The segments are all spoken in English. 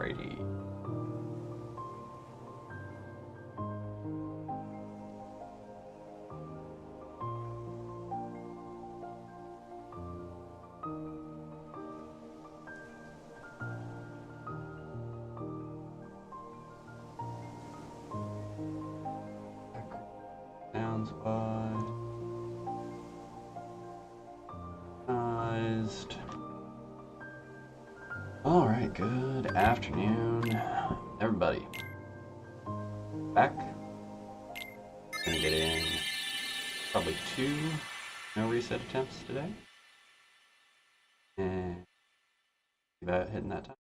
Alrighty. Sounds wide. Alright, good afternoon, everybody. Back. Gonna get in probably 2 no reset attempts today. And about hitting that time.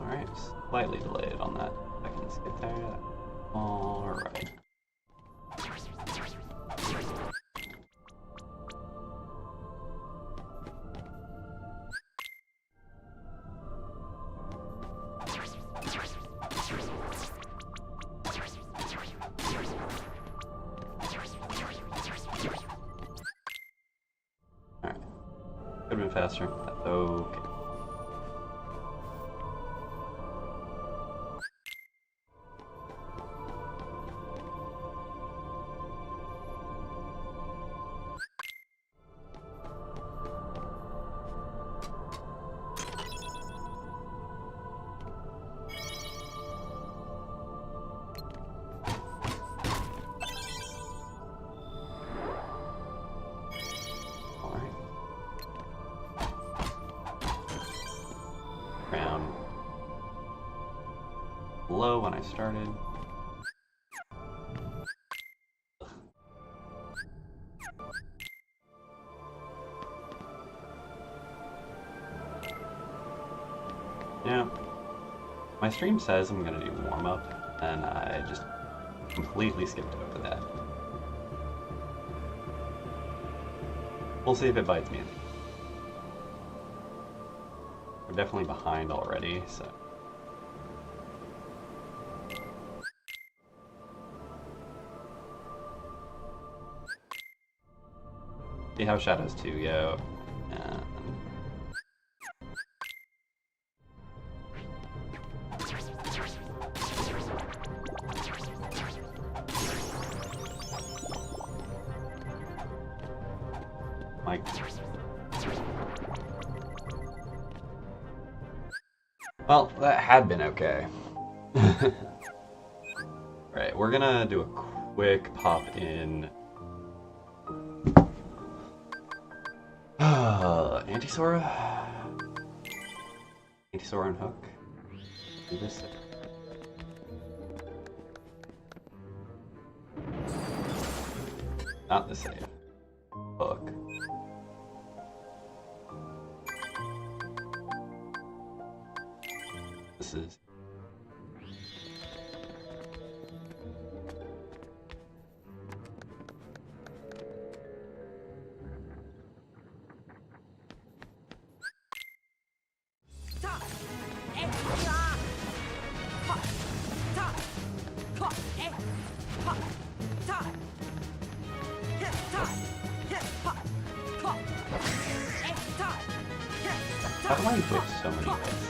Alright, slightly delayed on that. I can skip that. Alright. Alright. Could have been faster. That's okay. Round low when I started. Yeah, my stream says I'm gonna do warm up, and I just completely skipped over that. We'll see if it bites me. We're definitely behind already, so. See how Shadows 2 go. And Mike. Well, that had been okay. Right, we're gonna do a quick pop in. Anti-Sora? Anti-Sora and Hook. Do this. Not the save. Hook. This is. How do I whip so many hits?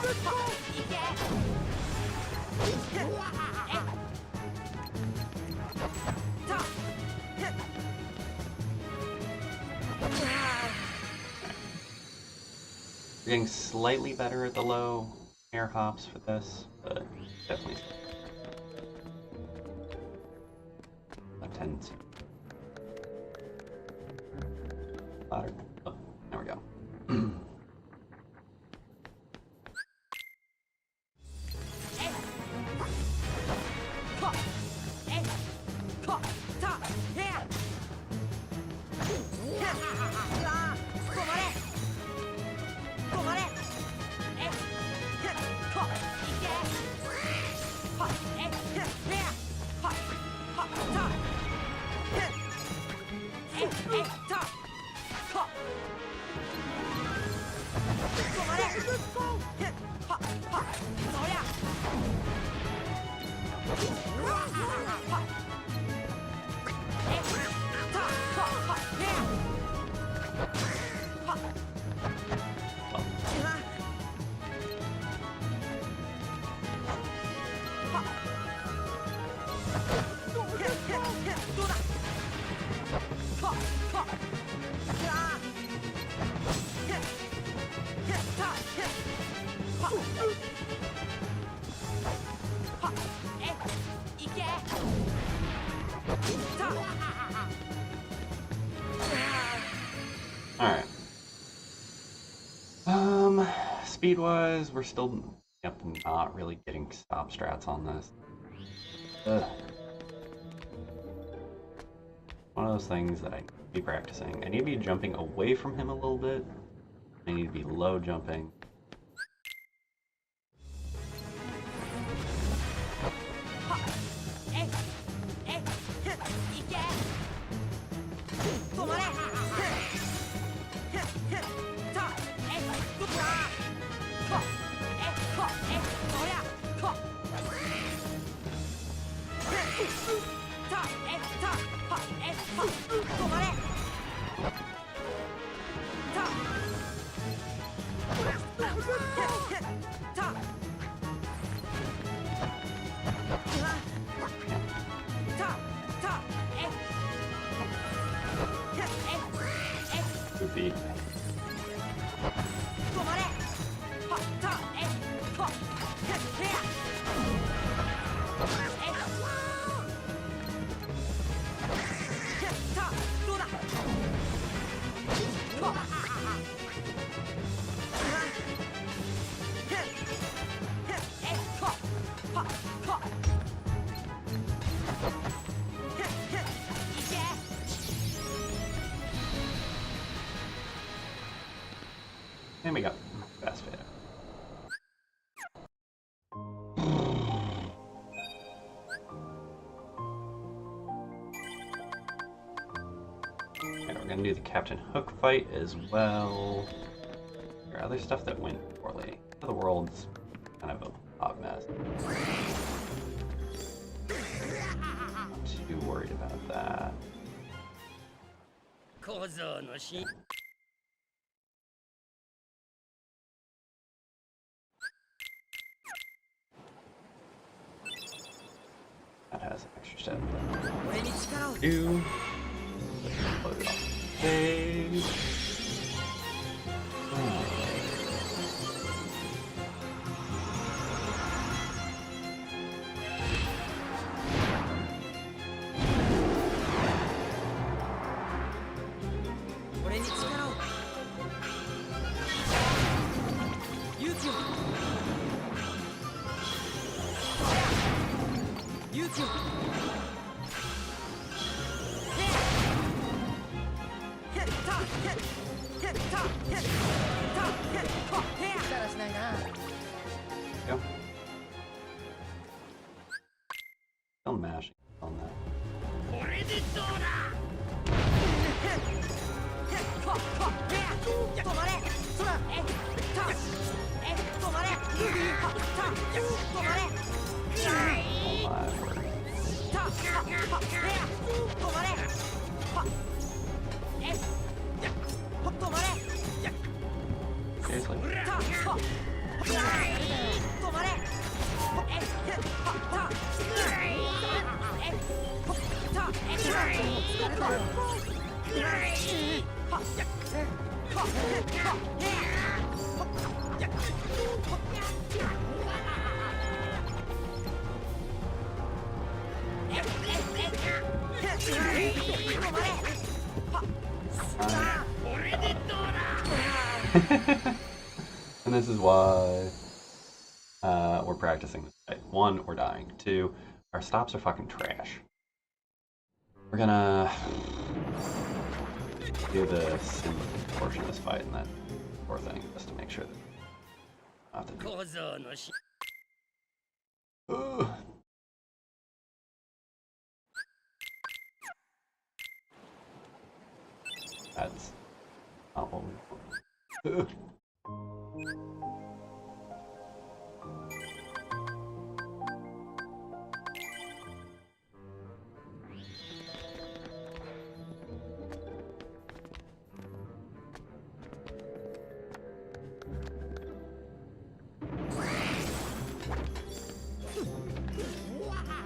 We're getting slightly better at the low air hops for this, but definitely a tendency. Louder. Oh, there we go. Alright. Speed-wise, we're still not really getting stop strats on this. Ugh. One of those things that I need to be practicing. I need to be jumping away from him a little bit. I need to be low jumping. Goofy. And we got fast fit. And we're gonna do the Captain Hook fight as well. There are other stuff that went poorly. The world's kind of a hot mess. Not too worried about that. That has an extra step. Do. Load it off the page. Go. Still mashing on that. Seriously? And this is why we're practicing this fight. 1, we're dying. 2, our stops are fucking trash. We're gonna do the sim portion of this fight and that poor thing just to make sure that I have to do it. That's not what we want.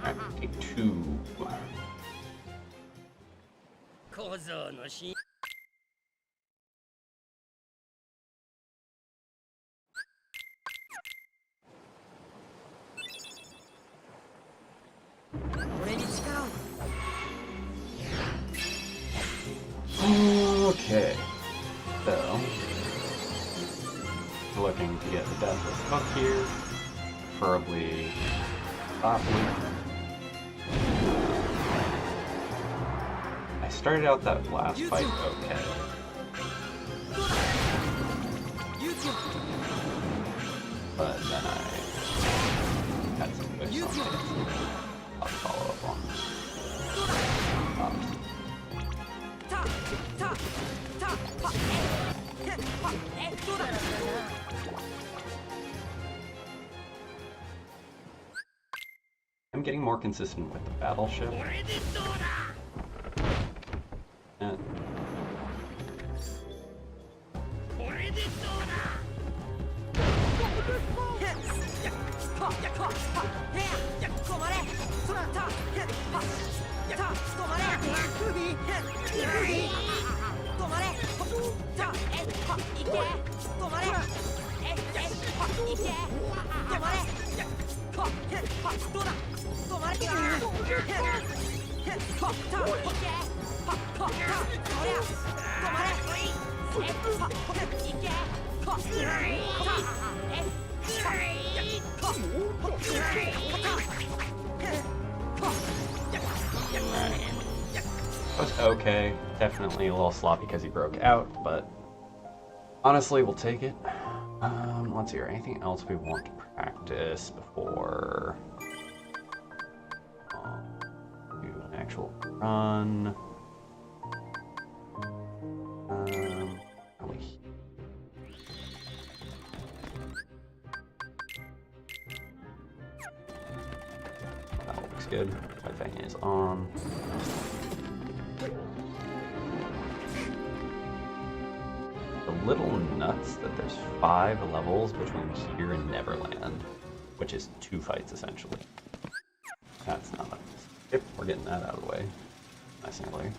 Alright, take 2. Okay, so we're looking to get the deathless hook here, preferably softly. I started out that last fight okay. But then I had some twists on it. I'll follow up on. I'm getting more consistent with the battleship. And was okay. Definitely a little sloppy because he broke out, but honestly, we'll take it. Let's see, anything else we want to practice before do an actual run? Probably. That looks good. White thing is on. A little nuts that there's 5 levels between here and Neverland, which is 2 fights essentially. That's not nice. Yep, we're getting that out of the way. Nice and early.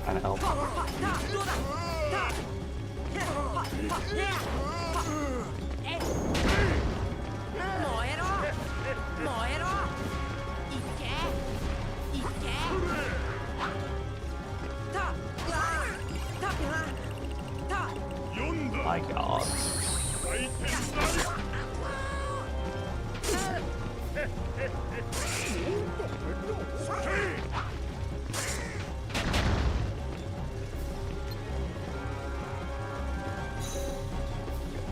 Kind of help. My God.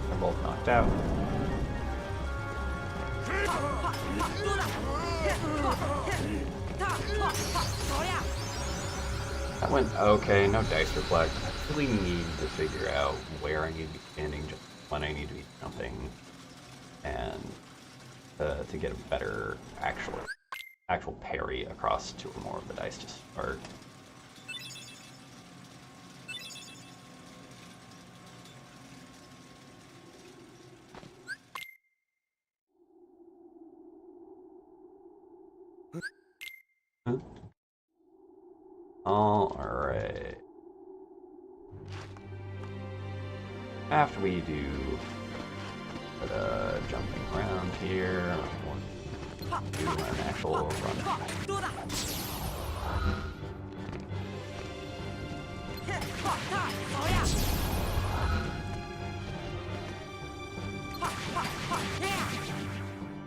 They're both knocked out. That went okay, no dice reflect. I really need to figure out where I need to be standing, just when I need to be jumping. and to get a better actual parry across two or more of the dice to start. Alright. After we do jumping around here, we'll do an actual run.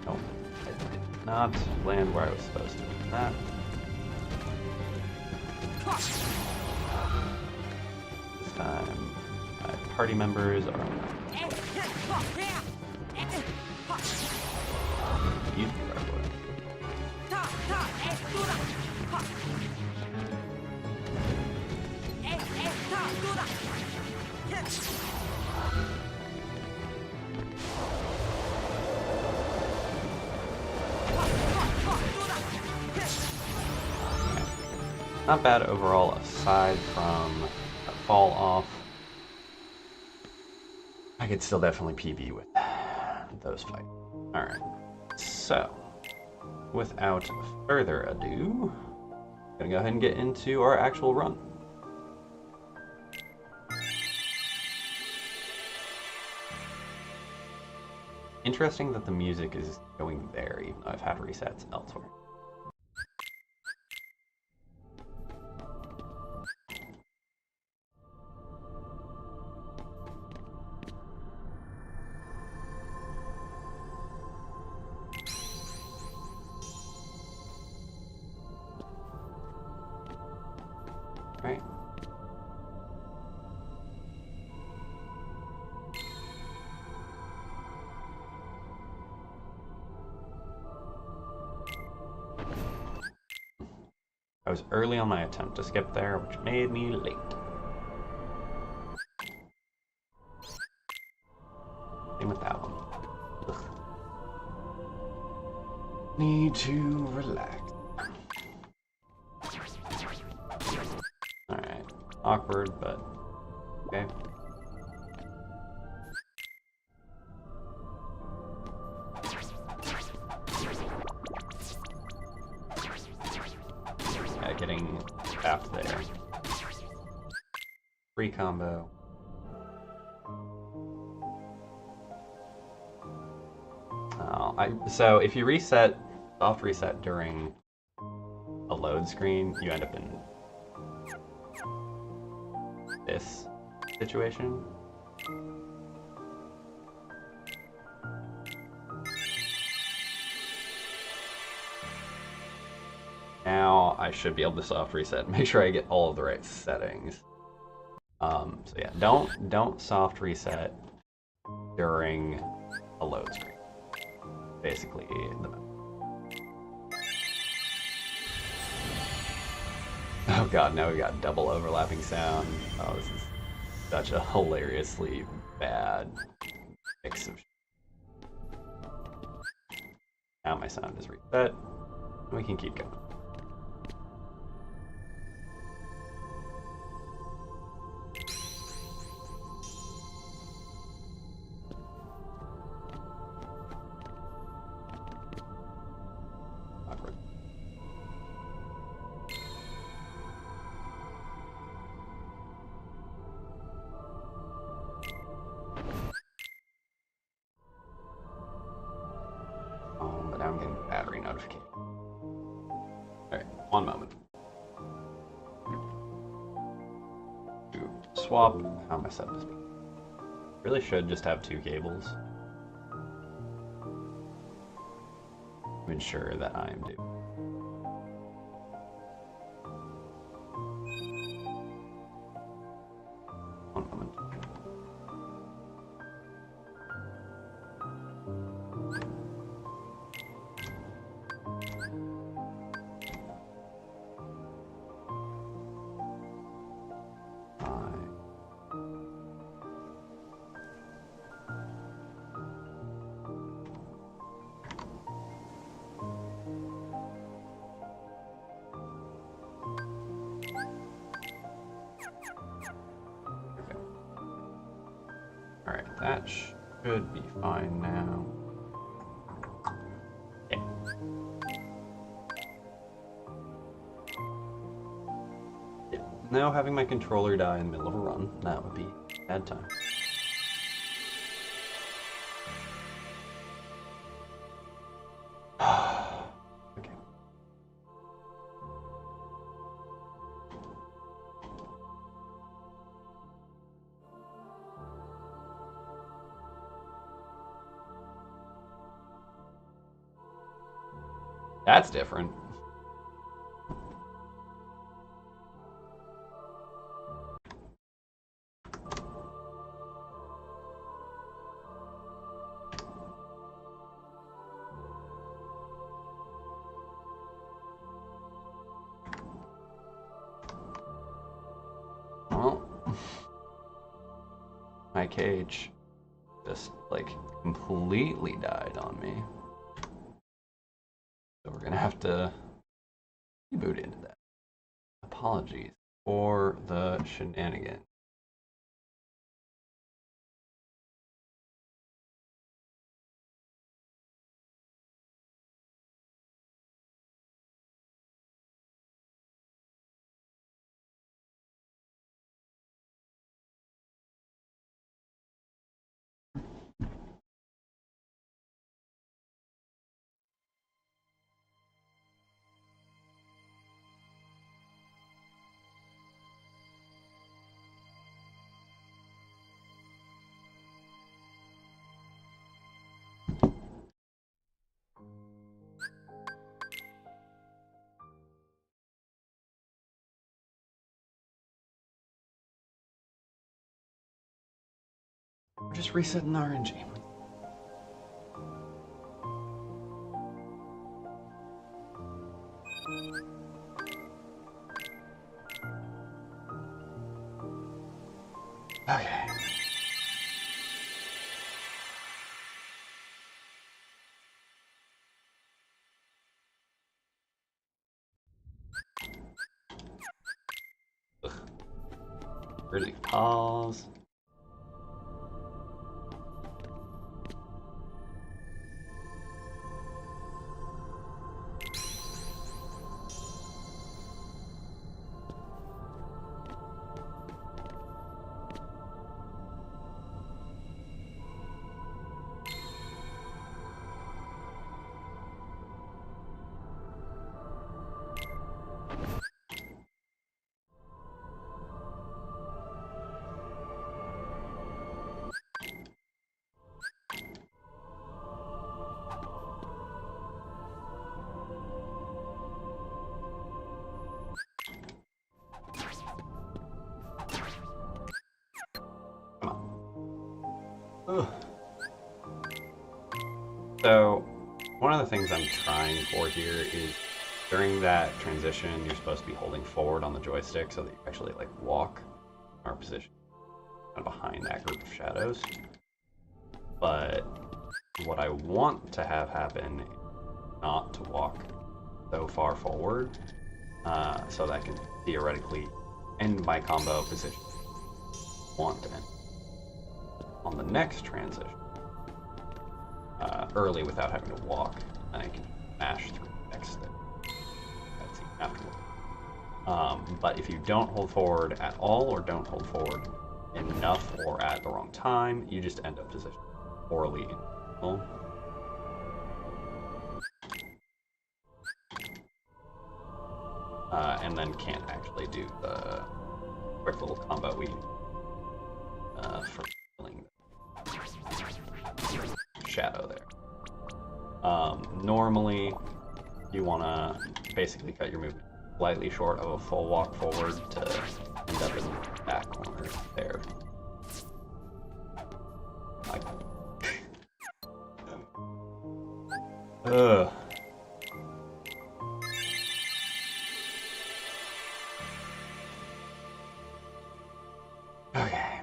Nope, I did not land where I was supposed to with that. This time, my party members are you right away. Not bad overall, aside from a fall off. I could still definitely PB with those fights. Alright, so without further ado, I'm gonna go ahead and get into our actual run. Interesting that the music is going there, even though I've had resets elsewhere. Right. I was early on my attempt to skip there, which made me late. Same with that one. Ugh. Need to relax. Alright. Awkward, but okay. Yeah, getting tapped there. Free combo. So if you soft reset during a load screen, you end up in this situation. Now I should be able to soft reset and make sure I get all of the right settings. So yeah, don't soft reset during a load screen. Basically, oh god, now we got double overlapping sound. Oh, this is such a hilariously bad mix of. Now my sound is reset. We can keep going. But now I'm getting battery notification. Alright, one moment. To swap how my setup is being. Really should just have two cables to ensure that I am due. One moment. that should be fine now. Okay. Yeah. Now having my controller die in the middle of a run, that would be a bad time. Okay. That's different. Well, my cage just like completely died on me. So we're gonna have to reboot into that. Apologies for the shenanigans. We're just resetting RNG. Okay. Ugh. Really pause. Come on. Ugh. So, one of the things I'm trying for here is during that transition, you're supposed to be holding forward on the joystick so that you actually like walk our position kind of behind that group of shadows. But what I want to have happen is not to walk so far forward, so that I can theoretically end my combo position. Want to end on the next transition early without having to walk, and I can mash through the next step. That's afterward. But if you don't hold forward at all, or don't hold forward enough, or at the wrong time, you just end up positioned poorly in the middle. And then can't actually do the quick little combo we for killing the shadow there. Normally, you want to basically cut your movement slightly short of a full walk forward to end up in the back corner there. Ugh. Okay.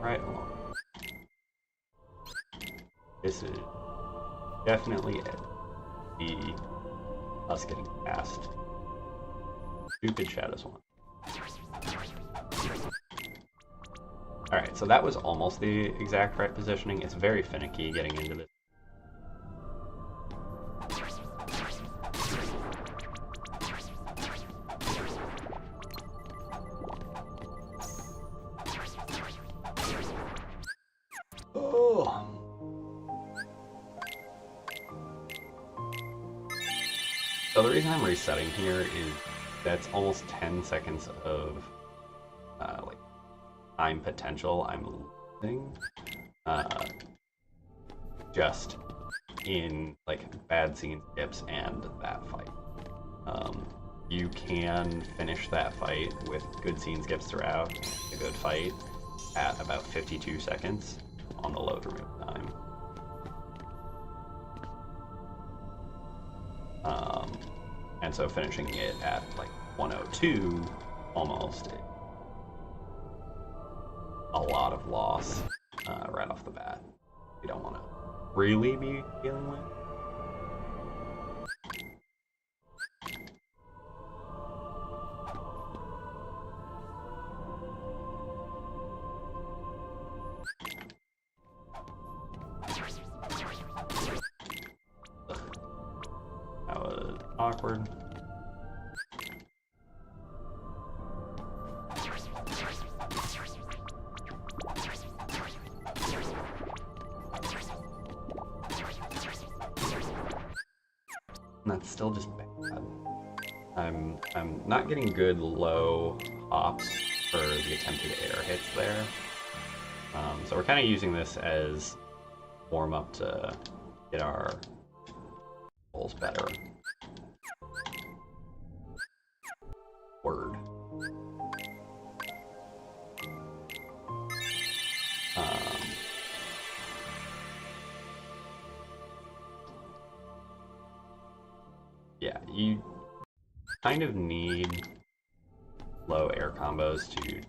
Right along. This is definitely it. Us getting past stupid Shadows one. Alright, so that was almost the exact right positioning. It's very finicky getting into this. Oh. So the reason I'm resetting here is that's almost 10 seconds of like time potential I'm losing just in like bad scene skips and that fight. You can finish that fight with good scene skips throughout, a good fight, at about 52 seconds on the load remove time. And so finishing it at like 102 almost, a lot of loss right off the bat. You don't want to really be dealing with. That was awkward. And that's still just bad. I'm not getting good low hops for the attempted air hits there. So we're kind of using this as warm up to get our rolls better. Word. Yeah, you kind of need low air combos to do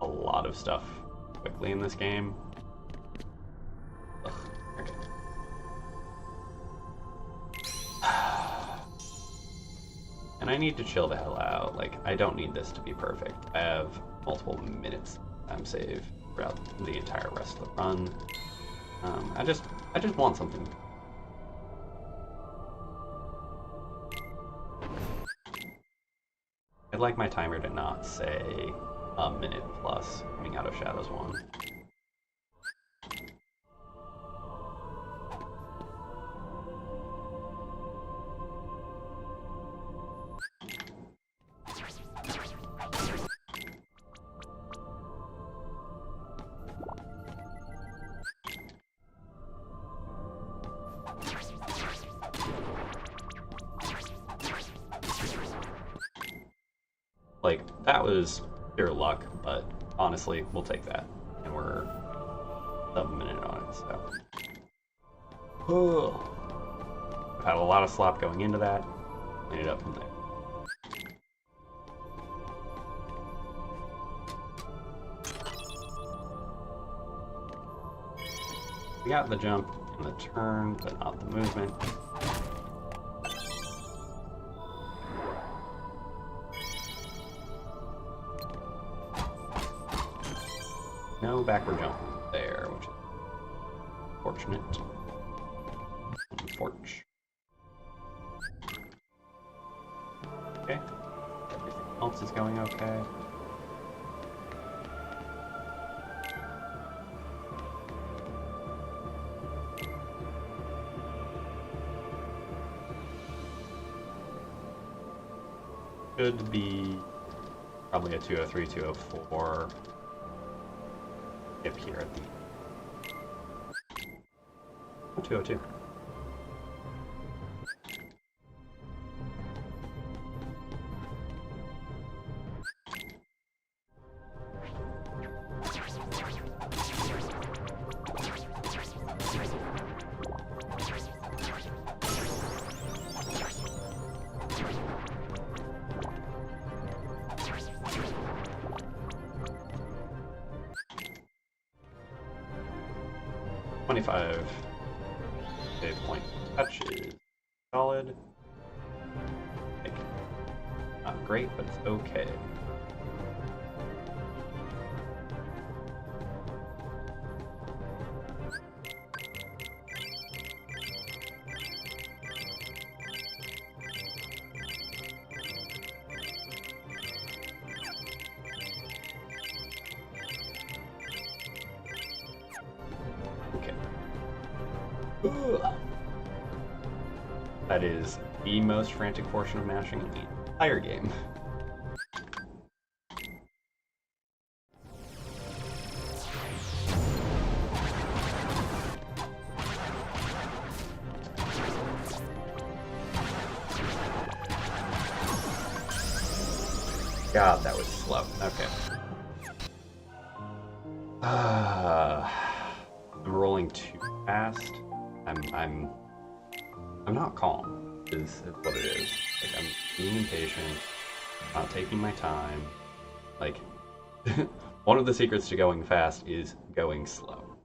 a lot of stuff quickly in this game. Ugh, okay. And I need to chill the hell out. Like, I don't need this to be perfect. I have multiple minutes time save throughout the entire rest of the run. I just want something. I'd like my timer to not say a minute plus coming out of Shadows 1. Like, that was pure luck, but honestly, we'll take that. And we're a minute on it, so. Oh. I've had a lot of slop going into that. Clean it up from there. We got the jump and the turn, but not the movement. No backward jump there, which is fortunate. Unfortunate. Okay. Everything else is going okay. Should be probably a 203, 204. Skip here at the 202. 25 save point touch is solid. Like, not great, but it's okay. That is the most frantic portion of mashing in the entire game. God, that was slow. Okay. I'm rolling too fast. I'm not calm, is what it is. Like, I'm being impatient, not taking my time. Like, one of the secrets to going fast is going slow.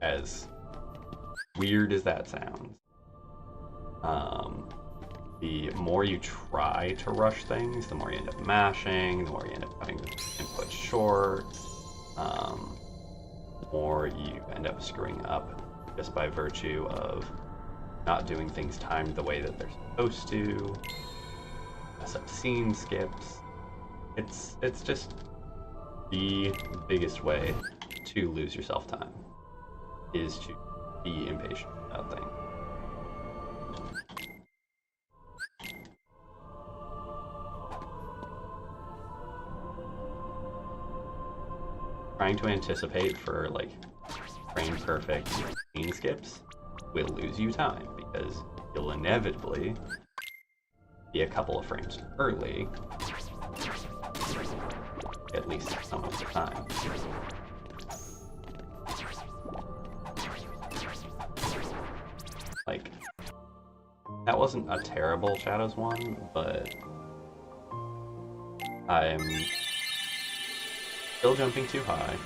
As weird as that sounds. The more you try to rush things, the more you end up mashing, the more you end up cutting the input short, more you end up screwing up just by virtue of not doing things timed the way that they're supposed to, mess up scene skips. It's just the biggest way to lose yourself time, is to be impatient about things. Trying to anticipate for like frame perfect scene skips will lose you time, because you'll inevitably be a couple of frames early, at least some of the time. Like, that wasn't a terrible Shadows one, but I'm still jumping too high.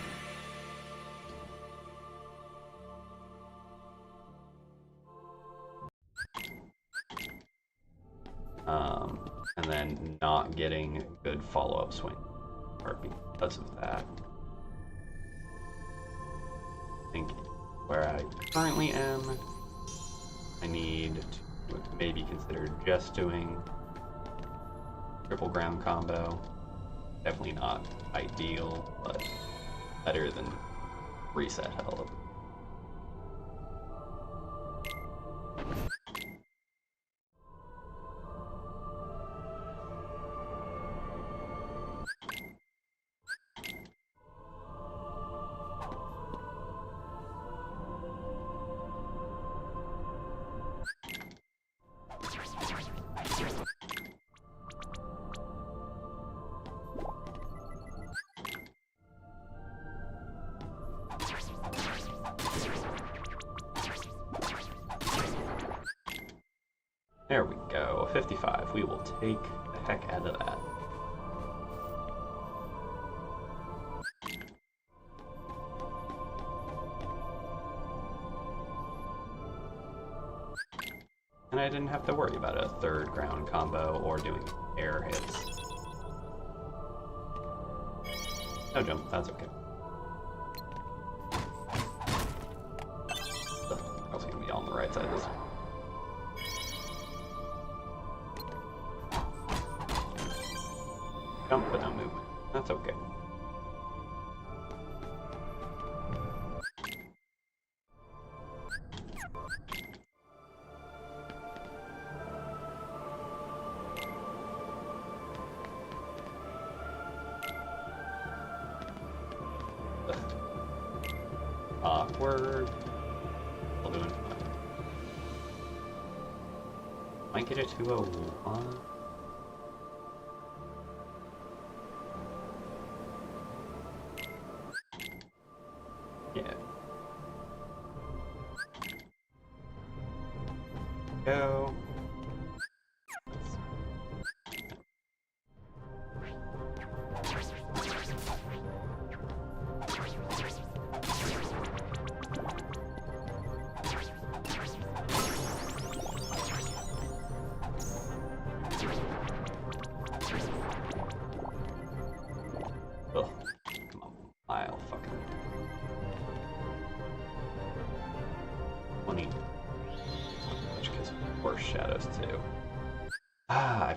And then not getting good follow-up swing or because of that. I think where I currently am, I need to maybe consider just doing triple ground combo. Definitely not ideal, but better than reset hell. There we go, 55. We will take the heck out of that. And I didn't have to worry about a third ground combo or doing air hits. No jump, that's okay. I was gonna be on the right side of this. Jump, but no movement. That's okay. Awkward. Still doing fine. Might get a 201. Yeah. Go.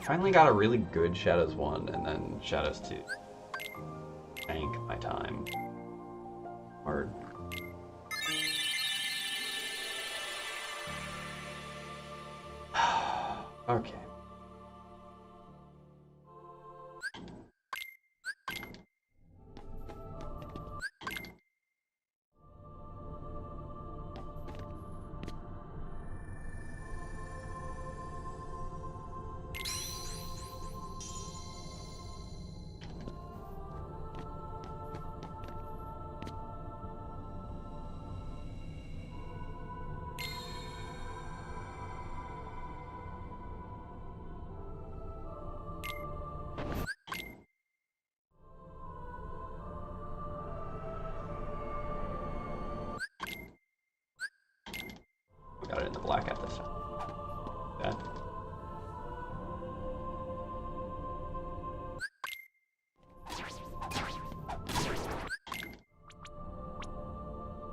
finally got a really good Shadows 1 and then Shadows 2. Thank my time. Hard. Okay. Got it in the black at this time. That.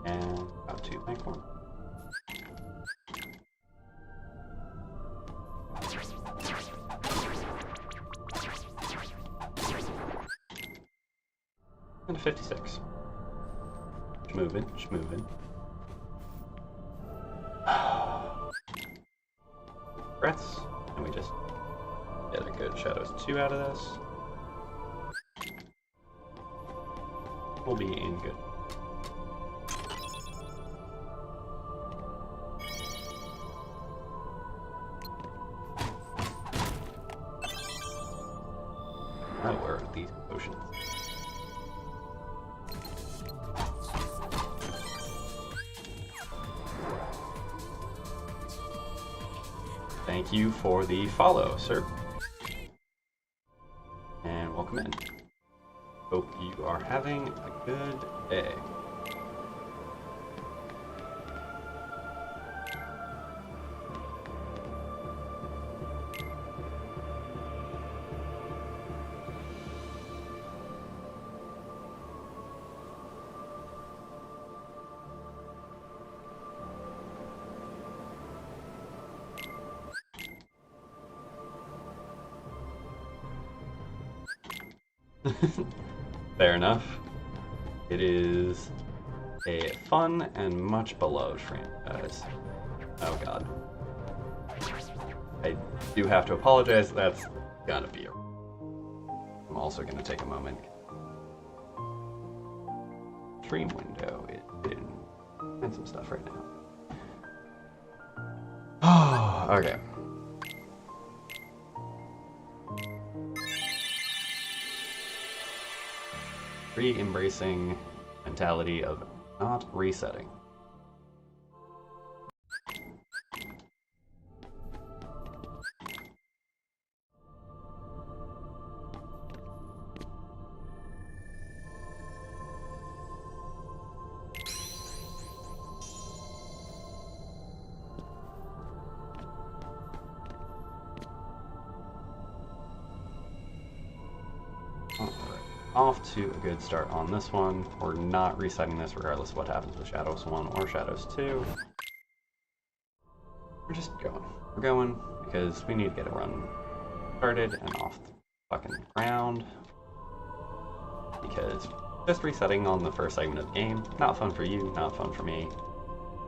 And about 2 bank one. And a 56. Schmovin'. Breaths, and we just get a good Shadows 2 out of this. We'll be in good. Oh, where are these potions? Thank you for the follow, sir. And welcome in. Hope you are having a good day. Fair enough. It is a fun and much beloved franchise. Oh god. I do have to apologize, that's gonna be I'm also gonna take a moment. Stream window, it didn't find some stuff right now. Oh, okay. Re-embracing mentality of not resetting. Off to a good start on this one. We're not resetting this regardless of what happens with Shadows 1 or Shadows 2. We're just going. We're going because we need to get a run started and off the fucking ground. Because just resetting on the first segment of the game, not fun for you, not fun for me.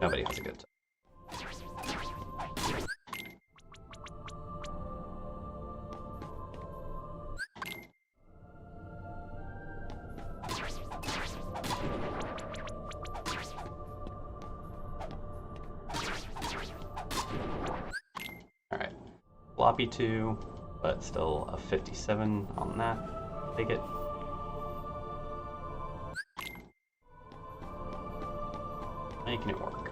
Nobody has a good time. Floppy 2, but still a 57 on that. Take it. Making it work.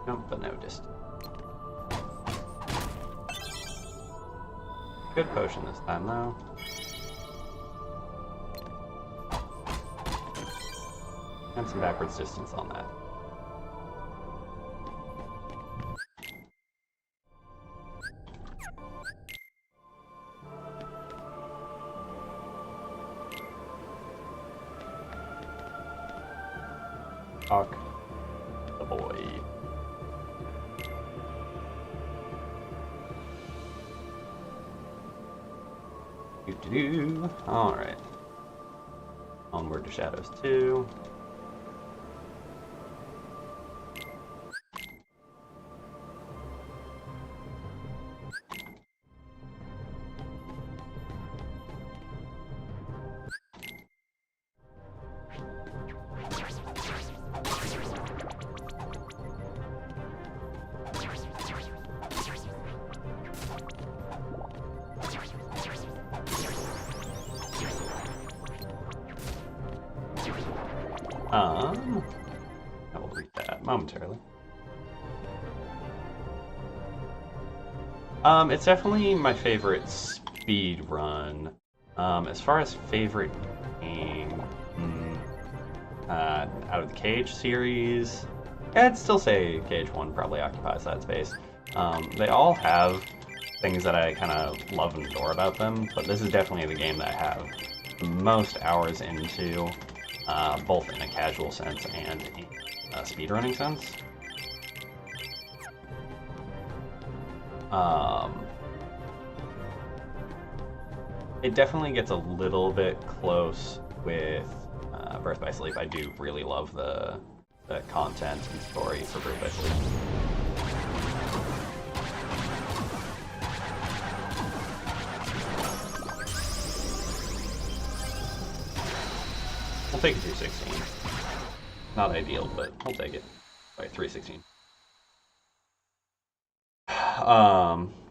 Jump, but no distance. Good potion this time, though. And some backwards distance on that. Talk the boy. Do-do-do. Alright. Onward to Shadows 2. I will read that momentarily. It's definitely my favorite speed run. As far as favorite game, out of the Cage series, I'd still say KH1 probably occupies that space. They all have things that I kind of love and adore about them, but this is definitely the game that I have the most hours into, both in a casual sense and in a speedrunning sense. It definitely gets a little bit close with Birth by Sleep. I do really love the content and story for Birth by Sleep. We'll take it 216. Not ideal, but we'll take it. By 316.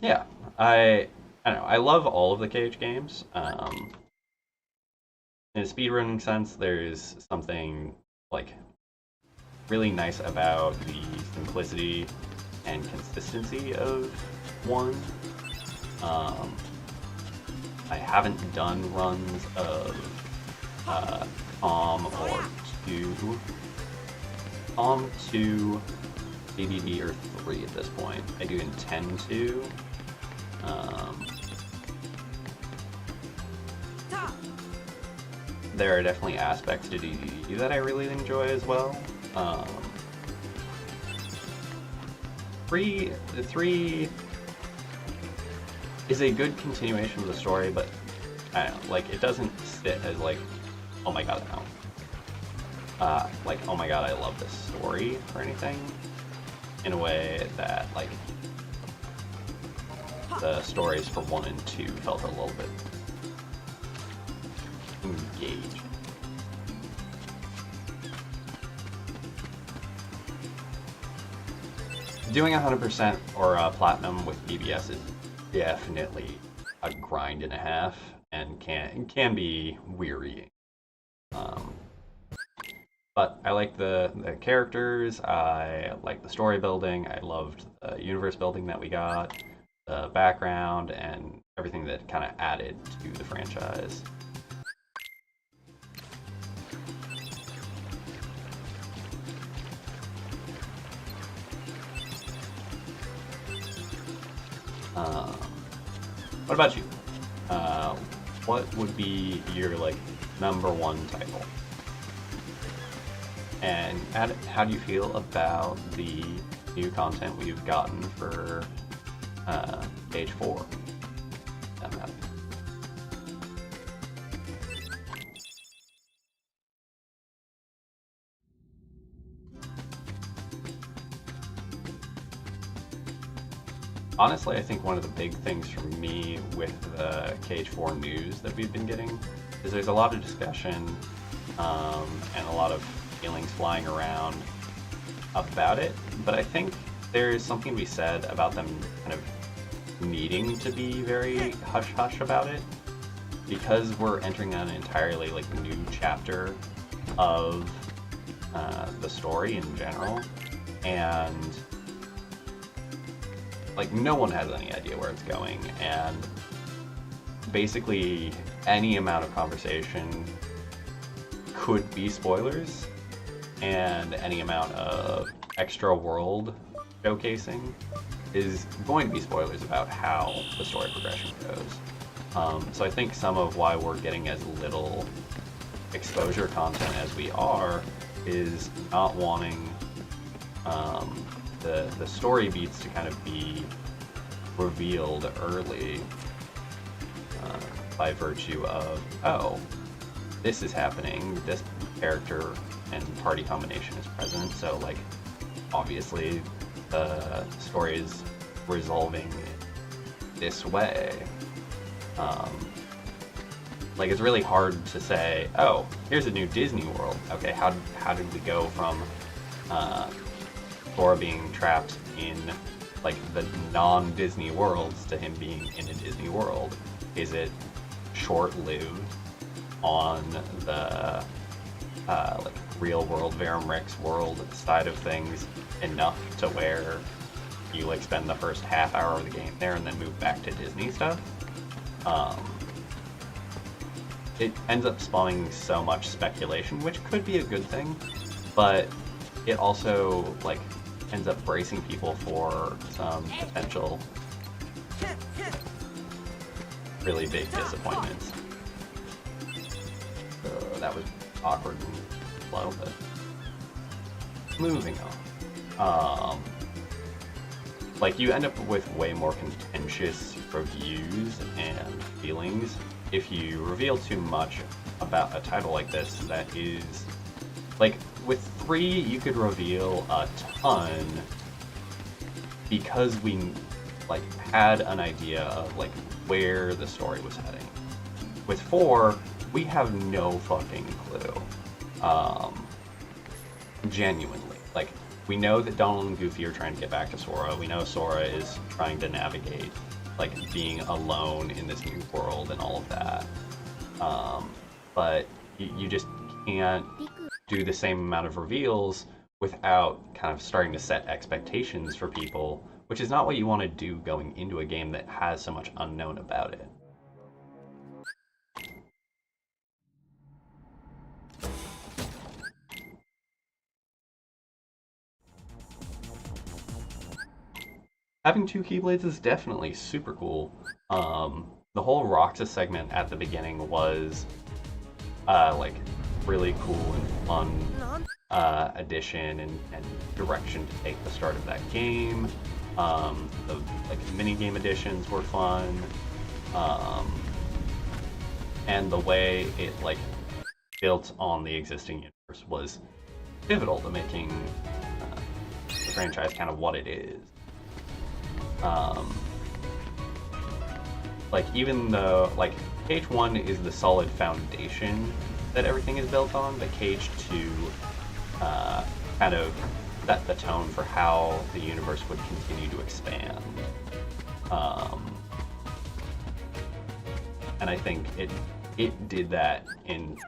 Yeah, I don't know. I love all of the Cage games. In a speedrunning sense, there's something like really nice about the simplicity and consistency of one. I haven't done runs of Calm or 2. Calm 2, BBD, or 3 at this point. I do intend to. There are definitely aspects to DDD that I really enjoy as well. 3 is a good continuation of the story, but I don't know, like, it doesn't sit as like, oh my god, no. Like, oh my god, I love this story or anything, in a way that, like, the stories for 1 and 2 felt a little bit engaged. Doing 100% or platinum with BBS is definitely a grind and a half, and can be wearying. But I like the characters, I like the story building, I loved the universe building that we got, the background, and everything that kind of added to the franchise. What about you? What would be your, like, #1 title? And how do you feel about the new content we've gotten for Stage 4? Honestly, I think one of the big things for me with the KH4 news that we've been getting is there's a lot of discussion and a lot of feelings flying around about it, but I think there's something to be said about them kind of needing to be very hush-hush about it, because we're entering an entirely, like, new chapter of the story in general, and like, no one has any idea where it's going, and basically any amount of conversation could be spoilers, and any amount of extra world showcasing is going to be spoilers about how the story progression goes. So I think some of why we're getting as little exposure content as we are is not wanting the story beats to kind of be revealed early by virtue of, oh, this is happening, this character and party combination is present, so like obviously the story is resolving this way. Like it's really hard to say, oh, here's a new Disney World. Okay, how did we go from Sora being trapped in like the non-Disney worlds to him being in a Disney world? Is it short-lived on the like real-world Verum Rex world side of things enough to where you like spend the first half hour of the game there and then move back to Disney stuff? It ends up spawning so much speculation, which could be a good thing, but it also like ends up bracing people for some potential really big disappointments. That was awkward and slow, but moving on. Like you end up with way more contentious reviews and feelings if you reveal too much about a title like this that is, like, with 3 you could reveal a ton because we, like, had an idea of, like, where the story was heading. With 4, we have no fucking clue. Genuinely. Like, we know that Donald and Goofy are trying to get back to Sora. We know Sora is trying to navigate like being alone in this new world and all of that. But you just can't do the same amount of reveals without kind of starting to set expectations for people, which is not what you want to do going into a game that has so much unknown about it. Having 2 Keyblades is definitely super cool. The whole Roxas segment at the beginning was like really cool and fun addition and direction to take the start of that game. The like mini game additions were fun, and the way it like built on the existing universe was pivotal to making the franchise kind of what it is. Like even though like KH1 is the solid foundation that everything is built on, but KH2 kind of set the tone for how the universe would continue to expand. And I think it did that in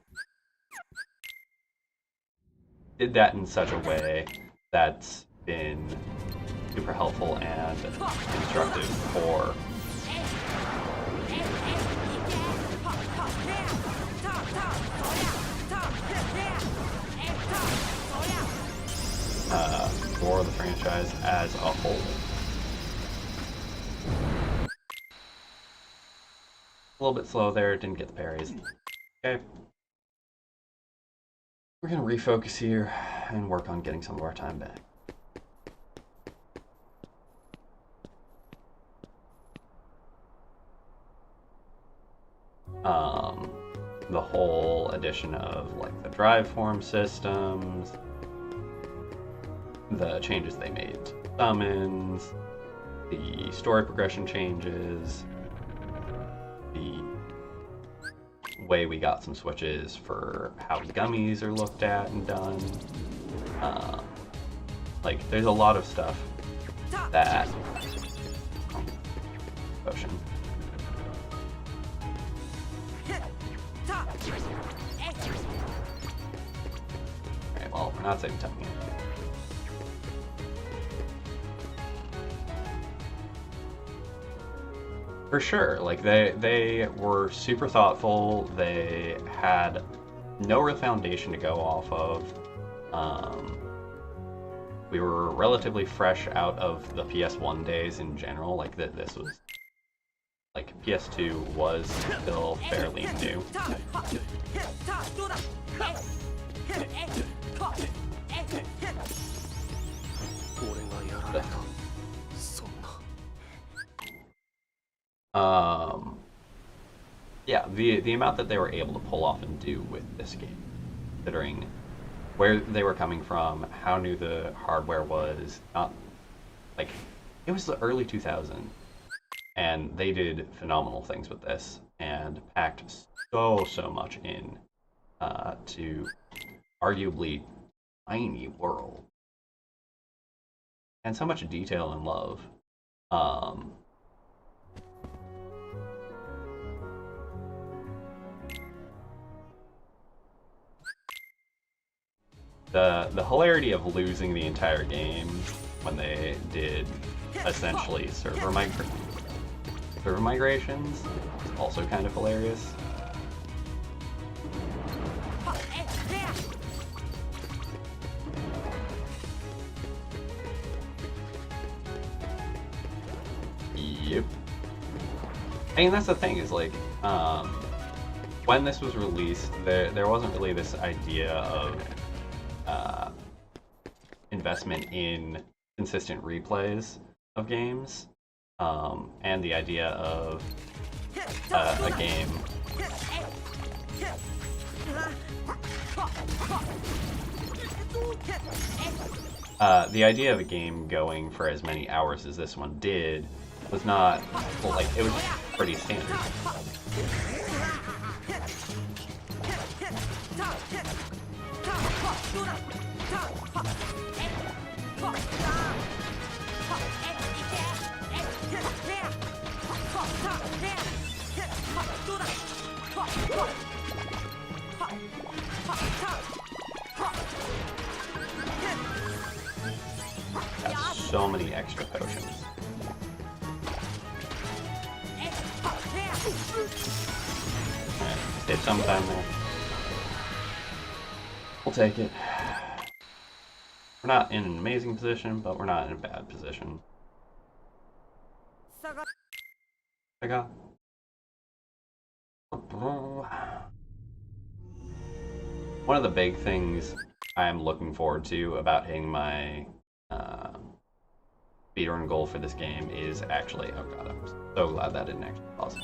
such a way that's been super helpful and instructive for the franchise as a whole. A little bit slow there, didn't get the parries. Okay. We're gonna refocus here and work on getting some of our time back. The whole addition of like the drive form systems, the changes they made to summons, the story progression changes, the way we got some switches for how gummies are looked at and done. Like there's a lot of stuff that potion. Alright, well, we're not saving time here. For sure, like they were super thoughtful. They had no real foundation to go off of. We were relatively fresh out of the PS1 days in general. Like this was like PS2 was still fairly new. Yeah, the amount that they were able to pull off and do with this game, considering where they were coming from, how new the hardware was, not like it was the early 2000s, and they did phenomenal things with this and packed so much in to arguably tiny world and so much detail and love. The hilarity of losing the entire game when they did essentially server migrations is also kind of hilarious. Yep. I mean, that's the thing, is like, when this was released, there wasn't really this idea of investment in consistent replays of games, and the idea of a game going for as many hours as this one did was not, well, like, it was pretty standard. Got so many extra potions. Alright, save some time there. We'll take it. We're not in an amazing position, but we're not in a bad position. Saga. One of the big things I'm looking forward to about hitting my speedrun goal for this game is actually, oh god, I'm so glad that didn't actually pause.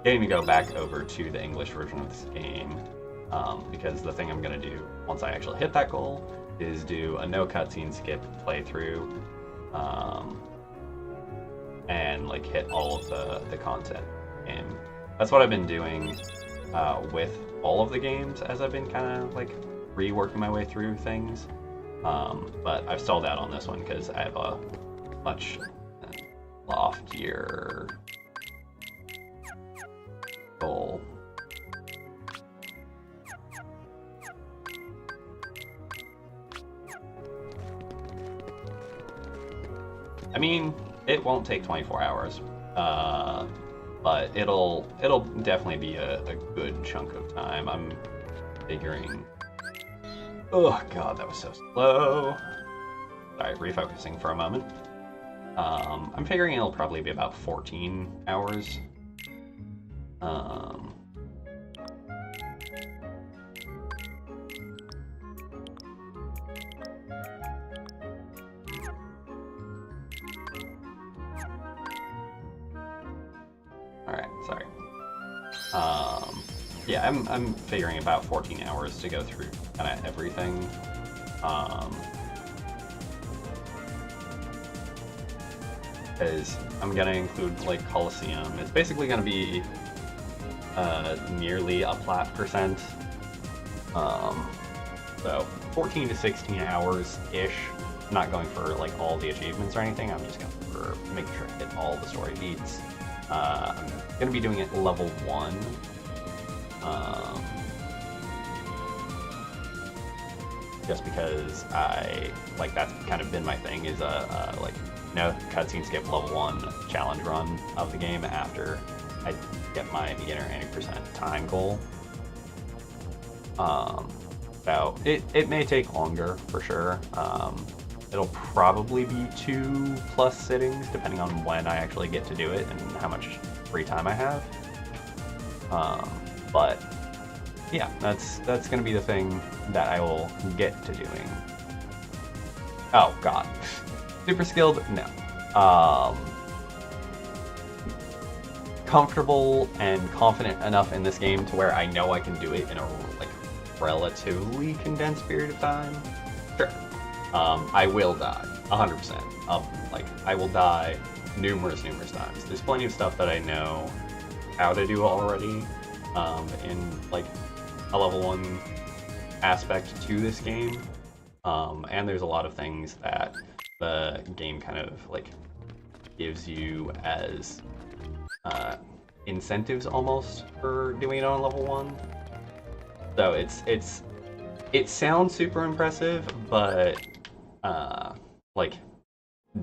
Getting to go back over to the English version of this game, because the thing I'm going to do once I actually hit that goal is do a no cutscene skip playthrough, and like hit all of the content. And that's what I've been doing with all of the games as I've been kind of like reworking my way through things. But I've stalled out on this one because I have a much loftier goal. I mean, it won't take 24 hours, but it'll definitely be a good chunk of time. I'm figuring. Oh god, that was so slow. Sorry, refocusing for a moment. I'm figuring it'll probably be about 14 hours. Alright, sorry. Yeah, I'm figuring about 14 hours to go through kind of everything. Because I'm gonna include like Coliseum. It's basically gonna be nearly a plat percent. So 14 to 16 hours ish. I'm not going for like all the achievements or anything. I'm just going for making sure I hit all the story beats. I'm gonna be doing it level 1. Just because that's kind of been my thing, is like no cutscene skip level 1 challenge run of the game after I get my beginner any percent time goal. So it may take longer for sure. It'll probably be 2+ sittings depending on when I actually get to do it and how much free time I have. But yeah, that's going to be the thing that I will get to doing. Oh god. Super skilled? No. Comfortable and confident enough in this game to where I know I can do it in a like relatively condensed period of time. Sure. I will die 100%. Like I will die numerous times. There's plenty of stuff that I know how to do already in like a level 1 aspect to this game. And there's a lot of things that the game kind of like gives you as incentives almost for doing it on level 1. So it sounds super impressive, but like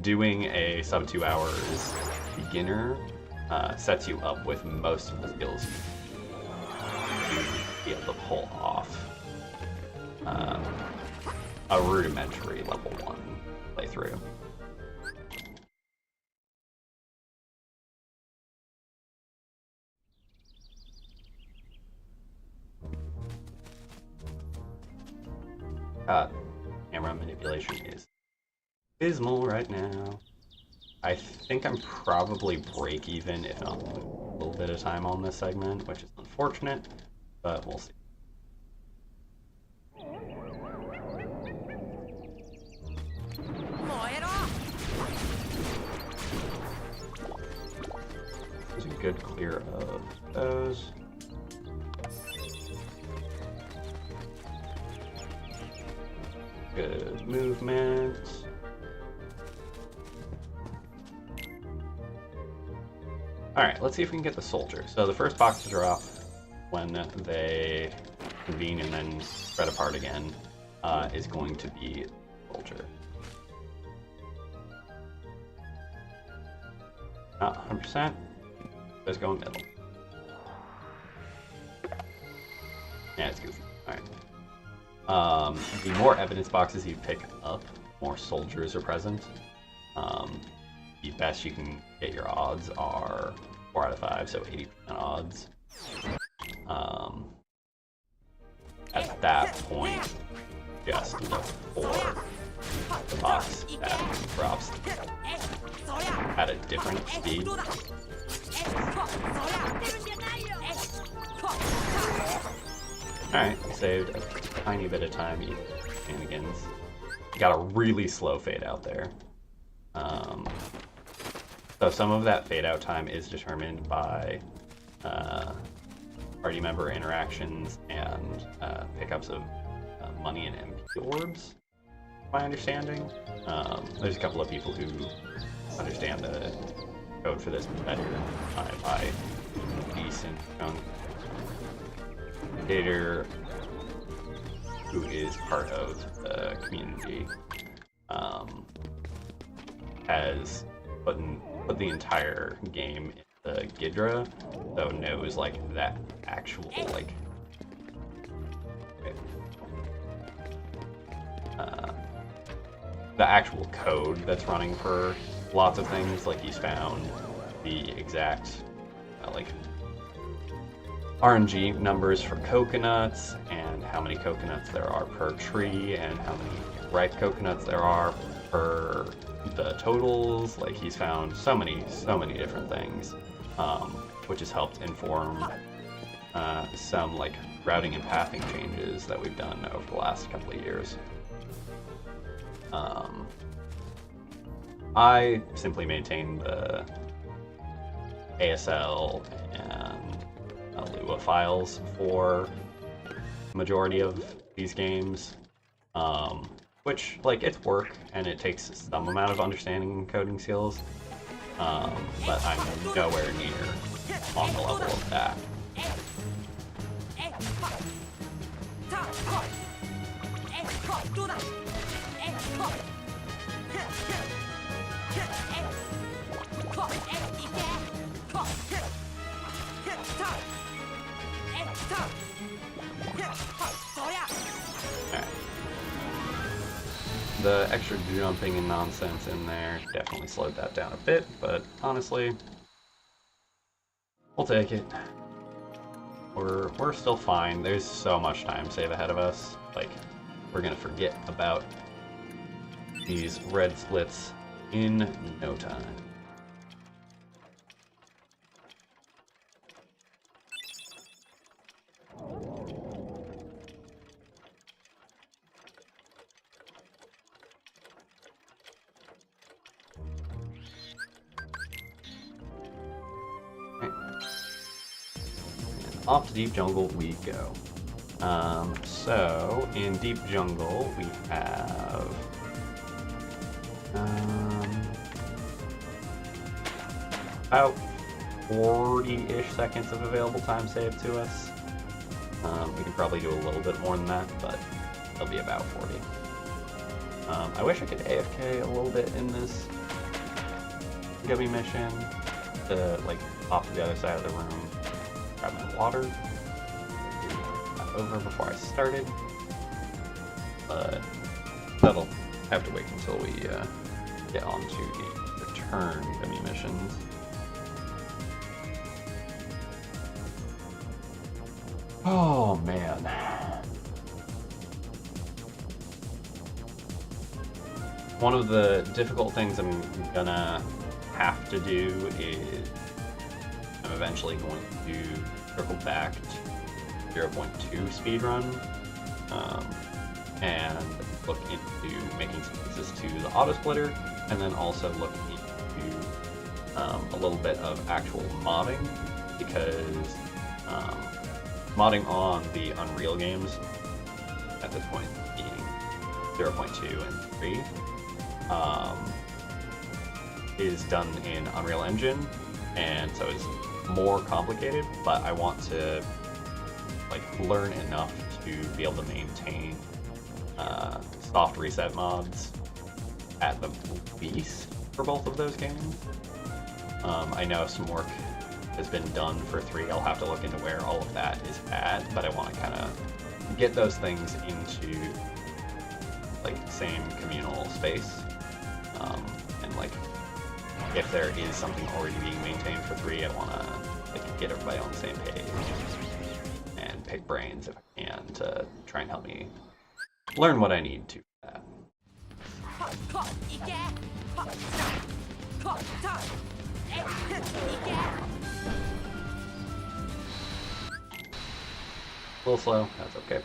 doing a sub 2 hours beginner sets you up with most of the skills you need to be able to pull off a rudimentary level 1 playthrough. Camera manipulation is abysmal right now. I think I'm probably break even if not a little bit of time on this segment, which is unfortunate, but we'll see. There's a good clear of those. Good movement. Alright, let's see if we can get the soldier. So the first box to drop when they convene and then spread apart again is going to be soldier. Not 100%. Let's go in middle. Yeah, it's goofy. Alright. The more evidence boxes you pick up, more soldiers are present. The best you can get your odds are 4 out of 5, so 80% odds. At that point, just look for the box that drops at a different speed. Alright, saved a tiny bit of time, even shenanigans. You got a really slow fade out there. So some of that fade out time is determined by party member interactions and pickups of money and MP orbs, my understanding. There's a couple of people who understand the code for this better by decent chunk. Gator, who is part of the community, has put the entire game in the Gidra, so knows like that actual like the actual code that's running for lots of things. Like he's found the exact like RNG numbers for coconuts and how many coconuts there are per tree and how many ripe coconuts there are per the totals. Like he's found so many different things, which has helped inform some like routing and pathing changes that we've done over the last couple of years. I simply maintain the ASL and Lua files for the majority of these games, which like it's work and it takes some amount of understanding and coding skills, but I'm nowhere near on the level of that. The extra jumping and nonsense in there definitely slowed that down a bit, but honestly, we'll take it. we're still fine. There's so much time save ahead of us. Like, we're gonna forget about these red slits in no time. Off to Deep Jungle we go. So, in Deep Jungle, we have... about 40-ish seconds of available time saved to us. We could probably do a little bit more than that, but it'll be about 40. I wish I could AFK a little bit in this gummy mission to, like, off to the other side of the room. Grab my water, over before I started, but that'll have to wait until we get on to the return gummy missions. Oh man. One of the difficult things I'm gonna have to do is I'm eventually going to circle back to 0.2 speedrun and look into making some fixes to the auto splitter, and then also look into a little bit of actual modding, because modding on the Unreal games at this point being 0.2 and 3 is done in Unreal Engine, and so it's more complicated, but I want to like learn enough to be able to maintain soft reset mods at the least for both of those games. I know some work has been done for 3. I'll have to look into where all of that is at, but I want to kind of get those things into like same communal space, and like if there is something already being maintained for 3, I want to like get everybody on the same page and pick brains if I can to try and help me learn what I need to for that. A little slow, that's okay.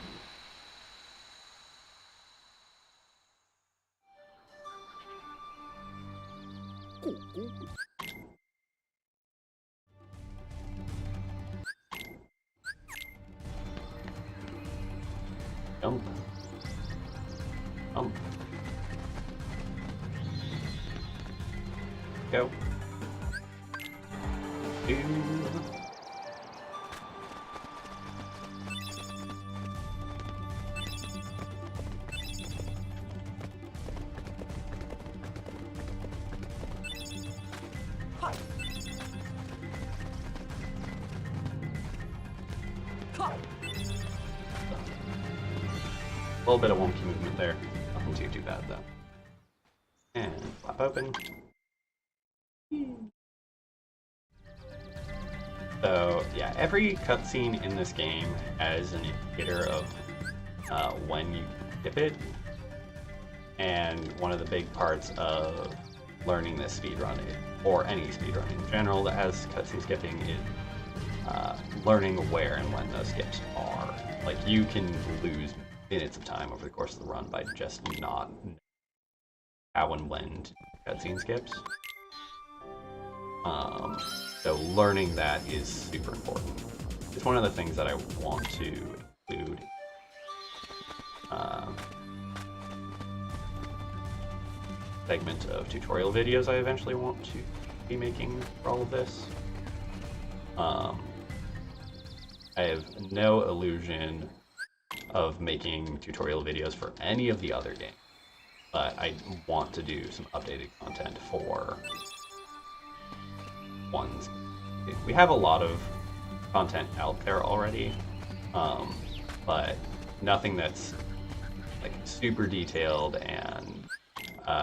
Jump. Jump. Go. Do. A little bit of wonky movement there. Nothing too bad though. And flap open. So yeah, every cutscene in this game has an indicator of when you skip it. And one of the big parts of learning this speedrun, or any speedrun in general that has cutscene skipping, is learning where and when those skips are. Like, you can lose minutes of time over the course of the run by just not knowing how and when to do cutscene skips. So learning that is super important. It's one of the things that I want to include segment of tutorial videos I eventually want to be making for all of this. I have no illusion of making tutorial videos for any of the other games, but I want to do some updated content for ones. We have a lot of content out there already, but nothing that's like super detailed and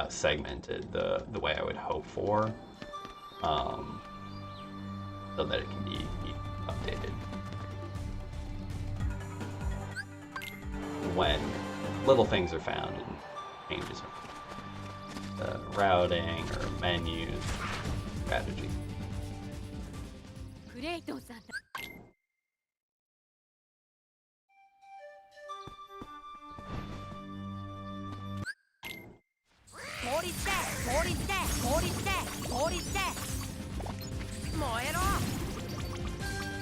segmented the way I would hope for, so that it can be updated. when little things are found and changes are routing or menus, strategy.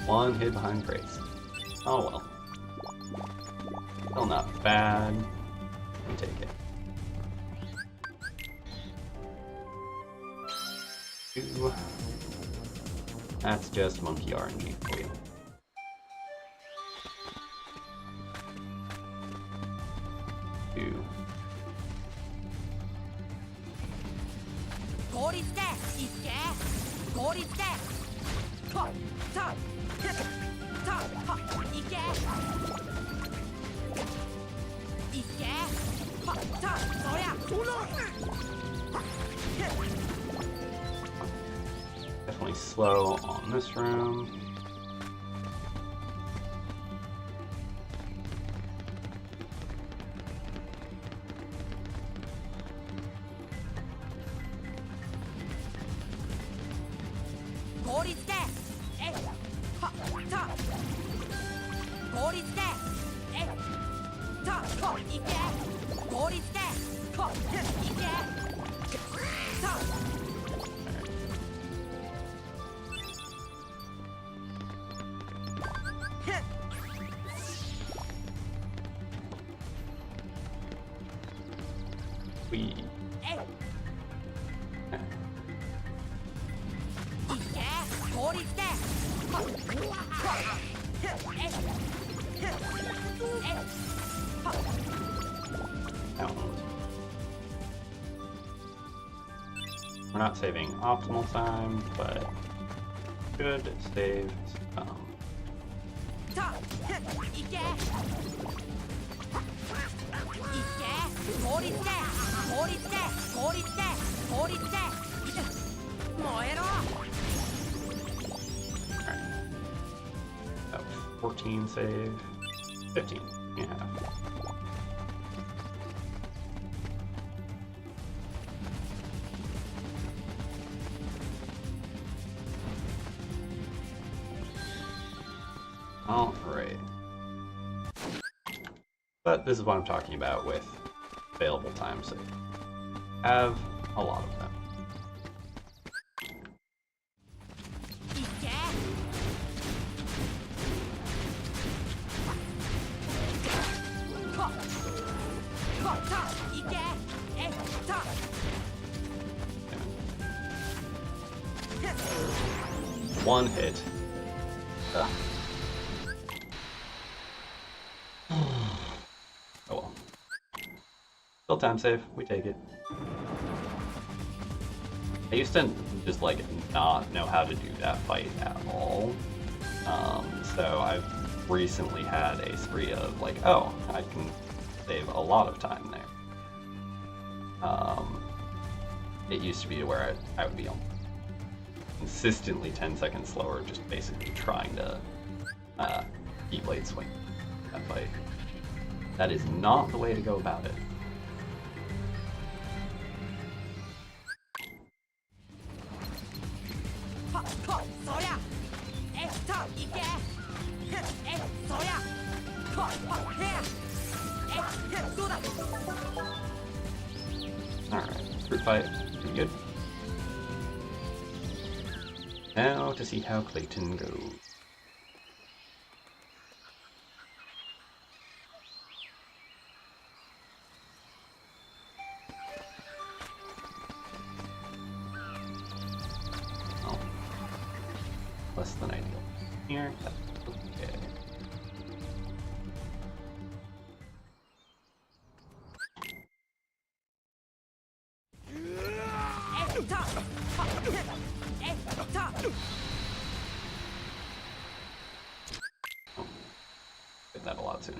One hid behind crates. Oh well. Still not bad. We take it. 2. That's just monkey RNG for you. 2. Definitely slow on this room. We're not saving optimal time, but should save some. That was 14 save, 15, yeah. Alright. But this is what I'm talking about with available time save. Have a lot of them. One hit. Ugh. Oh well. Still time save, we take it. I used to just like not know how to do that fight at all. So I've recently had a spree of like, oh, I can save a lot of time there. It used to be where I would be consistently 10 seconds slower, just basically trying to E-blade swing that fight. That is not the way to go about it. Alright, fruit fight, pretty good. Now to see how Clayton goes. Oh. Less than ideal. Here, that's okay. Get that a lot sooner.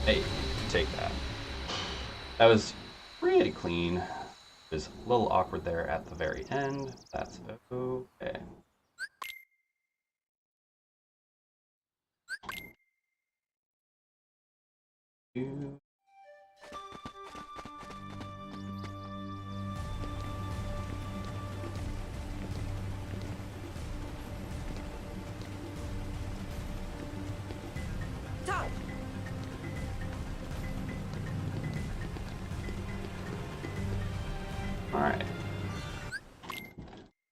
Hey, take that. That was pretty clean. It was a little awkward there at the very end. That's okay. Alright.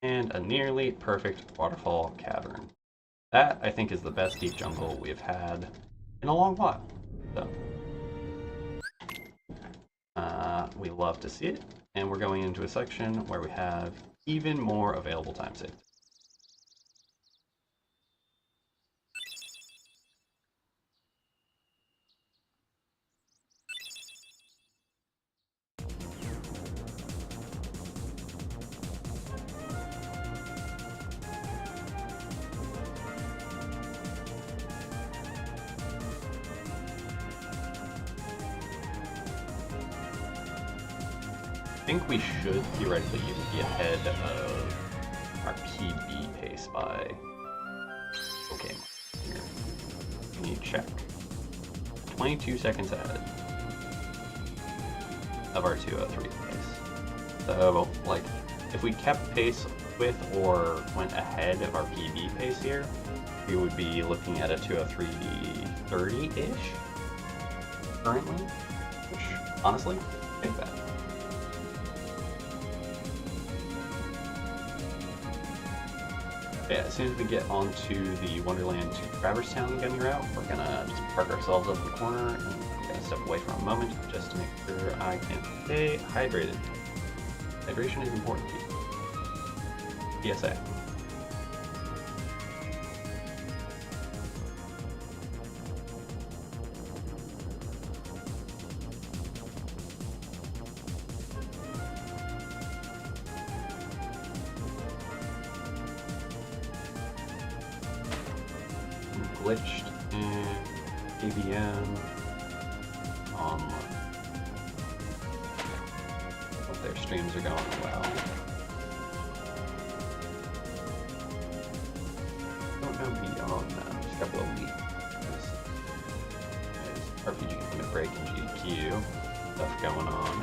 And a nearly perfect waterfall cavern. That, I think, is the best deep jungle we've had in a long while. So, we love to see it, and we're going into a section where we have even more available time saves. I think we should theoretically even be ahead of our PB pace by... Okay, here. We need to check. 22 seconds ahead of our 203 pace. So, like, if we kept pace with or went ahead of our PB pace here, we would be looking at a 203.30-ish currently, which, honestly, ain't bad. Yeah, as soon as we get onto the Wonderland to Traverse Town gummy route, we're gonna just park ourselves up in the corner and I'm gonna step away for a moment just to make sure I can stay hydrated. Hydration is important to you. PSA. Glitched and ABM on hope their streams are going well. Don't know beyond that. Just a couple of weeks. There's RPG Limit Break and GDQ stuff going on.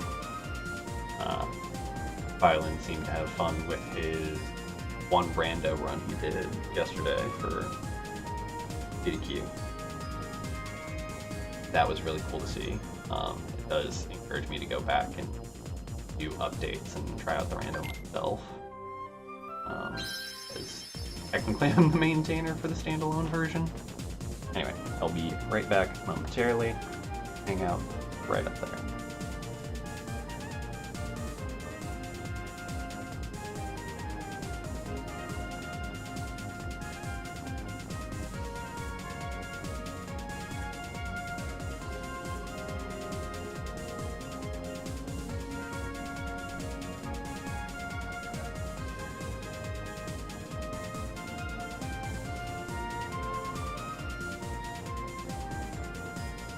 Violin seemed to have fun with his one rando run he did yesterday for GDQ. That was really cool to see. It does encourage me to go back and do updates and try out the random myself. Because technically I'm the maintainer for the standalone version. Anyway, I'll be right back momentarily. Hang out right up there.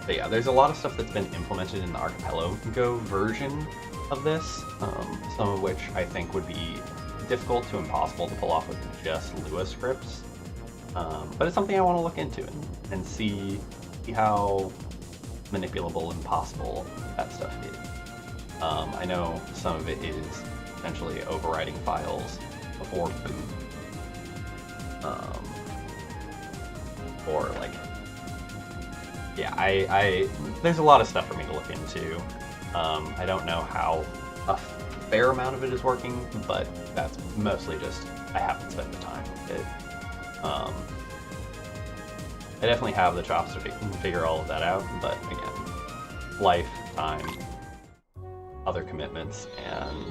But yeah, there's a lot of stuff that's been implemented in the Archipelago version of this, some of which I think would be difficult to impossible to pull off with just Lua scripts. But it's something I want to look into and see how manipulable and possible that stuff is. I know some of it is essentially overriding files before boot. Or like, yeah, there's a lot of stuff for me to look into. I don't know how a fair amount of it is working, but that's mostly just I haven't spent the time with it. I definitely have the chops to figure all of that out, but again, life, time, other commitments, and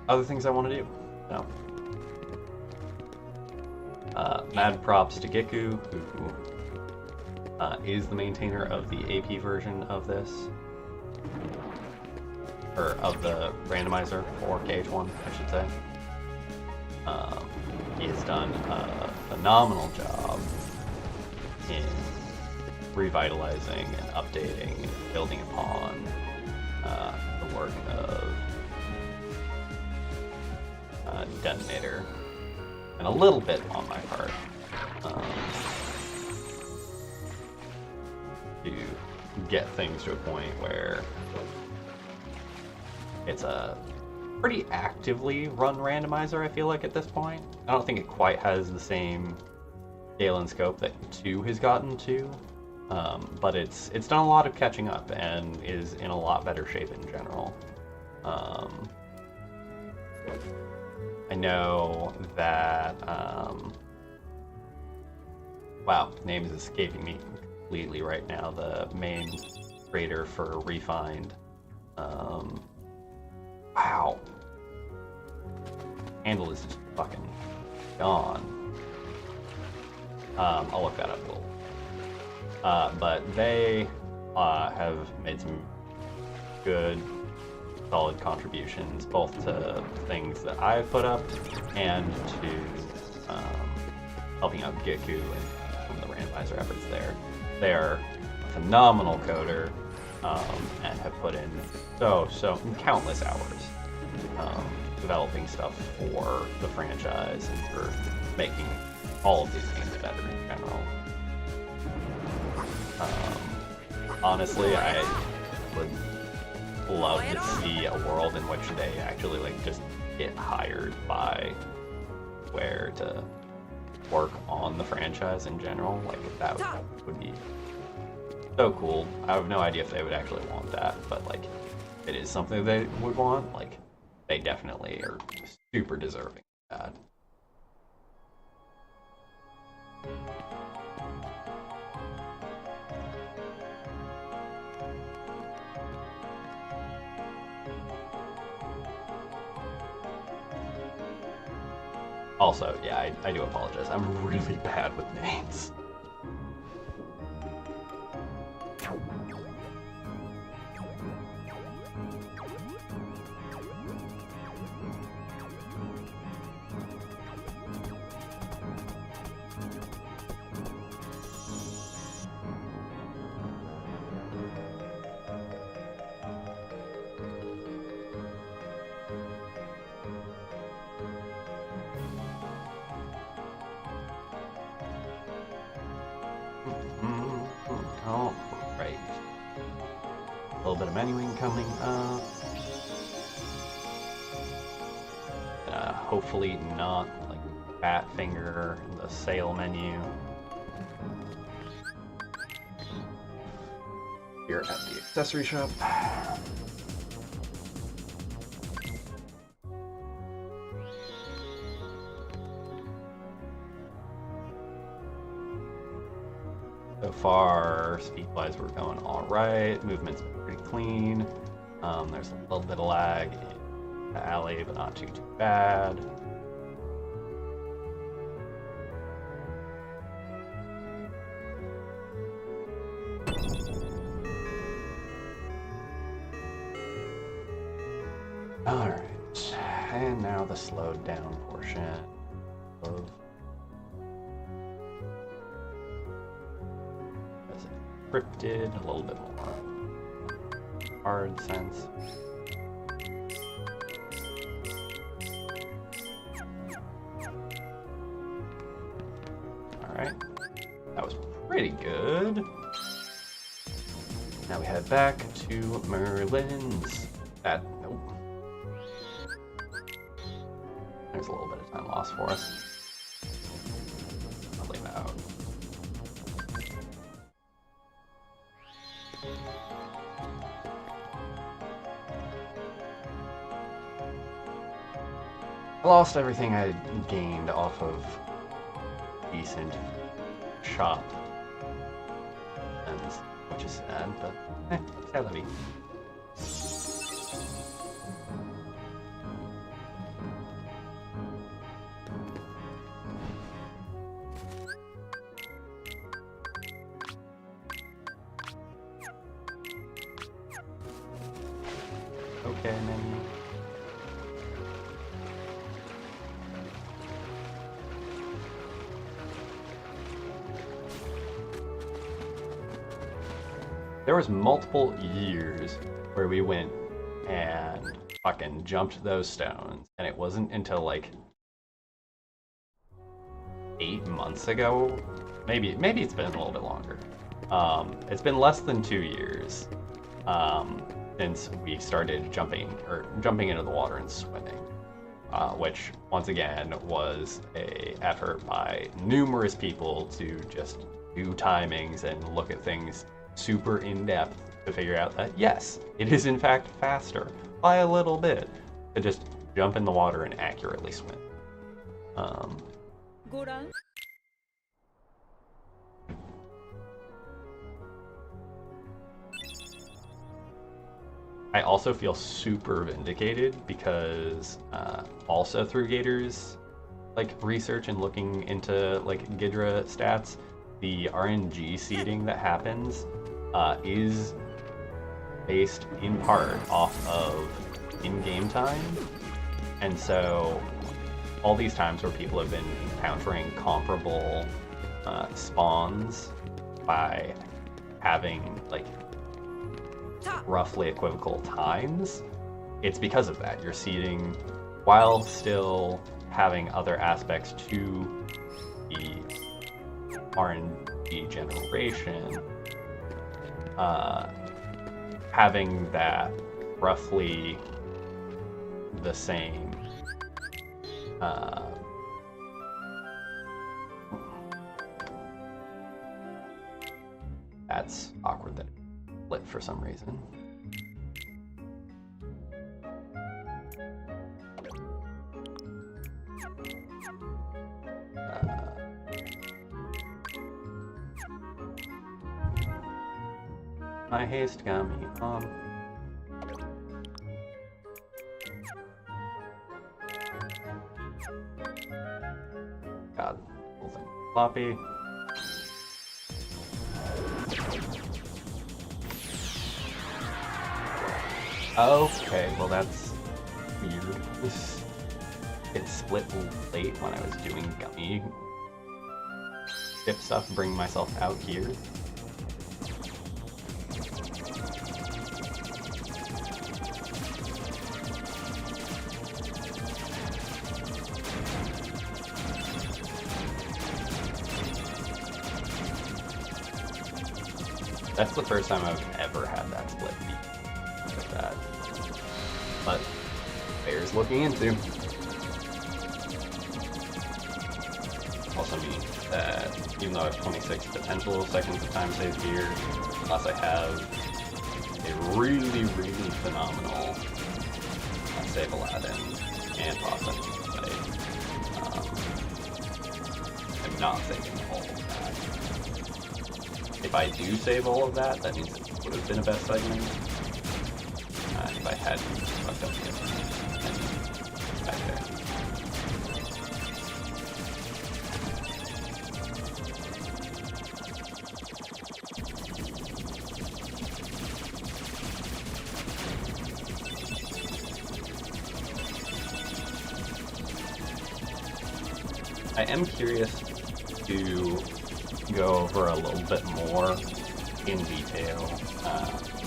other things I want to do. So, mad props to Giku, who is the maintainer of the AP version of this, or of the randomizer for KH1, I should say. he has done a phenomenal job in revitalizing and updating and building upon the work of Detonator, and a little bit on my part to get things to a point where it's a pretty actively run randomizer, I feel like, at this point. I don't think it quite has the same scale and scope that 2 has gotten to, but it's done a lot of catching up and is in a lot better shape in general. I know that, wow, name is escaping me completely right now, the main creator for Refined. Wow. Handle is just fucking gone. I'll look that up a little. But they have made some good, solid contributions, both to things that I've put up and to helping out Giku and some of the randomizer efforts there. They are a phenomenal coder and have put in so countless hours developing stuff for the franchise and for making all of these games better in general. Honestly, I would love to see a world in which they actually just get hired by Square to work on the franchise in general. That would be so cool. I have no idea if they would actually want that, but if it is something they would want, they definitely are super deserving of that. Also, yeah, I do apologize. I'm really bad with names. Oh, right. A little bit of menuing coming up. Hopefully not fat finger in the sale menu. Here at the accessory shop. So far, speed-wise, we're going all right. Movement's pretty clean. There's a little bit of lag in the alley, but not too bad. All right, and now the slowed down portion of scripted, a little bit more hard sense. Alright, that was pretty good. Now we head back to Merlin's. Nope. There's a little bit of time lost for us. I'll leave that out. I lost everything I gained off of decent shop, and which is sad, but c'est la vie. Okay, menu. there was multiple years where we went and fucking jumped those stones, and it wasn't until like 8 months ago, maybe it's been a little bit longer. It's been less than 2 years since we started jumping into the water and swimming, which once again was a effort by numerous people to just do timings and look at things super in depth to figure out that yes, it is in fact faster by a little bit to just jump in the water and accurately swim. I also feel super vindicated because also through Gator's like research and looking into like Ghidra stats, the RNG seeding that happens is based in part off of in-game time. And so all these times where people have been encountering comparable spawns by having like roughly equivocal times, it's because of that. You're seeding while still having other aspects to the RNG generation, having that roughly the same that's awkward that it split for some reason. My haste got me on. God, whole thing floppy. Okay, well that's weird. It split late when I was doing gummy dip stuff, bringing myself out here. That's the first time I've ever had that split beat like that. But bears looking into. Also means that even though I have 26 potential seconds of time saved here, unless I have a really, really phenomenal save Aladdin and process save, I'm not saving all of that. If I do save all of that, that means it would have been a best segment. If I hadn't fucked up the back there. I am curious to go over a little bit more in detail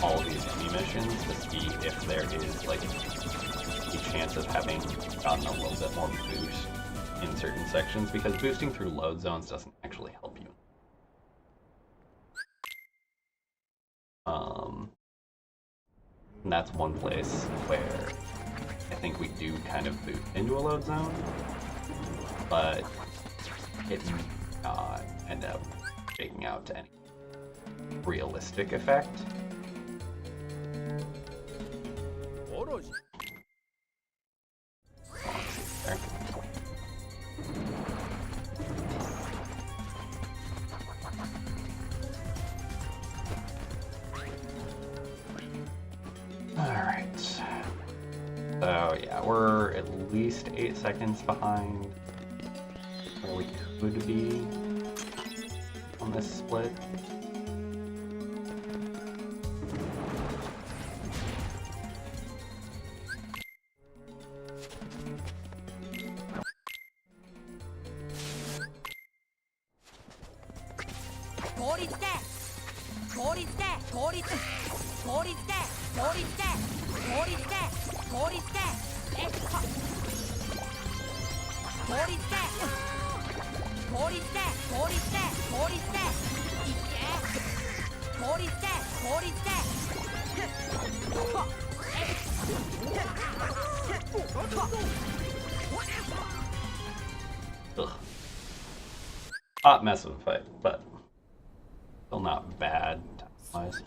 all of these enemy missions to see if there is like a chance of having gotten a little bit more boost in certain sections, because boosting through load zones doesn't actually help you. And that's one place where I think we do kind of boost into a load zone, but it may not end up shaking out to any realistic effect. There. Alright. So yeah, we're at least 8 seconds behind where we could be on this split. Ugh. Hot mess of a fight, but still not bad time-wise.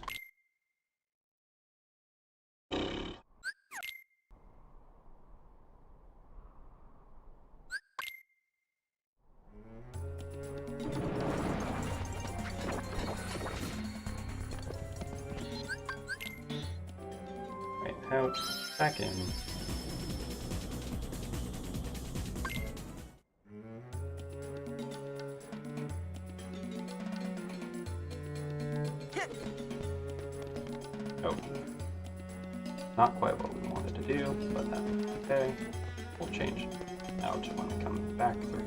Right, out, back in. Oh, not quite what we wanted to do, but that's okay. We'll change out when we come back through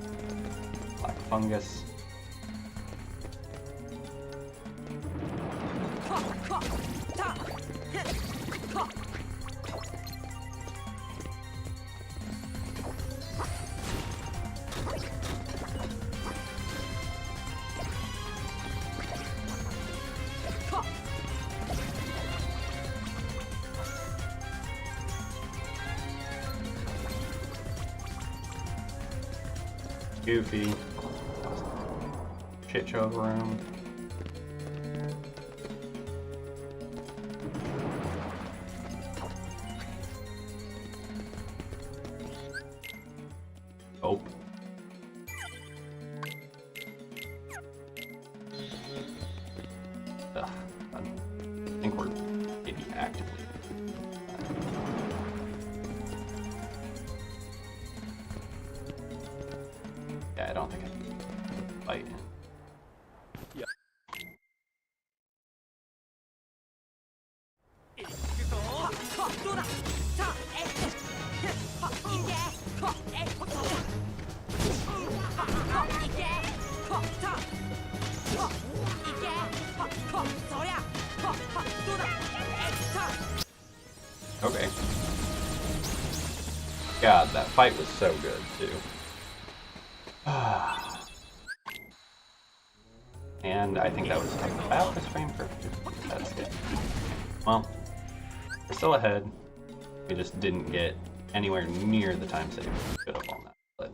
black fungus. Goofy. Shit show of a room. Oh. Ugh. I think we're maybe actively. Yeah, I don't think I can fight him. Yeah. Okay. God, that fight was so good, too. And I think that was about this frame for. That's good. Well, we're still ahead. We just didn't get anywhere near the time save we could have on that. But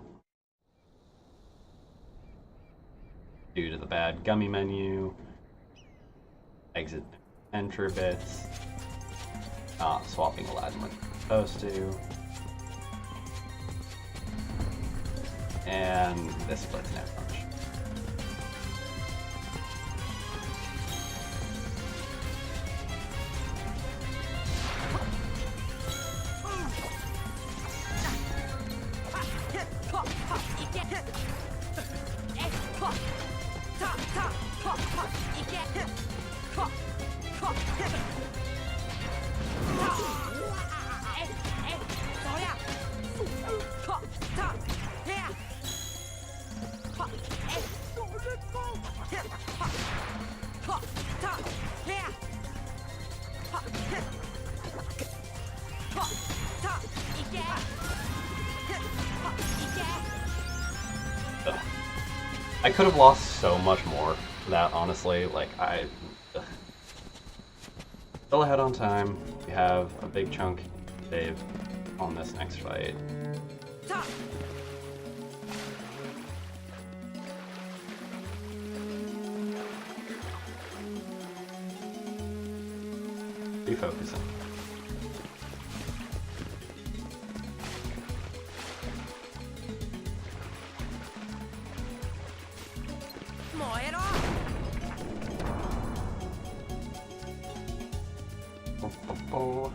due to the bad gummy menu, exit enter bits, not swapping Aladdin when we're supposed to, and this splits net punch. I could have lost so much more to that, honestly. Like, still ahead on time. We have a big chunk to save on this next fight. Refocusing. Oh.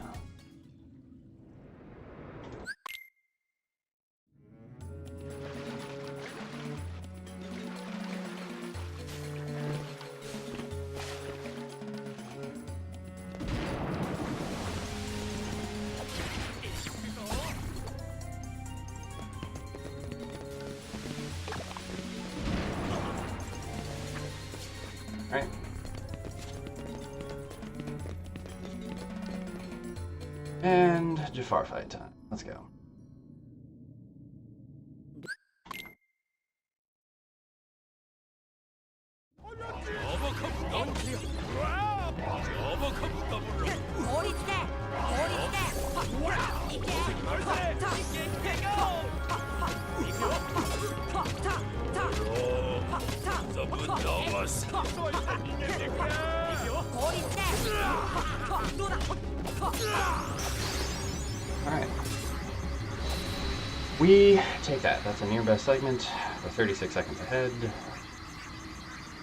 Right. And Jafar fight time. Let's go. Alright. We take that. That's a near best segment. We're 36 seconds ahead.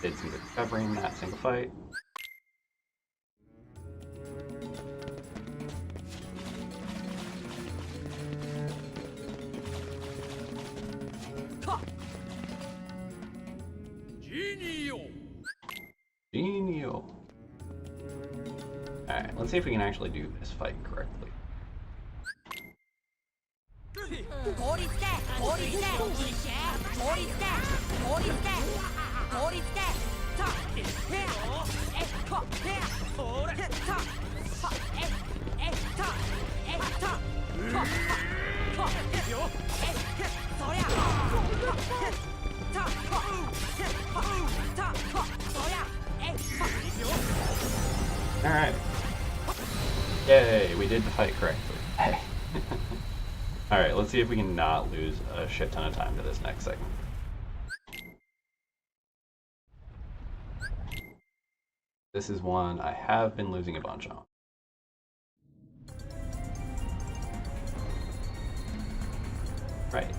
Did some good recovery in that single fight. Genio. Alright, let's see if we can actually do this fight correctly. Alright. Yay, we did the fight correctly. Hey. Alright, let's see if we can not lose a shit ton of time to this next segment. This is one I have been losing a bunch on. Right.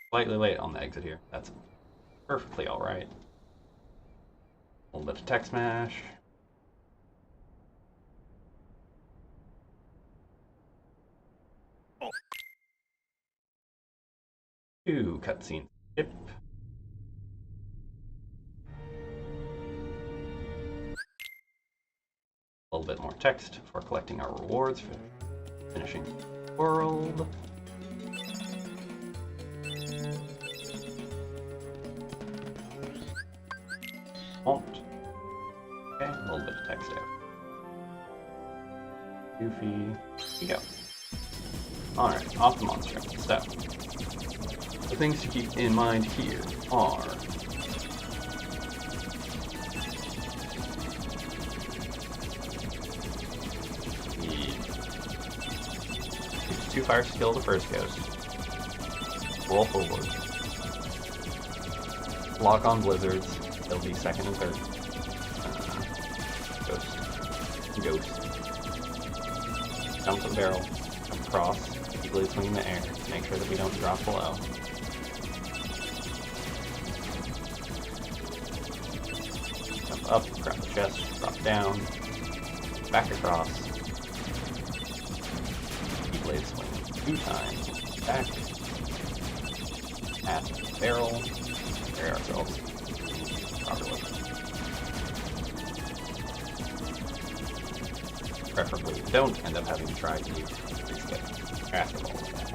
Slightly late on the exit here. That's perfectly alright. A little bit of tech smash. Two cutscene skip. A little bit more text for collecting our rewards for finishing the world. Won't. Okay, a little bit of text out. Goofy. Here we go. Alright, off the monster. So, the things to keep in mind here are the 2 fire skill the first ghost. Roll forward. Lock on blizzards. They'll be second and third. Ghost. Jump to the barrel. Jump across. Equally swing in the air. Make sure that we don't drop below. Jump up, grab the chest, drop down, back across. Blade swing 2 times. Back. At the barrel. Bury ourselves. Properly. Preferably don't end up having to try to reset after all of that.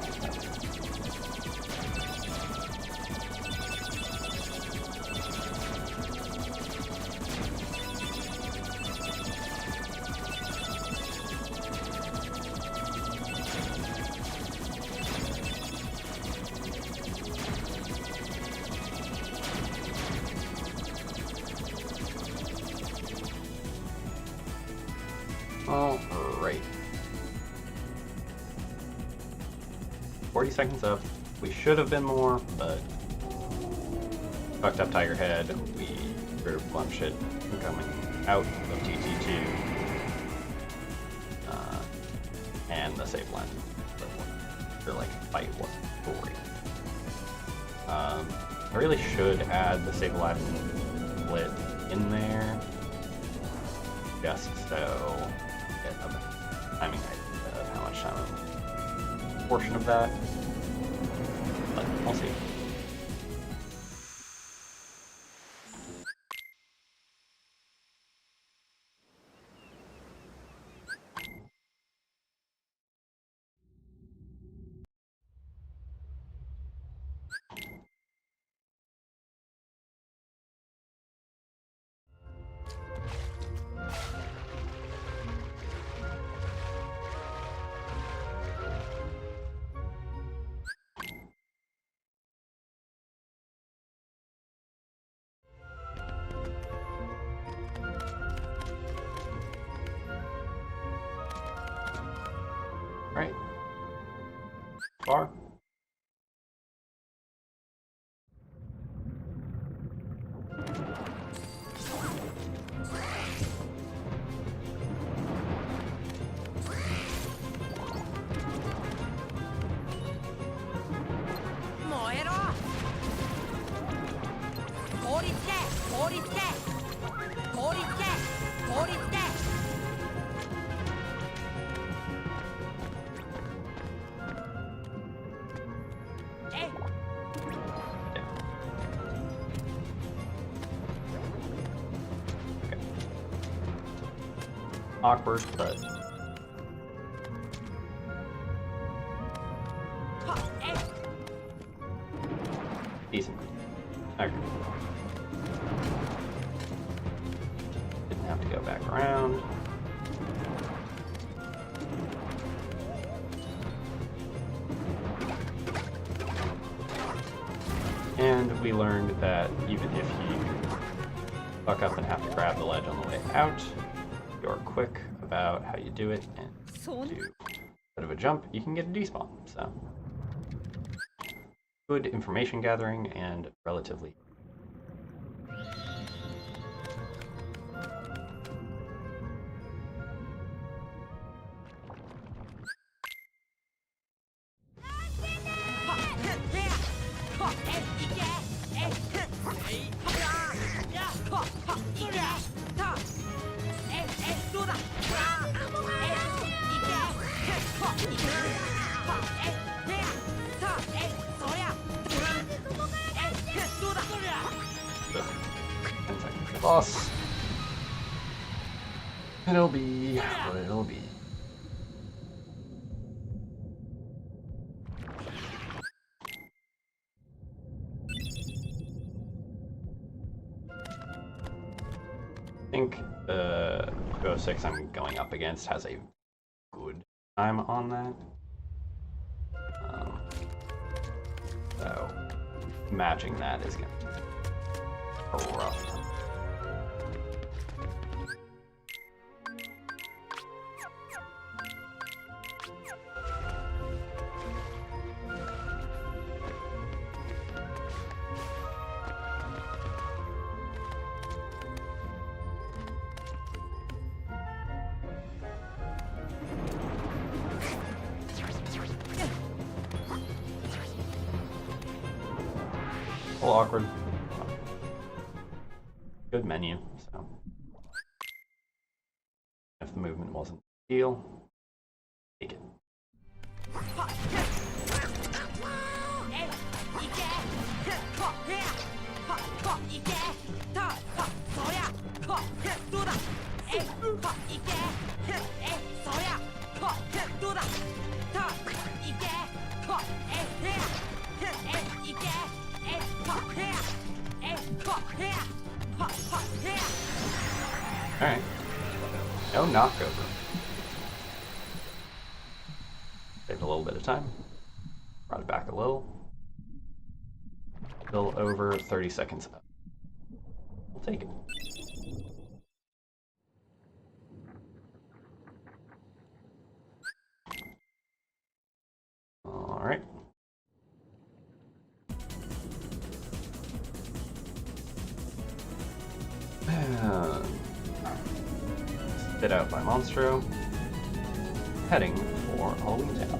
Alright. 40 seconds up. We should have been more, but fucked up Tiger Head. We screwed a bunch of shit coming out of TT2. And the save line. Or like fight wasn't great. I really should add the Save Aladdin split in there, just so I get a timing idea of how much time a portion of that, but we'll see. Right. Far. Awkward, but decent. Okay. Didn't have to go back around. And we learned that even if you fuck up and have to grab the ledge on the way out, you're quick about how you do it and do a bit of a jump, you can get a despawn. So good information gathering and relatively boss. It'll be what it'll be. I think the 206 I'm going up against has a good time on that. So matching that is going to be a rough time. A little awkward. Good menu, so if the movement wasn't a deal, take it. Alright. No knockover. Saved a little bit of time. Brought it back a little. Still over 30 seconds up. We'll take it. Alright. Spit out by Monstro. Heading for Halloween Town.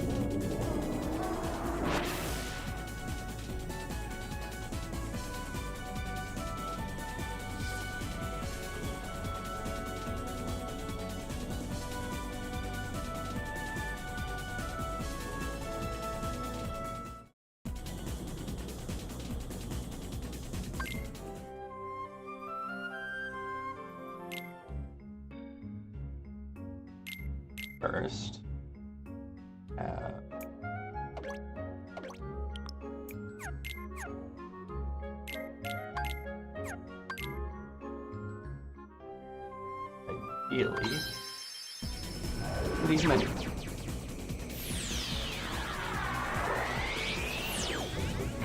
first, ideally, these menus.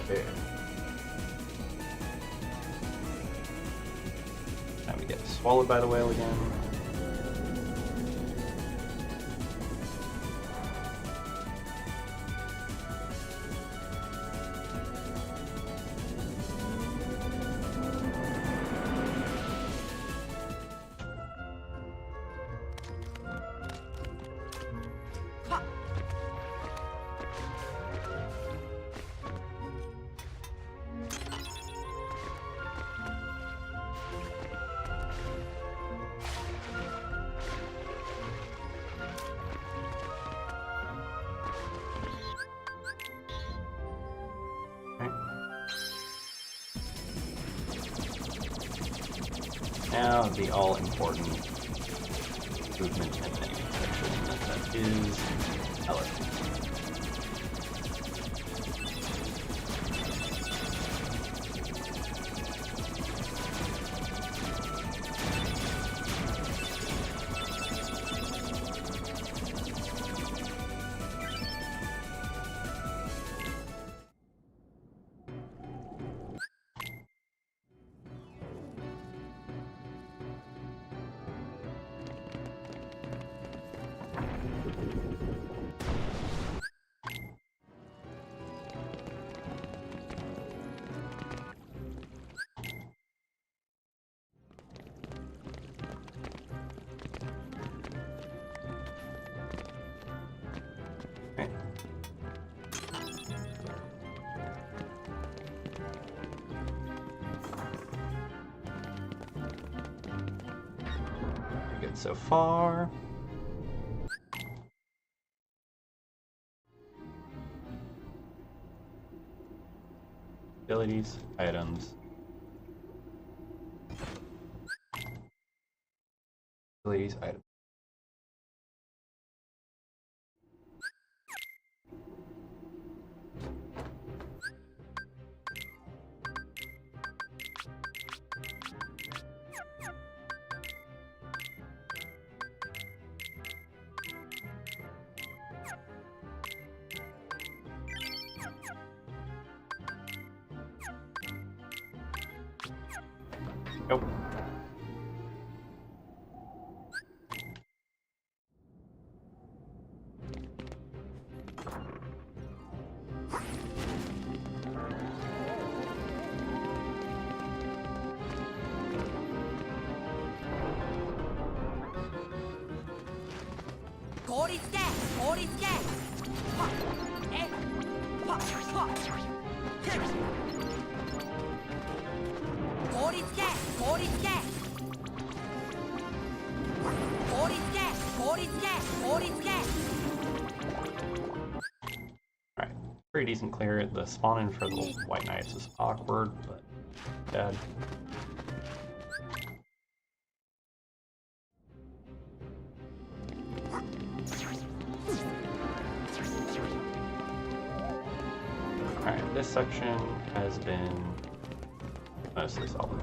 There. Now we get swallowed by the whale again. Now the all-important movement and enemy section that is elephant. Good so far. Abilities, items. Abilities, items. Nope. Alright, pretty decent clear. The spawn-in for the white knights is awkward, but dead. Alright, this section has been mostly solid.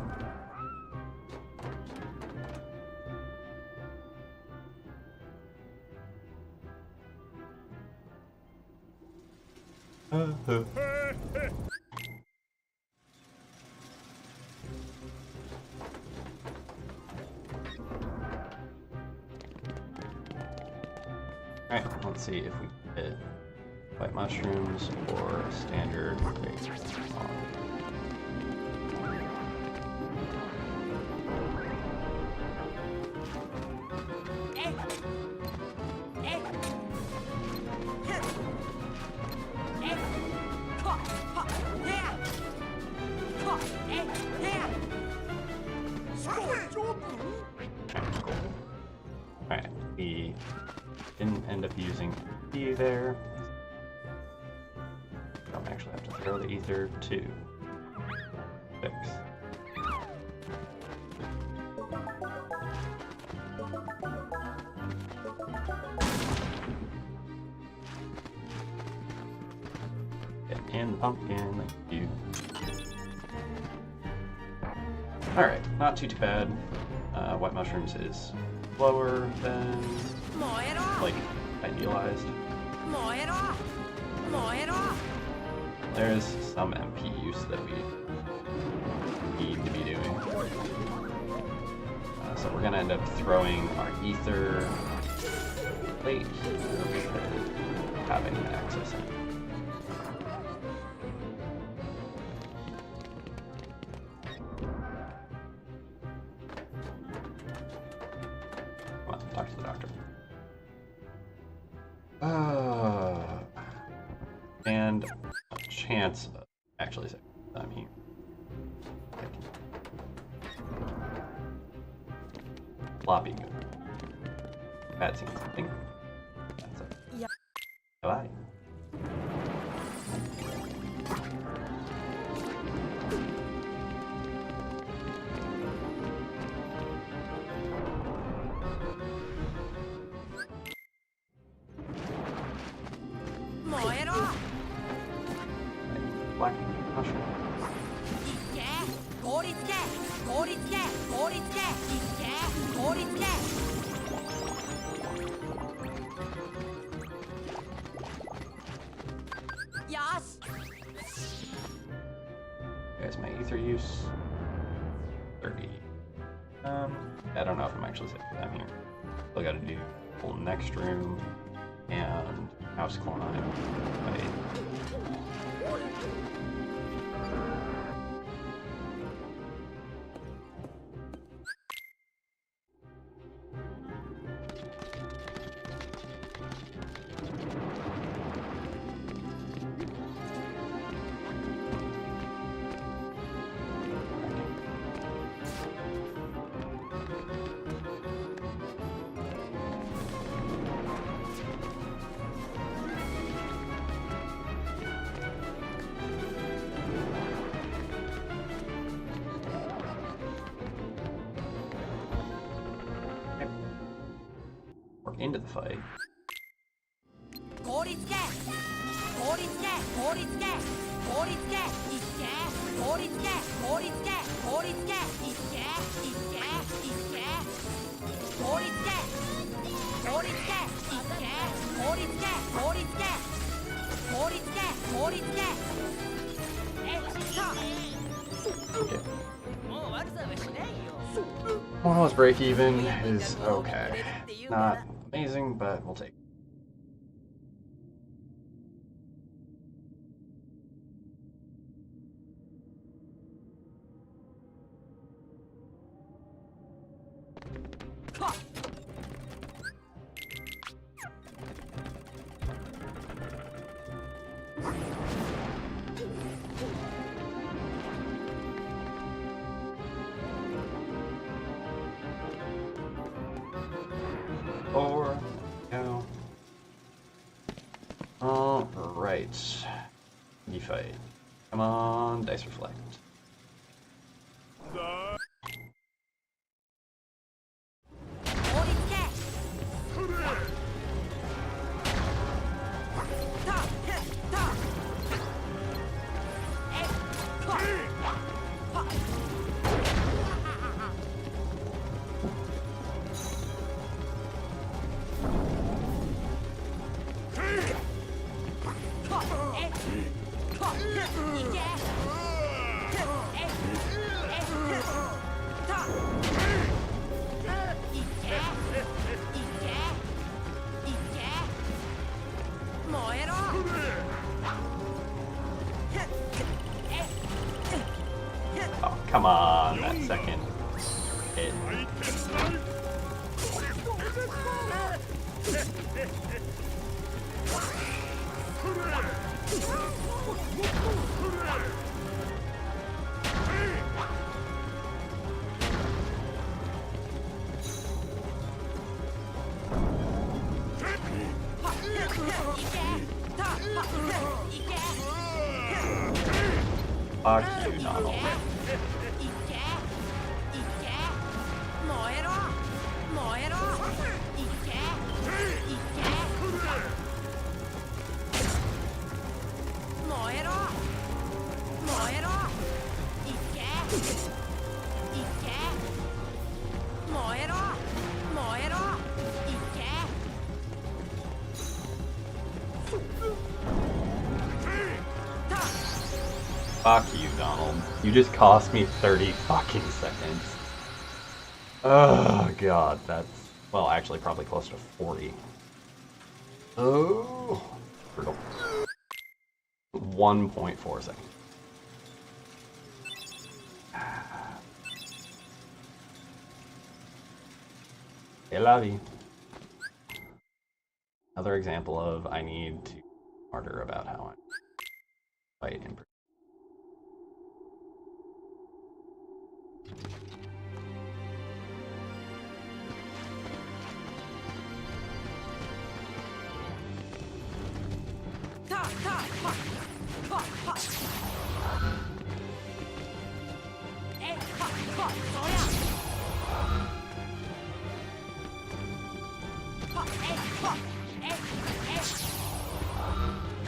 Alright, let's see if we get white mushrooms or standard base. Alright, we didn't end up using E there. Don't actually have to throw the ether to fix. in the pumpkin, thank you. Alright, not too bad. White mushrooms is lower than, like, idealized. There's some MP use that we need to be doing. So we're gonna end up throwing our ether plate here, having access in. Come on, talk to the doctor. And a chance of actually saying I'm here. Floppy good. Bad scene something. That's it. Yeah. Bye. Black mushroom. There's my ether use. 30. I don't know if I'm actually safe with them here. Still gotta do whole next room and house climb. Wait. Into the fight. Okay. Almost break even is okay. Not amazing, but we'll take it. Four. Go. Alright. You fight. Come on, dice reflect. Oh, come on, that second hit. Fuck you, Donald. Moira! Fuck you, Donald. You just cost me 30 fucking seconds. Oh god, that's... well, actually probably close to 40. Oh... brutal. 1.4 seconds. C'est la vie. Another example of I need to be smarter about how I fight in.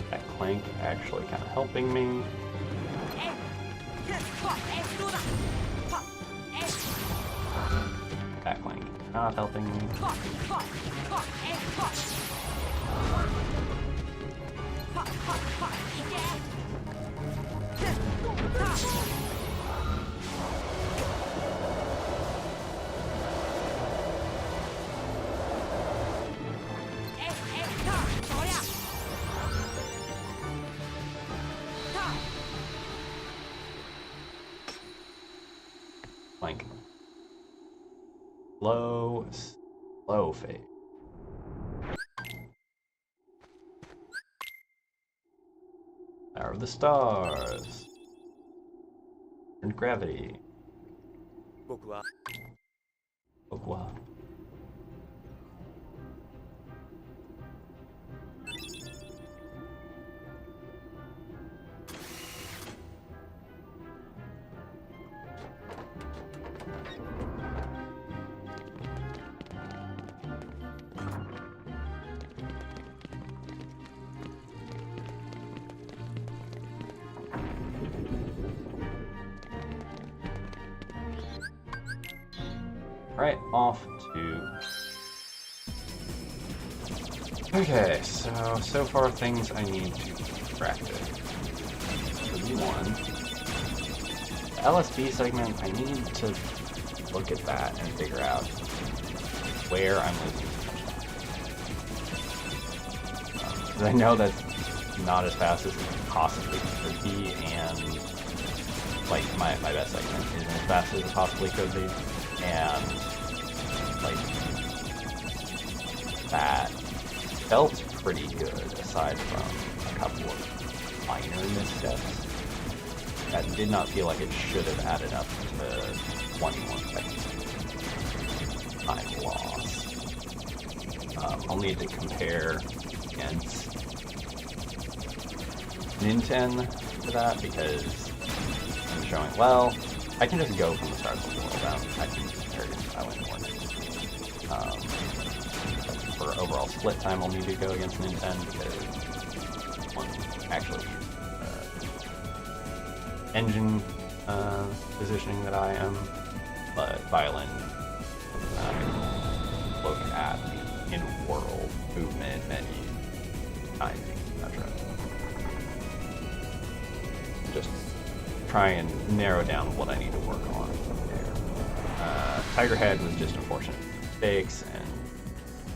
That clank actually kind of helping me. That clank not helping me. Clank. Slow fade. Power of the stars. And gravity. Pourquoi? Right, off to... okay, so far things I need to practice. So V1. The LSB segment, I need to look at that and figure out where I'm losing too much time. I know that's not as fast as it possibly could be, and like my best segment isn't as fast as it possibly could be. And like that felt pretty good aside from a couple of minor missteps that did not feel like it should have added up to 21 seconds time loss. I'll need to compare against Nintendo to that because I'm showing, well, I can just go from the start of the world. I can compare it if I win more. For overall split time, I'll need to go against Nintendo because one actually engine positioning that I am, but Violin look at in-world movement, menu, timing, etc. Just try and narrow down what I need to work on there. Tiger Head was just unfortunate mistakes, and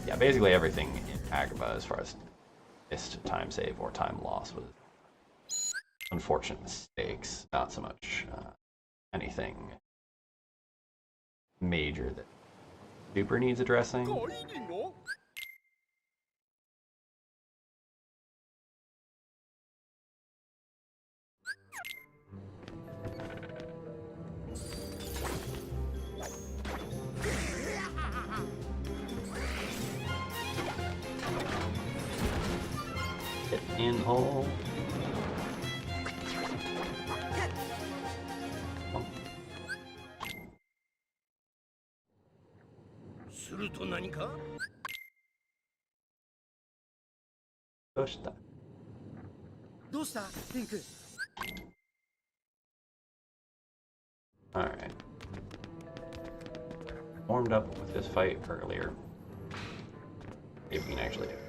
yeah, basically everything in Agrabah as far as missed time save or time loss was unfortunate mistakes, not so much anything major that super needs addressing. Get in hole. Alright. Warmed up with this fight earlier. If we can actually do it.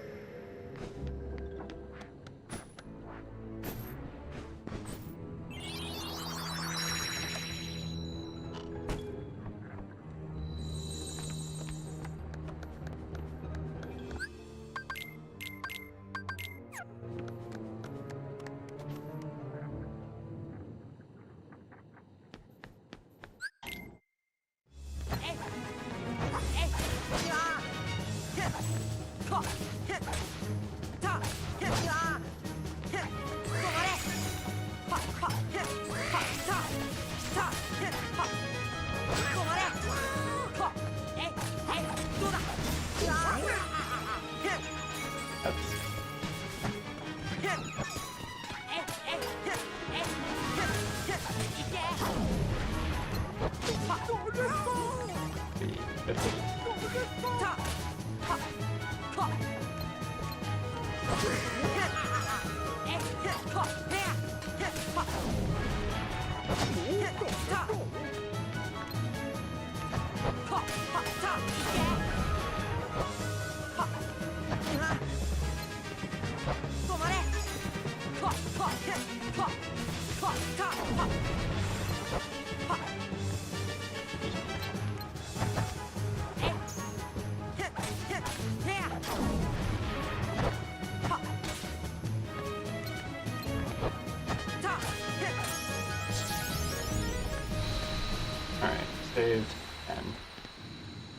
Alright, saved, and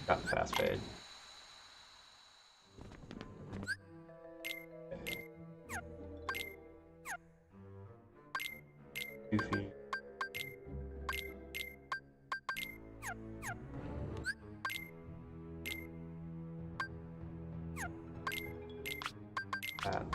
got the fast fade. Goofy. That.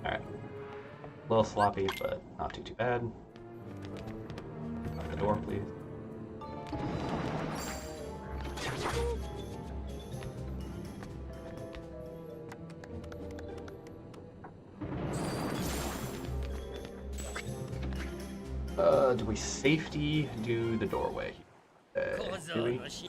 Alright. A little sloppy, but not too bad. Lock the door, please. Do we safety do the doorway? Do we? I don't think so.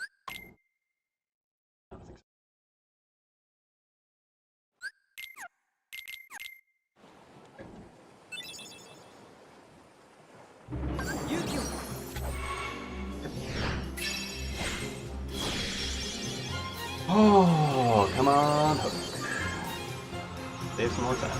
Oh, come on. Save some more time.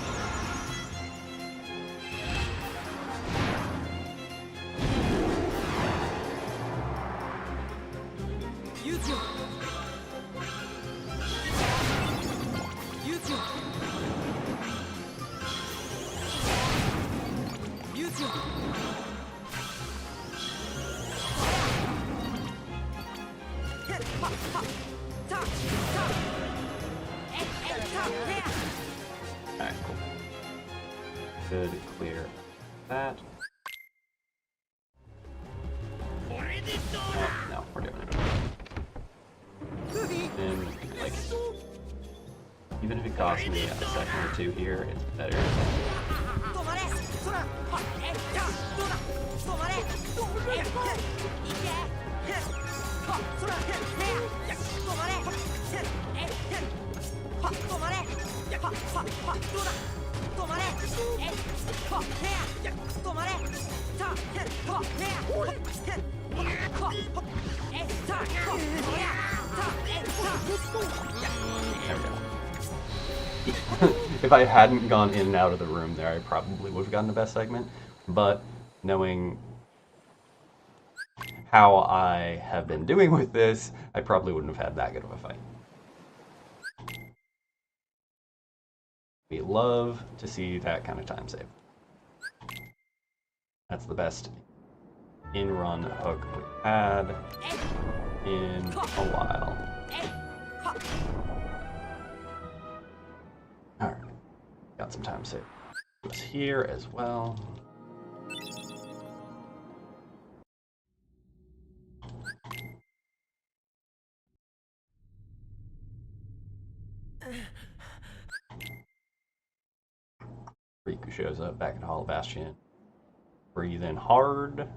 Alright, cool. Good, clear that. Oh, no, we're doing it. And, like, even if it costs me a second or two here, it's better. There we go. If I hadn't gone in and out of the room there, I probably would have gotten the best segment, but knowing how I have been doing with this, I probably wouldn't have had that good of a fight. We love to see that kind of time save. That's the best in-run hook we've had in a while. Alright, got some time saved. It was here as well. Riku shows up back at Hollow Bastion. Breathe in hard.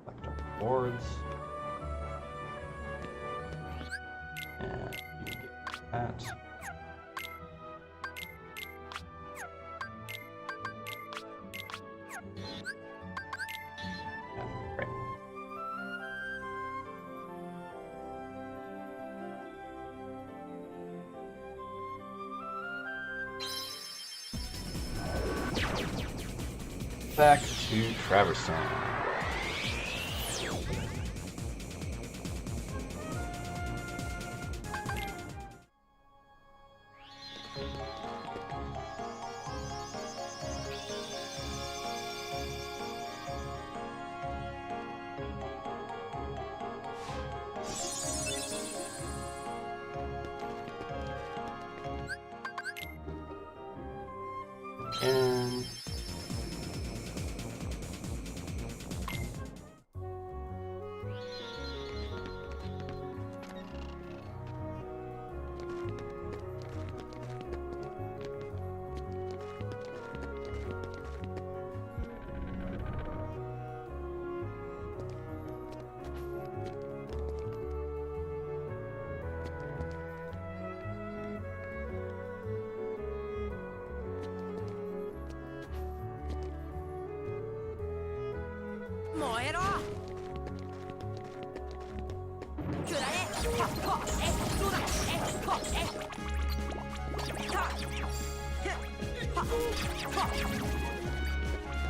Collect our rewards. And you get that. Yeah, great. Back to Traverstone.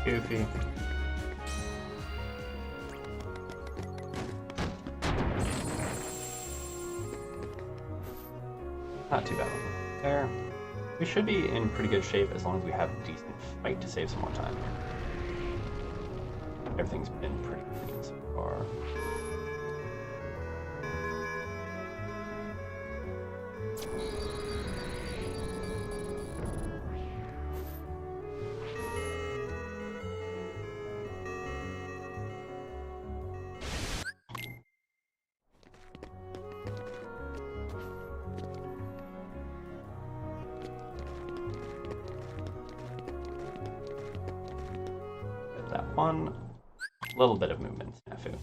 Goofy. Not too bad there. We should be in pretty good shape as long as we have a decent fight to save some more time. Everything's been pretty clean so far. That one little bit of movement snafu.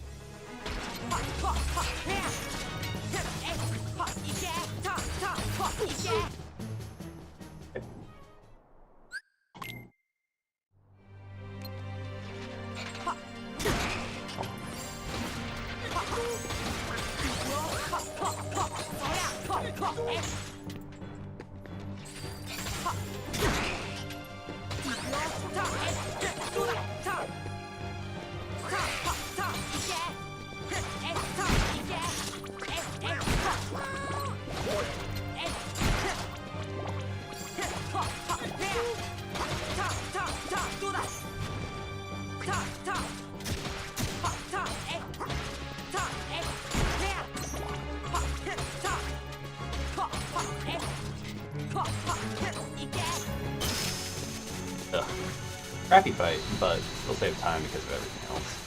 Crappy fight, but we'll save time because of everything else.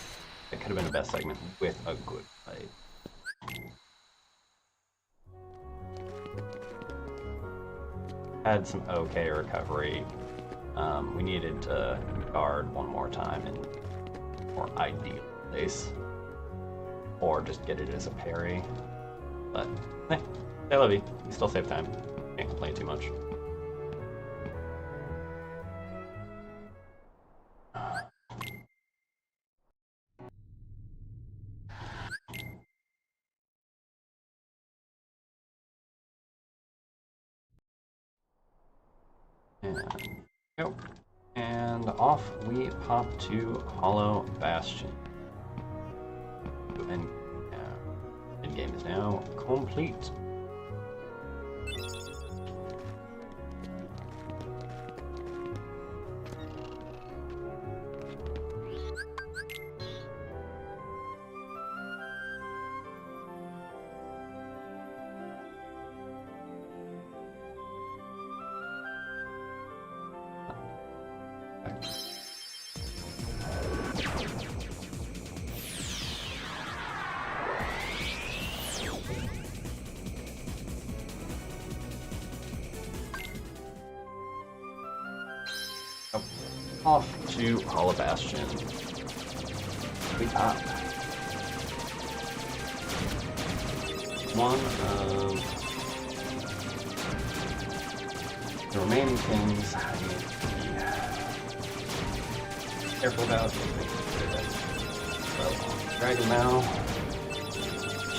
It could have been the best segment with a good fight. Had some okay recovery. We needed to guard one more time in a more ideal place. Or just get it as a parry. But, I love you. We still save time. Can't complain too much. And go. And off we pop to Hollow Bastion. And endgame is now complete. Off to Hollow Bastion. We pop. One of the remaining things I need to be careful about. Well, Dragon now.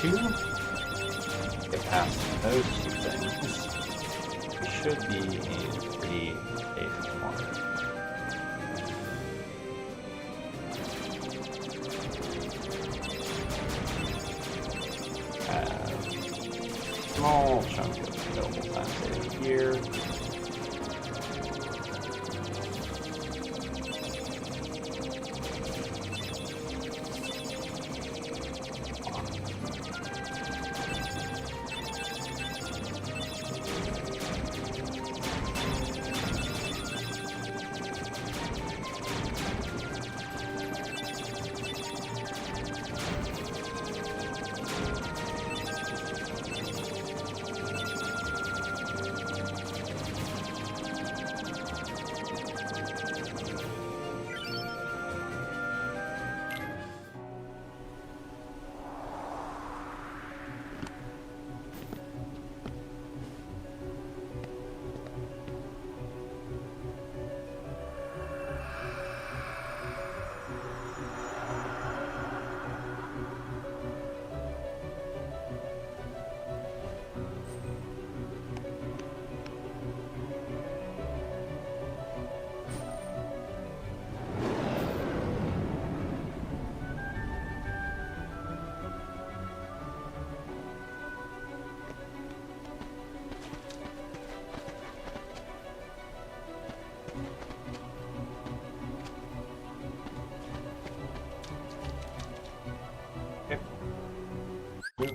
2. Get past those 2 things. We should be in pretty safe corner. Small chunk of available time saving here.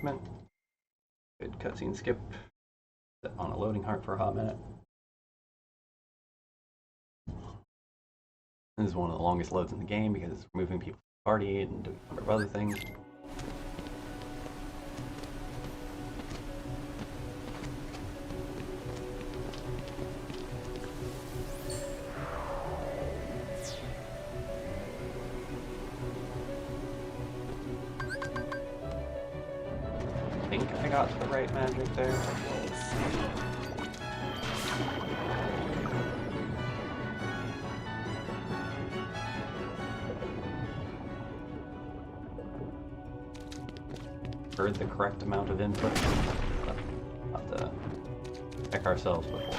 achievement. Good cutscene skip. Sit on a loading heart for a hot minute. This is one of the longest loads in the game because it's removing people from the party and doing a number of other things. I think I got the right magic there. Heard the correct amount of input. We'll have to check ourselves before.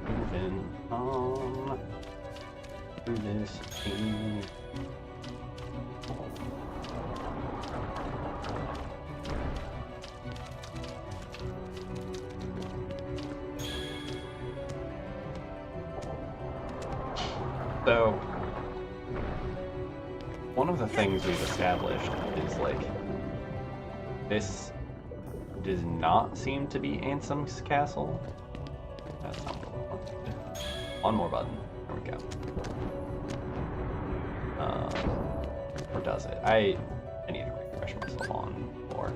Moving on through this thing. So, one of the things we've established is like this does not seem to be Ansem's castle. That's not what we want. One more button. There we go. Or does it? I need to refresh myself on more.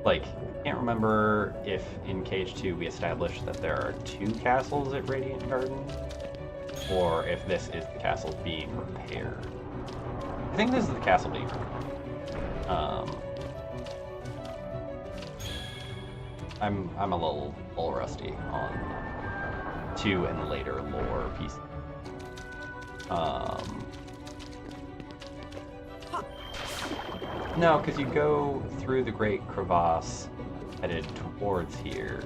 Like, I can't remember if in KH2 we established that there are 2 castles at Radiant Garden, or if this is the castle being repaired. I think this is the castle being repaired. I'm a little rusty on 2 and later lore pieces. No, because you go through the Great Crevasse headed towards here.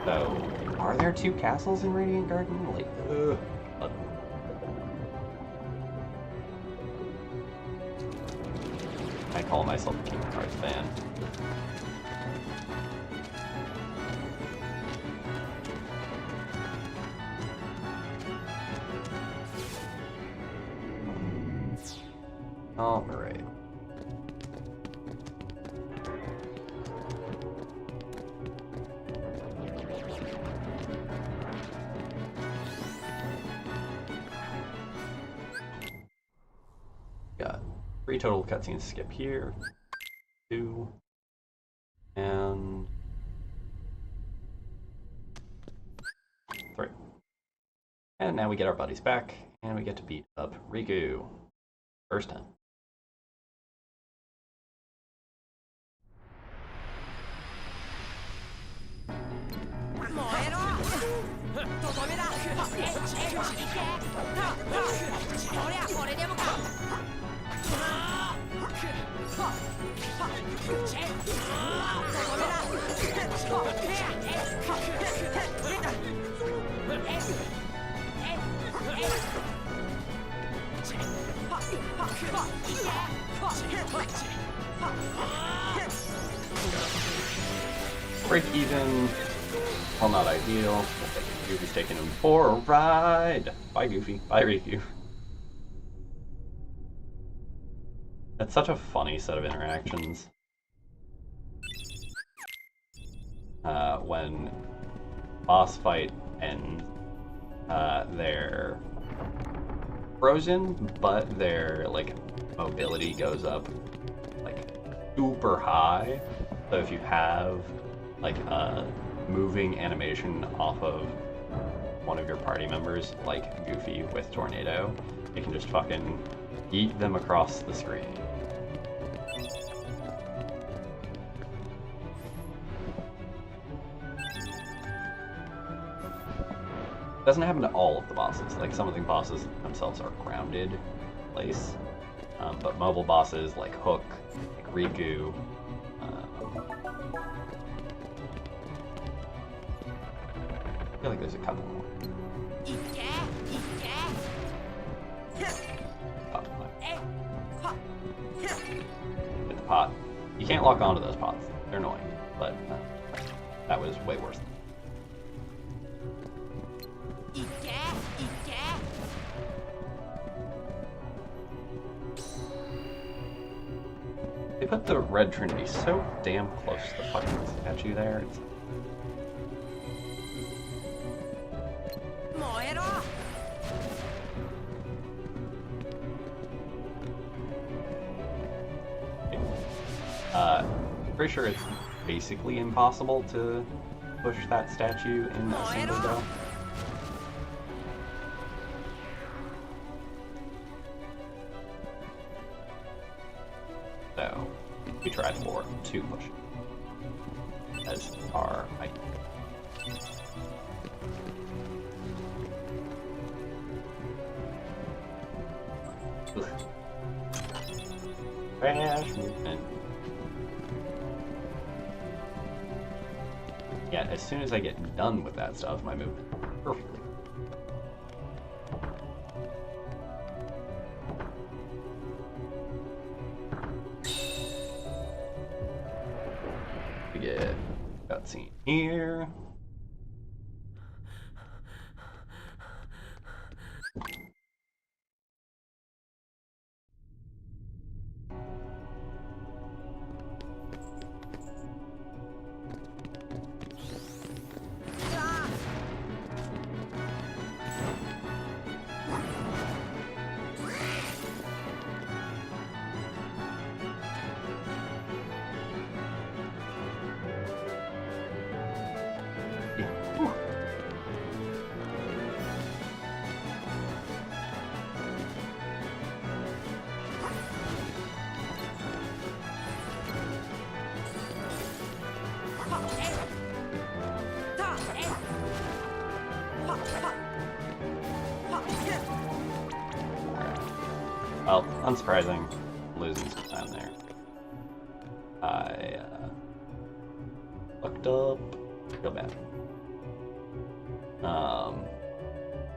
So, are there 2 castles in Radiant Garden? Like, I call myself a Kingdom Hearts fan. All right. Got 3 total cutscenes skip here, 2, and 3. And now we get our buddies back, and we get to beat up Riku. First time. Break even. Well, not ideal. Goofy's taking him for a ride. Bye, Goofy. Bye, Riku. That's such a funny set of interactions. When boss fight ends, they're frozen, but their like mobility goes up like super high. So if you have like a moving animation off of one of your party members, like Goofy with Tornado, it can just fucking eat them across the screen. doesn't happen to all of the bosses. Like, some of the bosses themselves are grounded in place. But mobile bosses like Hook, like Riku, I feel like there's a couple more. Hit the pot. You can't lock onto those pots. They're annoying, but that was way worse. They put the Red Trinity so damn close to the fucking statue there. It's... Pretty sure it's basically impossible to push that statue in a single go. So, we tried for 2 pushes as our height. Crash movement. Yeah, as soon as I get done with that stuff, my movement perfectly. We get cutscene here. Well, unsurprising, losing some time there. I looked up real bad.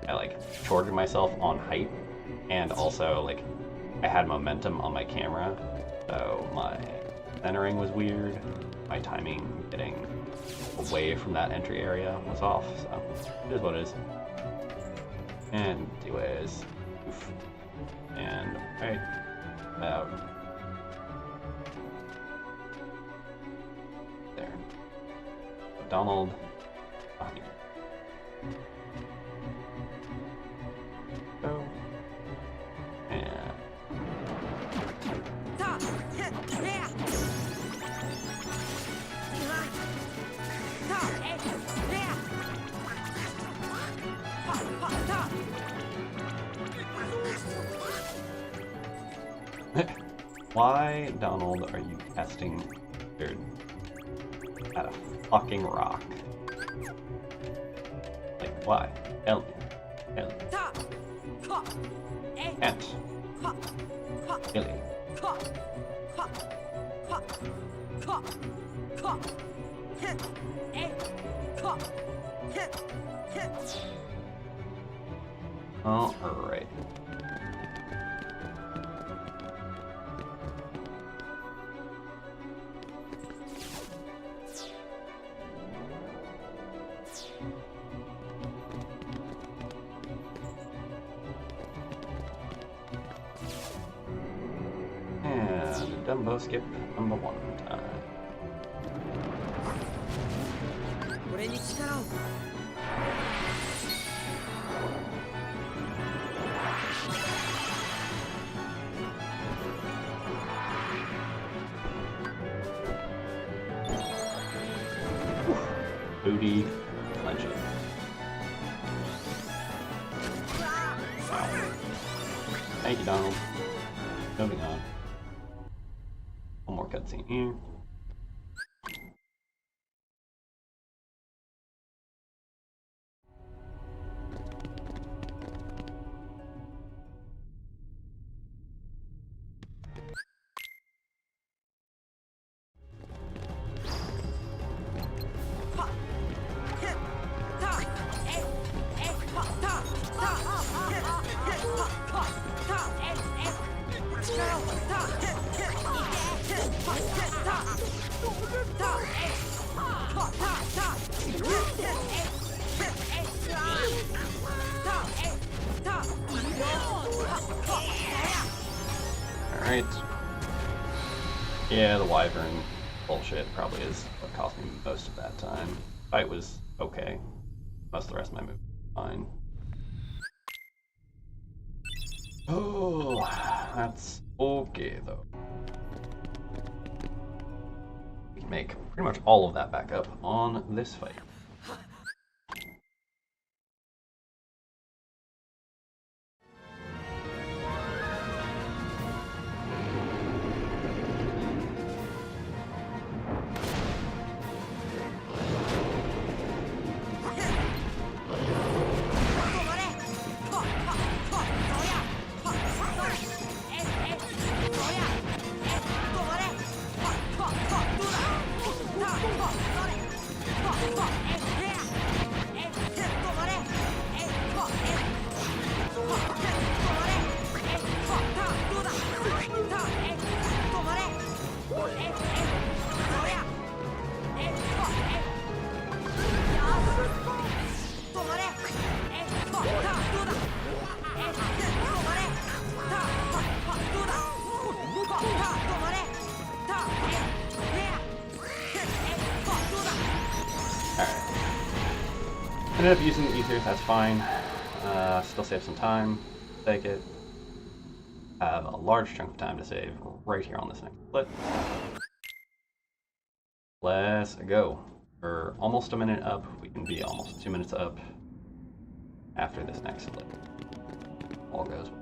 I like shorted myself on height, and also like I had momentum on my camera, so my centering was weird. My timing getting away from that entry area was off, so it is what it is. And anyways, oof. And right about there. Donald. Go. And why, Donald, are you casting dirt at a fucking rock? Like, why? Tell me. Tell me. Can't. Really. Oh, alright. And Dumbo skip number 1 time. Booty, clench it. Wow. Thank you, Donald. Moving on. One more cutscene here. Alright. Yeah, the wyvern bullshit probably is what cost me most of that time. Fight was okay. Most of the rest of my move was fine. Oh, that's okay though. We can make pretty much all of that back up on this fight. Ended up using ether, that's fine. Still save some time. Take it. Have a large chunk of time to save right here on this next split. Let's go. We're almost a minute up. We can be almost 2 minutes up after this next split. All goes well.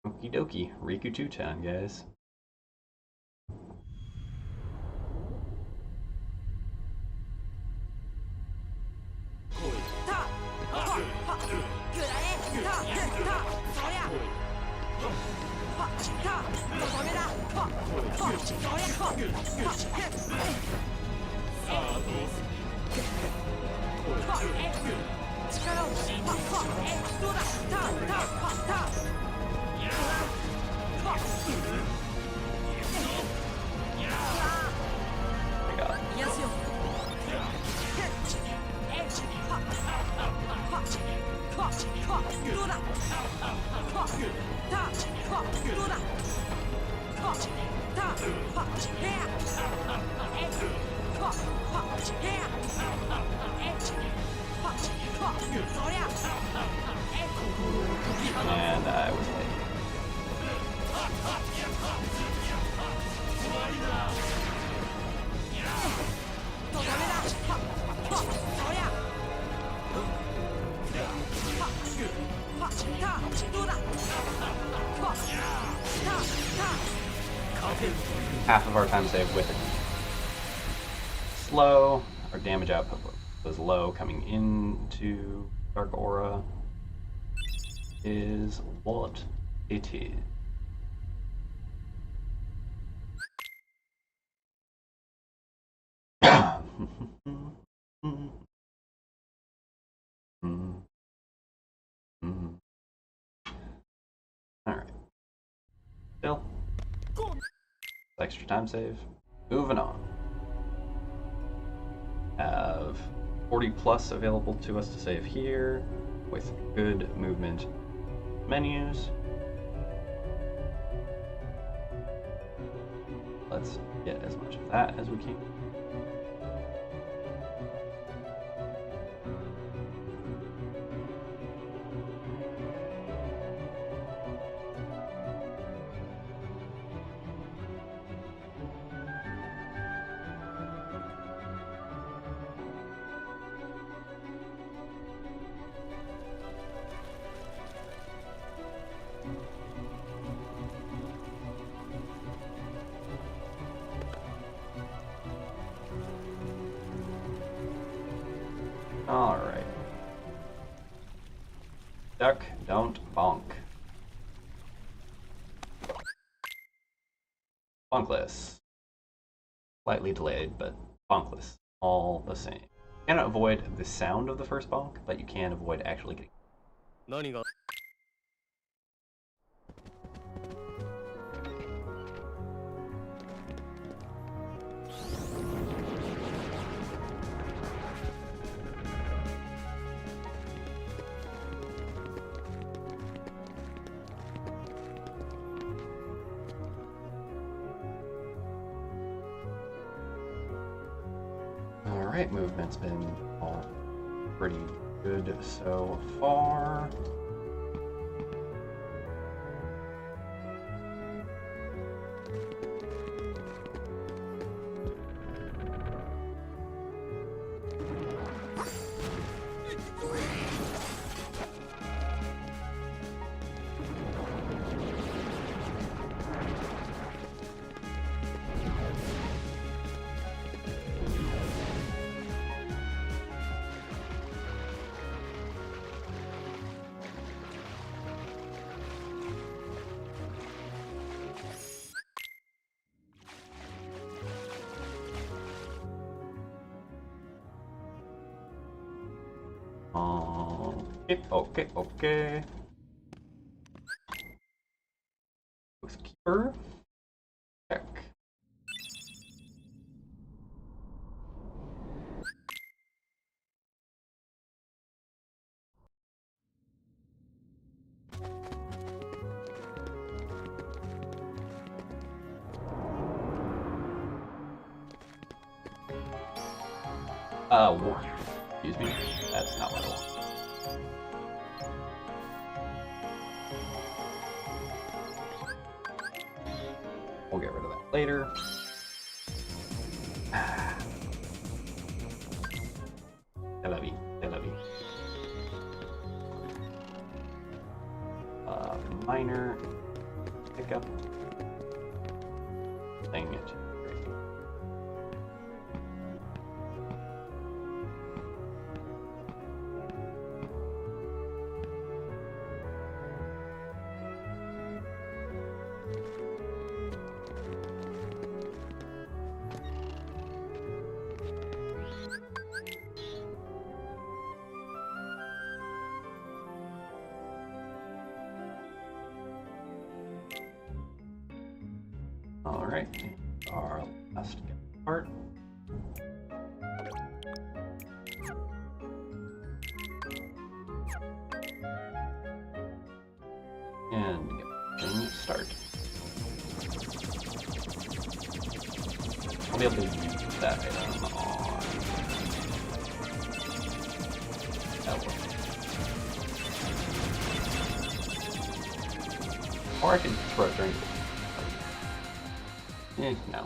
Okie dokie, Riku 2 time, guys. And I was late. Half of our time saved with it. Slow. Our damage output was low coming into Dark Aura. Is what it is. Alright. Still. Extra time save. Moving on. Have 40 plus available to us to save here with good movement menus. Let's get as much of that as we can. Alright. Duck, don't bonk. Bonkless. Slightly delayed, but bonkless. All the same. You cannot avoid the sound of the first bonk, but you can avoid actually getting. Alright, movement's been all pretty good so far. Okay. Keeper. Check. Excuse me. That's not what I want. We'll get rid of that later. I love you. Minor pickup. Dang it. Alright, our last part. And start. I'll be able to use that item on that one. Or I can throw it during no.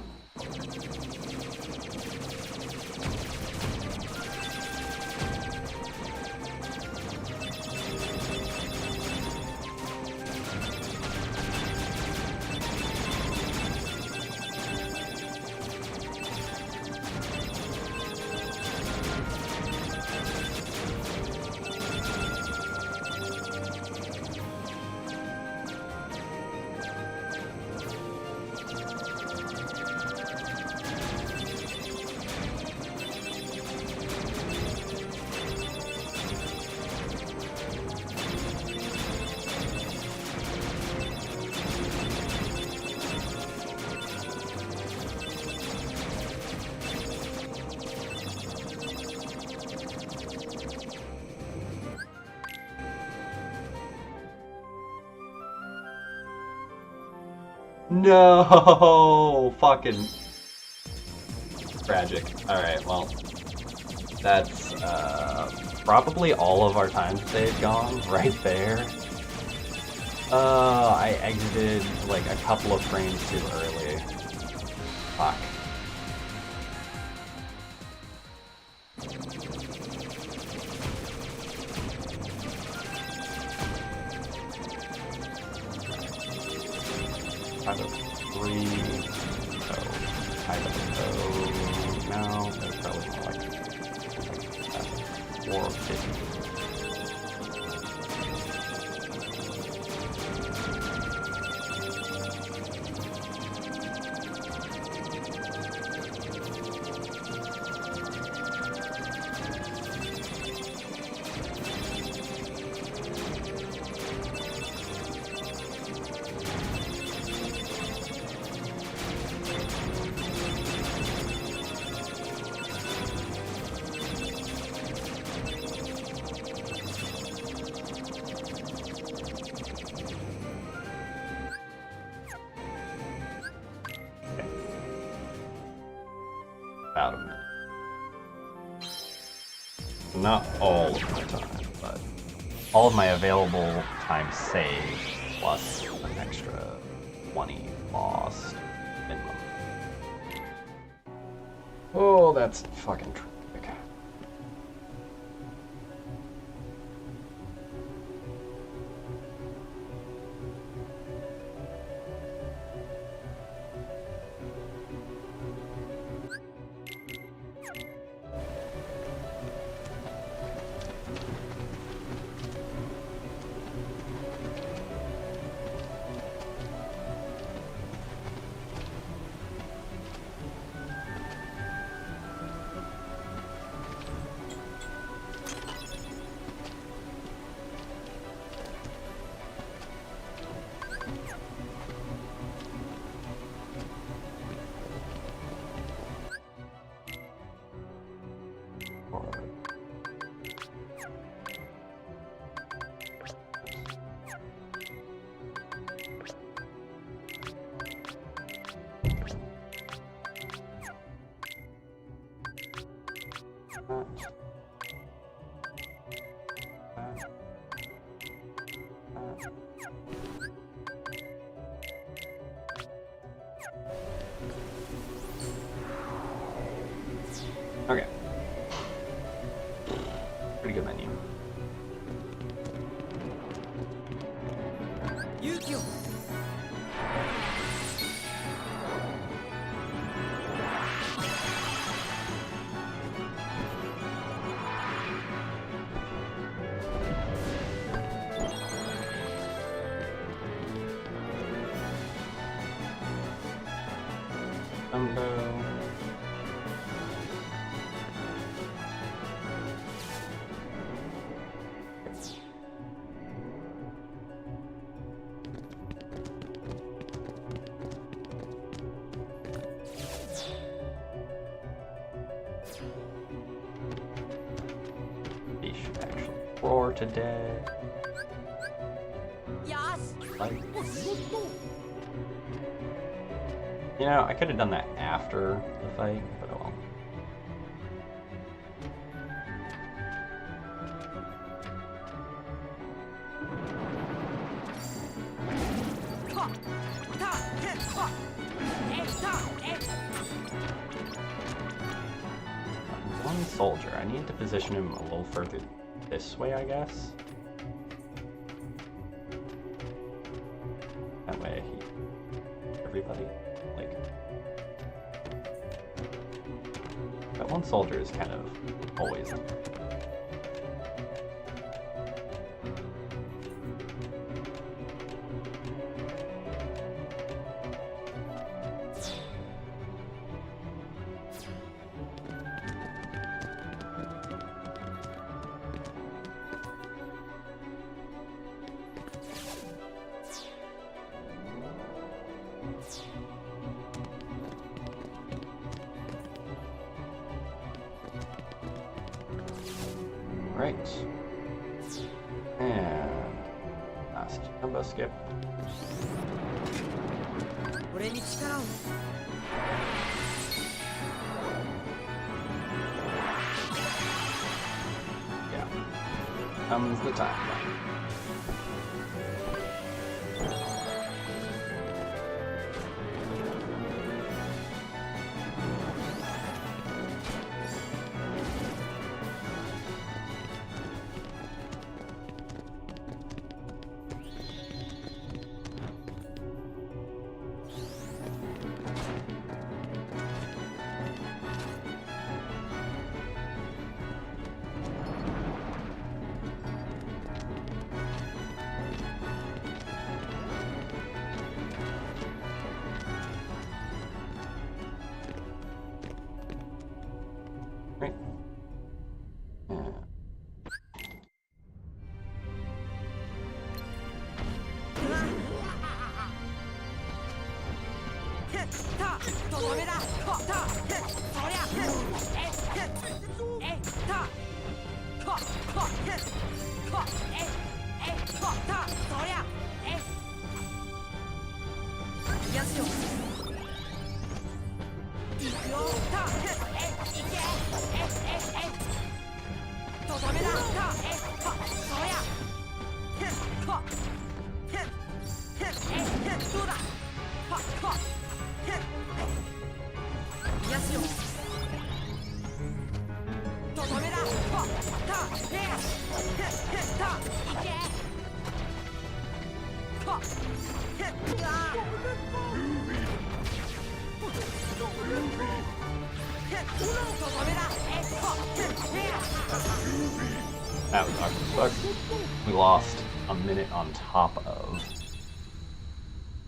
No, fucking tragic. Alright, well, that's probably all of our time save gone right there. I exited like a couple of frames too early. Fuck. I have 3, so I don't know now. That's probably more like that. or 50. About a minute. Not all of my time, but all of my available time saved plus an extra 20 lost minimum. Oh, that's fucking traffic. Okay. Pretty good menu. They should actually roar today. Like, you know, I could have done that after the fight, but oh well. One soldier. I need to position him a little further this way, I guess. That way, everybody, like, that one soldier is kind of always. Right. And last combo skip. Yeah. Comes the time. That was awkward. We lost a minute on top of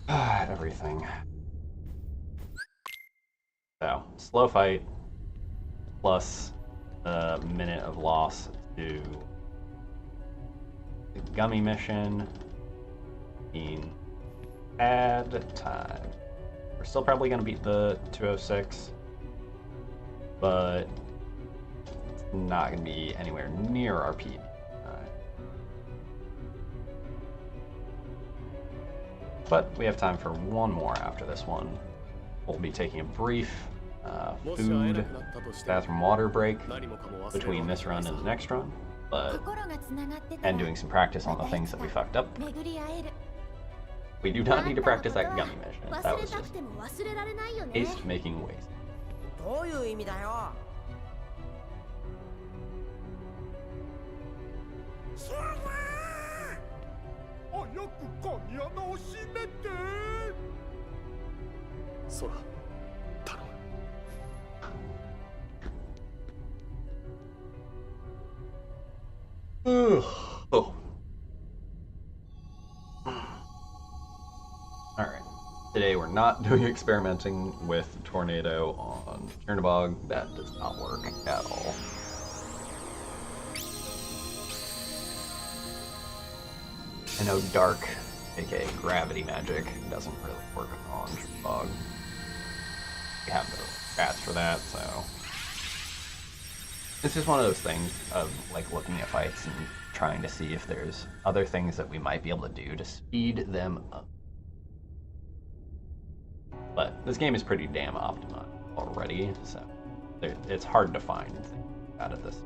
everything. So, slow fight plus a minute of loss to the gummy mission. Add time. We're still probably going to beat the 206, but it's not going to be anywhere near our PB. But we have time for one more after this one. We'll be taking a brief food, bathroom, water break between this run and the next run, and doing some practice on the things that we fucked up. We do not need to practice that gummy mission. That was just haste making waste. どういう意味だよ。早く鍵穴を閉めて。空、頼む。Oh. Alright. Today we're not doing experimenting with Tornado on Chernobog. That does not work at all. I know Dark, aka Gravity Magic, doesn't really work on Chernobog. We have the stats for that, so... It's just one of those things of like looking at fights and trying to see if there's other things that we might be able to do to speed them up. But this game is pretty damn optimized already, so it's hard to find out of this.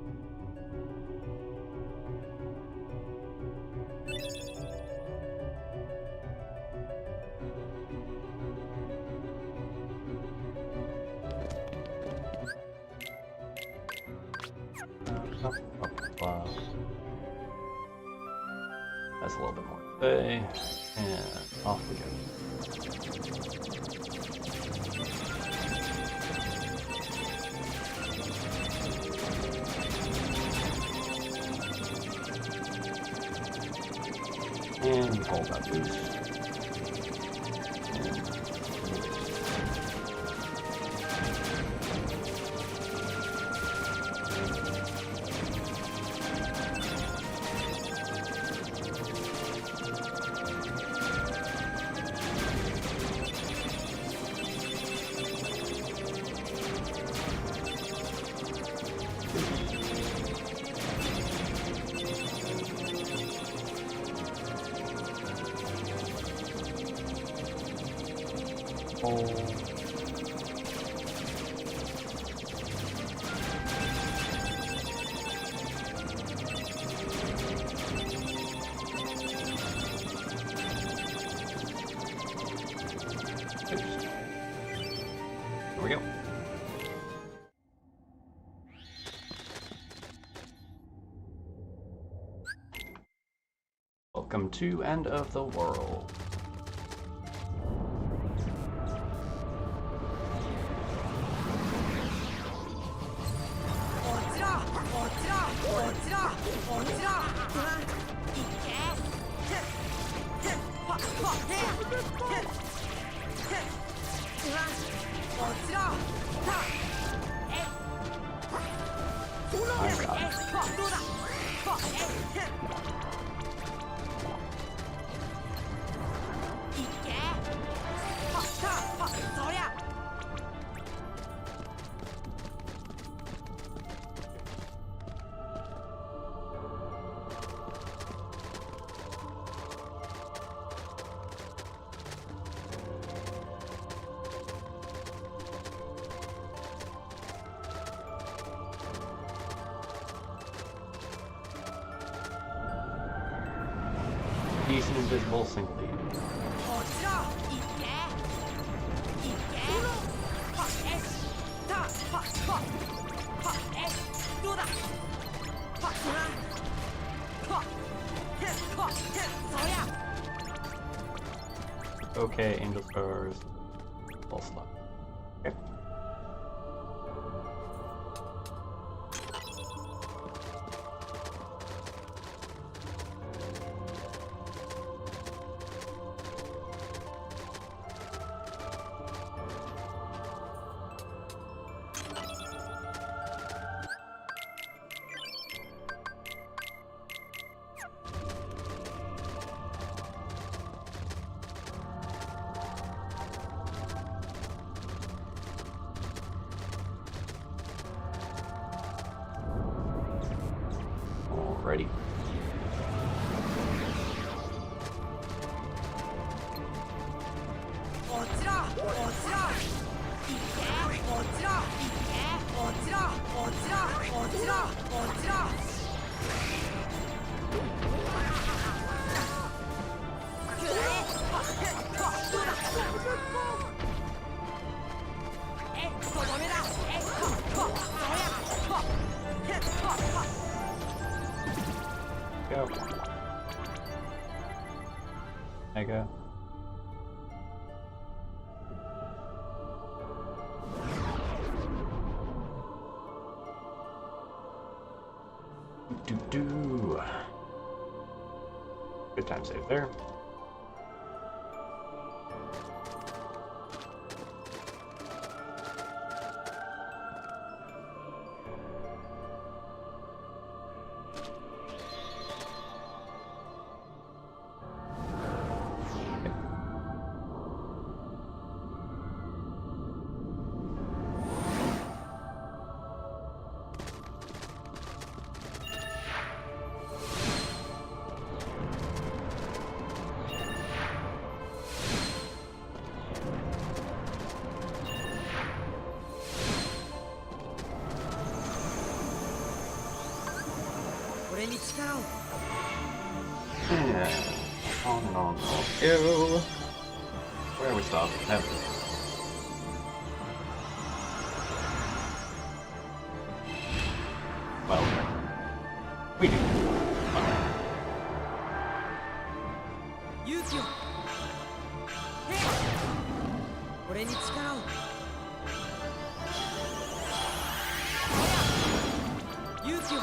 That's a little bit more today, and off we go. And hold that boost. Here we go. Welcome to End of the World. decent invisible sync lead. こちらいけいけはえたはえどうだはそや Okay, angel stars. Full slot. Okay. Alrighty. Go. Mega. Do. Good time save there. Yeah. On and on. Ew. Where are we stopped? Never. Well, we do. Use your 俺に力を Use your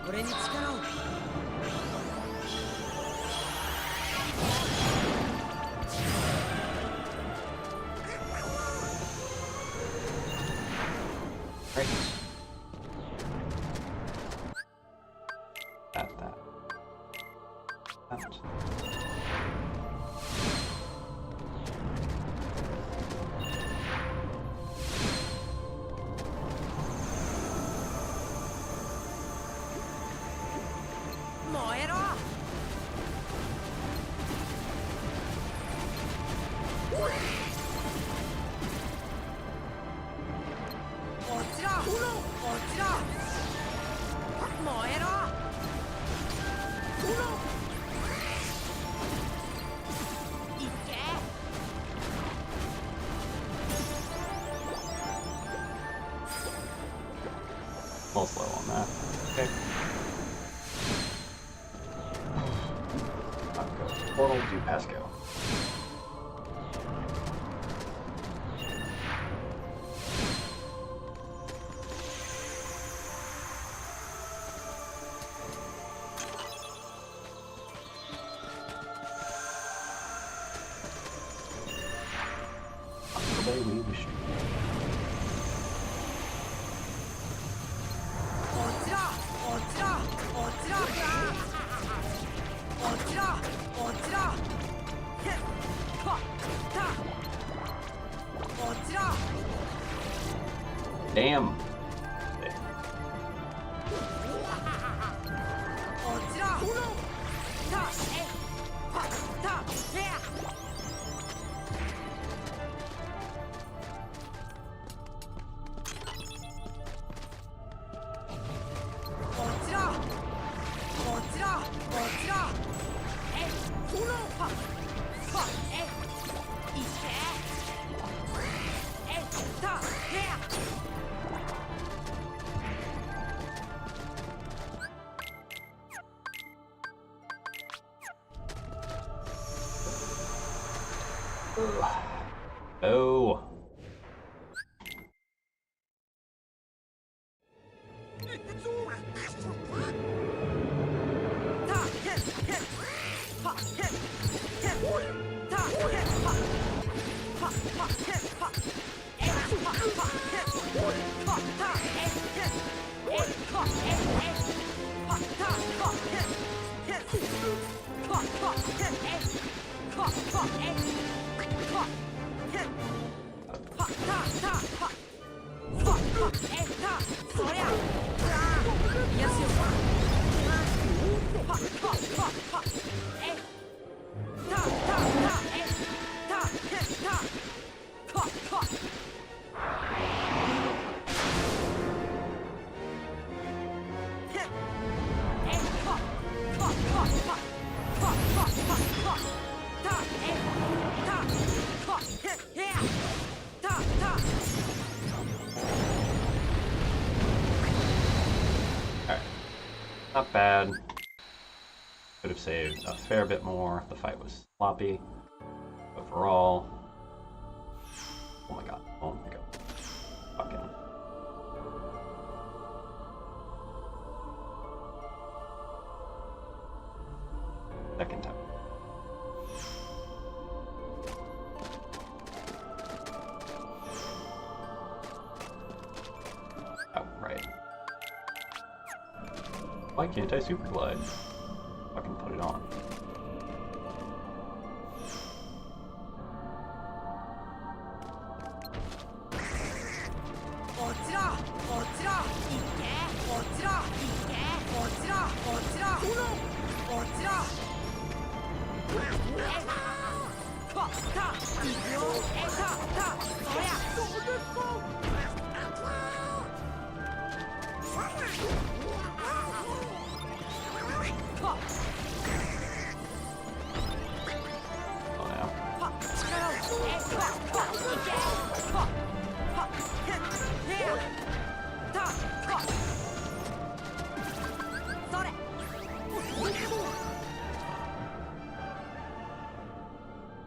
俺に力を Right. That. That. 燃えろ こちらこちら燃えろ いけ A little slow on that. Okay. Portal to Pasco. Today we wish. こちらこちらこちらこちらこちらへっはったこちら Damn. こちらたえはったへや こ Oh. Alright. Not bad. Could have saved a fair bit more if the fight was sloppy. Overall. Oh my god. Oh my god. Fucking. Second time. Oh, right. Why can't I super glide? Fucking put it on.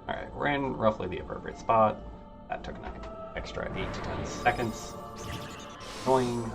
Alright, we're in roughly the appropriate spot. That took an extra 8 to 10 seconds. Annoying.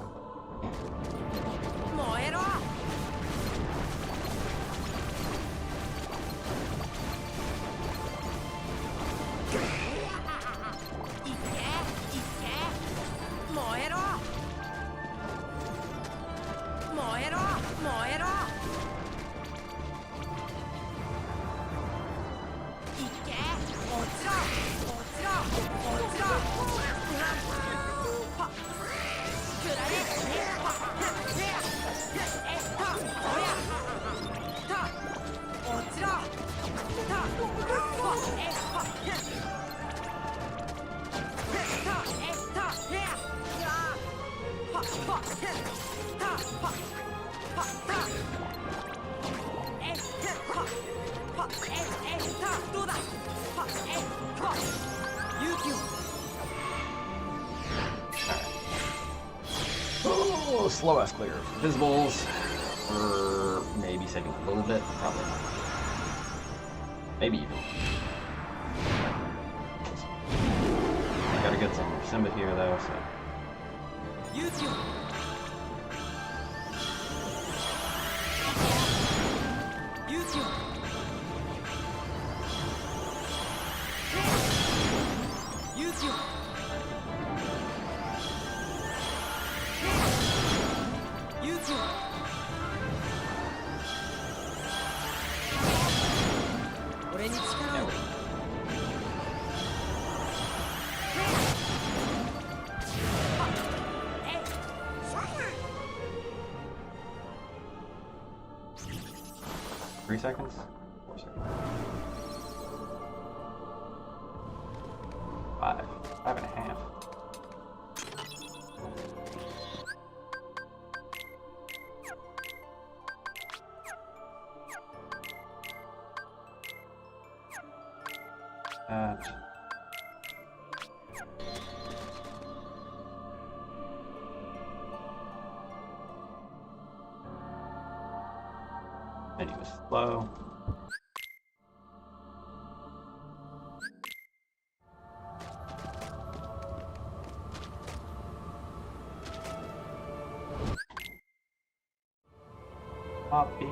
Oh, slow ass clear. Visibles. Or maybe saving a little bit. Probably not. Maybe even. Gotta get some Simba here though, so. Three seconds? 4 seconds. 5. 5.5. That. Menu is slow. Copy.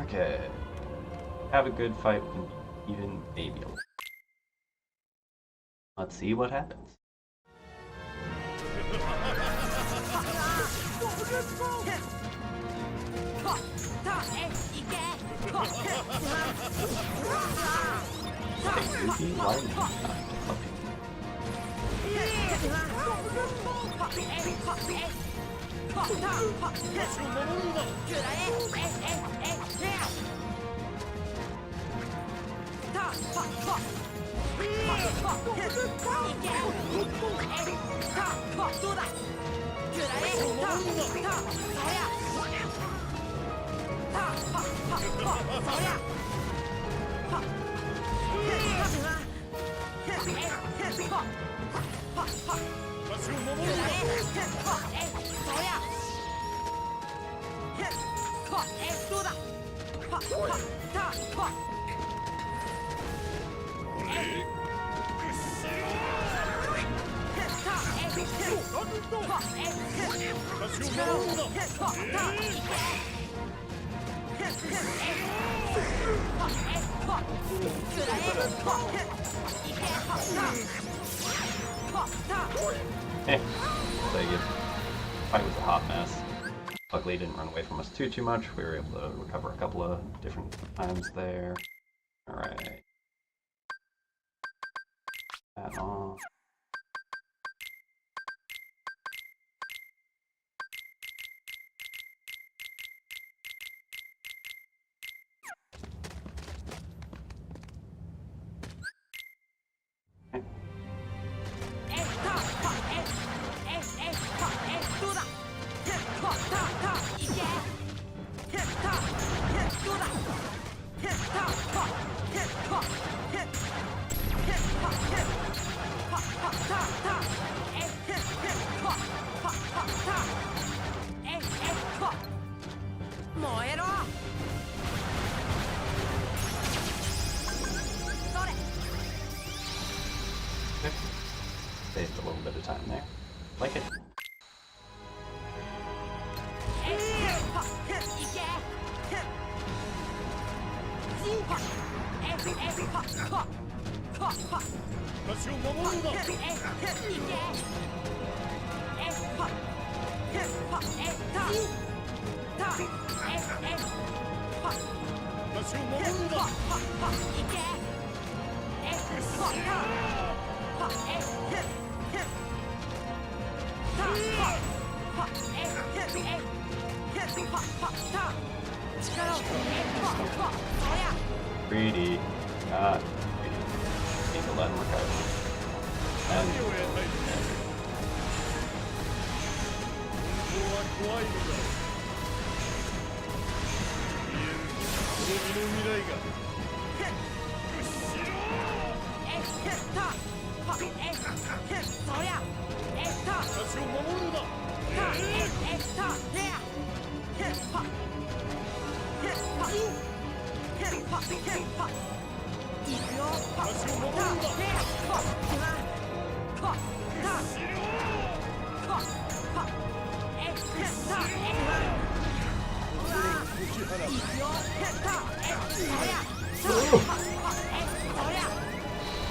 Okay. Have a good fight with even maybe. Let's see what happens. Goofy lightning. Fight was a hot mess. Luckily, it didn't run away from us too much. We were able to recover a couple of different times there. All right. That off. Saved a little bit of time there. Like it. Greedy. Not greedy. Need to let him recover. And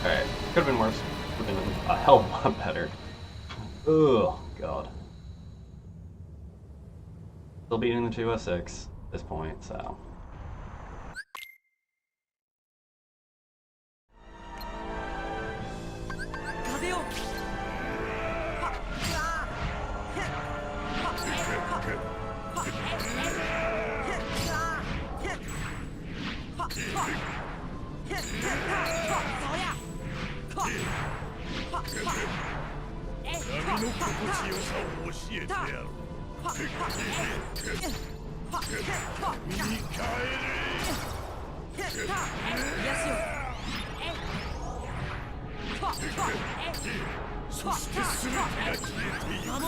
alright, could have been worse. Could have been a hell of a lot better. Oh god. Still beating the 206 at this point, so. 守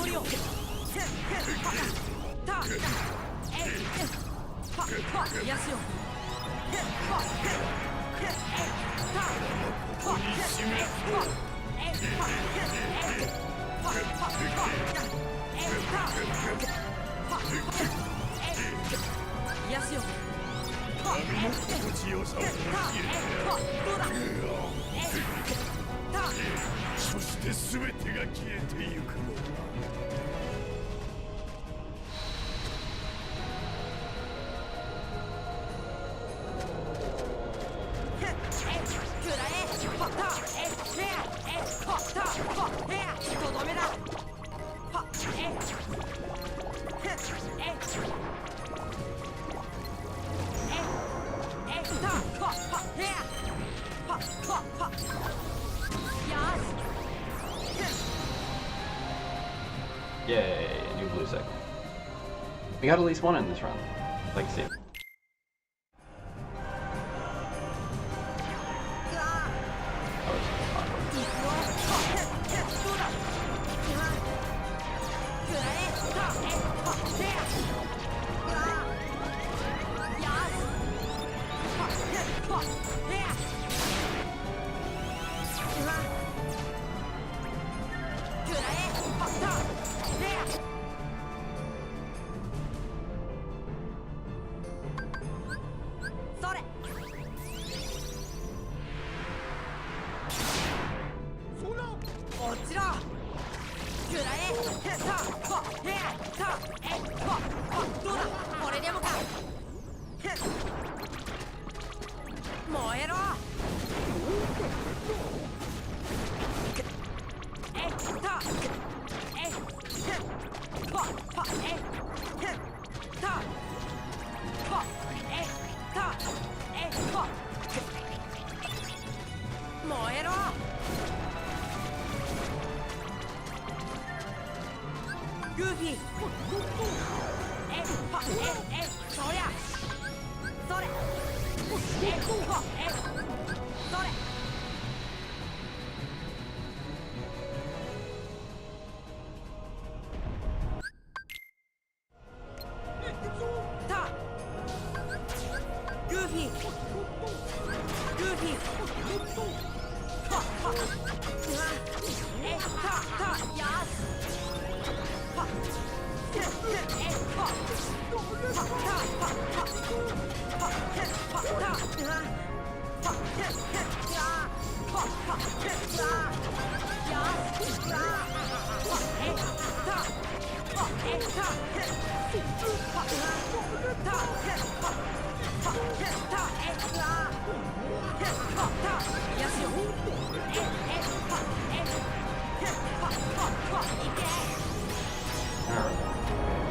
りをた癒しを癒しよ心地よさをそして全てが消えてゆくのだ。とどめだYay, a new blue cycle. We got at least one in this run. I'd like to see it.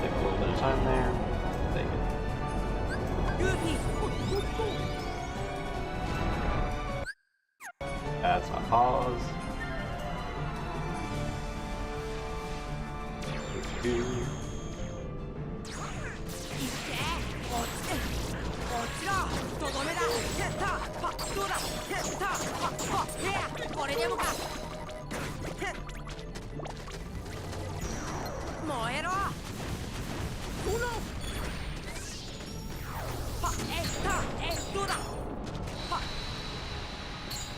Take a little bit of time there. Take it. That's my pause.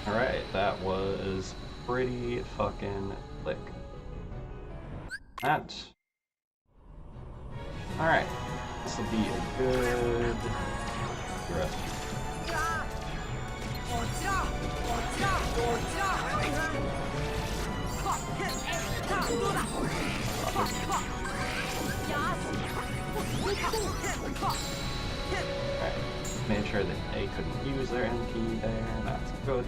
Alright, that was pretty fucking lick. That. Alright, this will be a good rest. Alright, made sure that they couldn't use their MP there, that's good.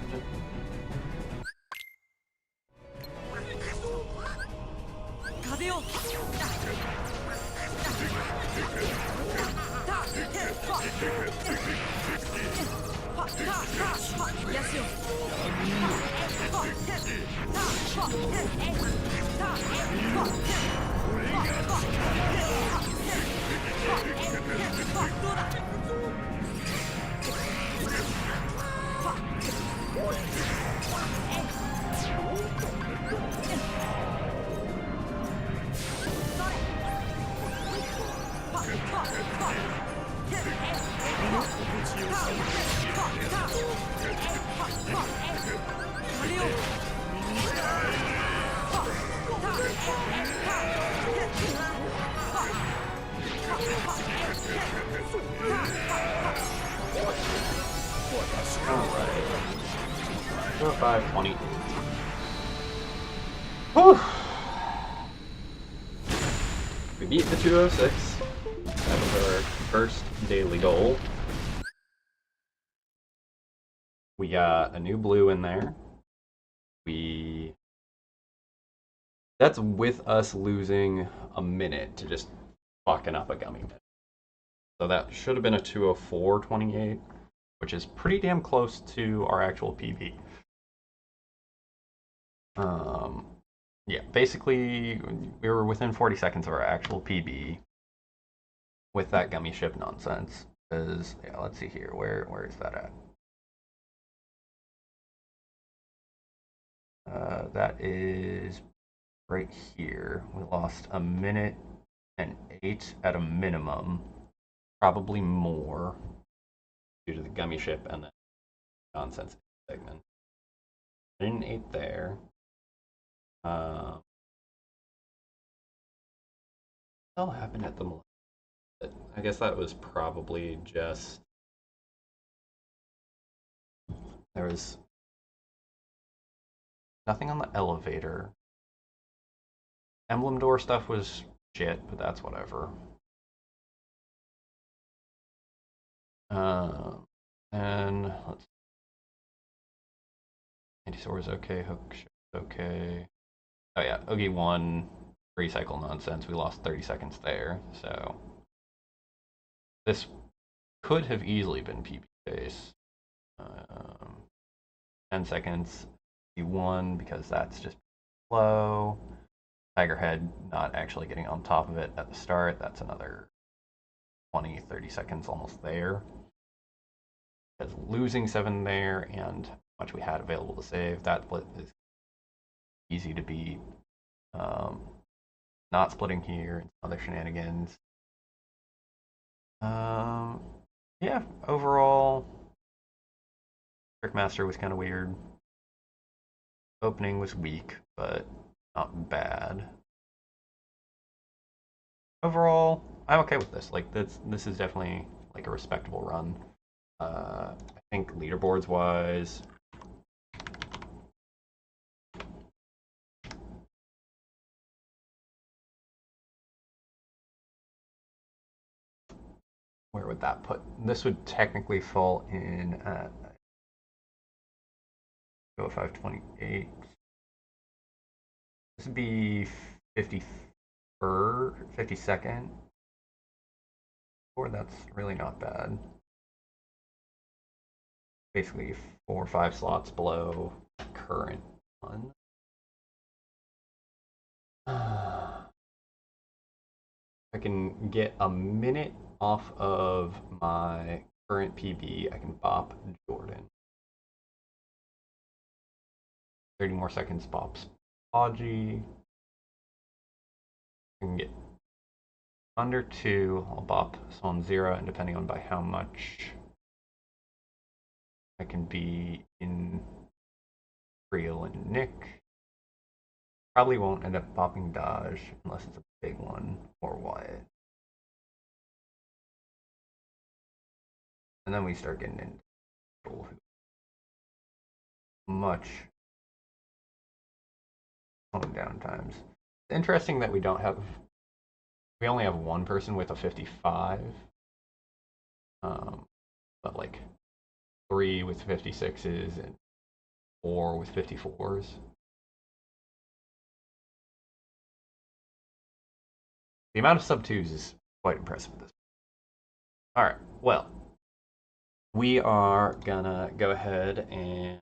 Alright. 5:20. Whew. We beat the 206. That was our first daily goal. We got a new blue in there. That's with us losing a minute to just fucking up a gummy minute. So that should have been a 204.28, which is pretty damn close to our actual PB. Yeah, basically we were within 40 seconds of our actual PB with that gummy ship nonsense. Because, yeah, let's see here, where is that at? That is right here. We lost a minute and 8 at a minimum, probably more due to the gummy ship and the nonsense segment. Minute and 8 there. What the hell happened at the moment? I guess that was probably just there was nothing on the elevator. Emblem door stuff was shit, but that's whatever. And let's anti-sword is okay, hook ship is okay. Oh yeah, Oogie 1 recycle nonsense. We lost 30 seconds there, so this could have easily been PB base. 10 seconds, E1 because that's just slow. Tiger Head not actually getting on top of it at the start. That's another 20, 30 seconds almost there. Because losing 7 there and how much we had available to save, that is easy to beat. Not splitting here and other shenanigans. Yeah, overall, Trickmaster was kind of weird. Opening was weak, but not bad. Overall, I'm okay with this. Like this is definitely like a respectable run. I think leaderboards wise, where would that put? This would technically fall in at 528. This would be 52nd. Or that's really not bad. Basically 4 or 5 slots below current one. I can get a minute off of my current PB. I can bop Jordan. 30 more seconds bops Podgy. I can get under 2. I'll bop Swan 0, and depending on by how much I can be in Creel and Nick. Probably won't end up bopping Dodge unless it's a big one, or Wyatt. And then we start getting into people who much slowing down times. It's interesting that we only have one person with a 55. But like 3 with 56s and 4 with 54s. The amount of sub 2s is quite impressive at this point. Alright, well, we are gonna go ahead and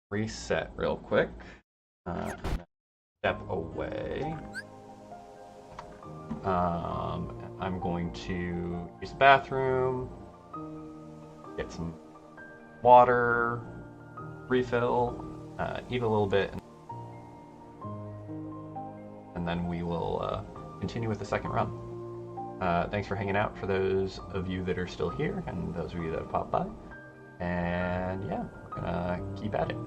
reset real quick. Step away. I'm going to use the bathroom, get some water, refill, eat a little bit, and then we will continue with the second run. Thanks for hanging out for those of you that are still here and those of you that have popped by. And yeah, we're gonna keep at it.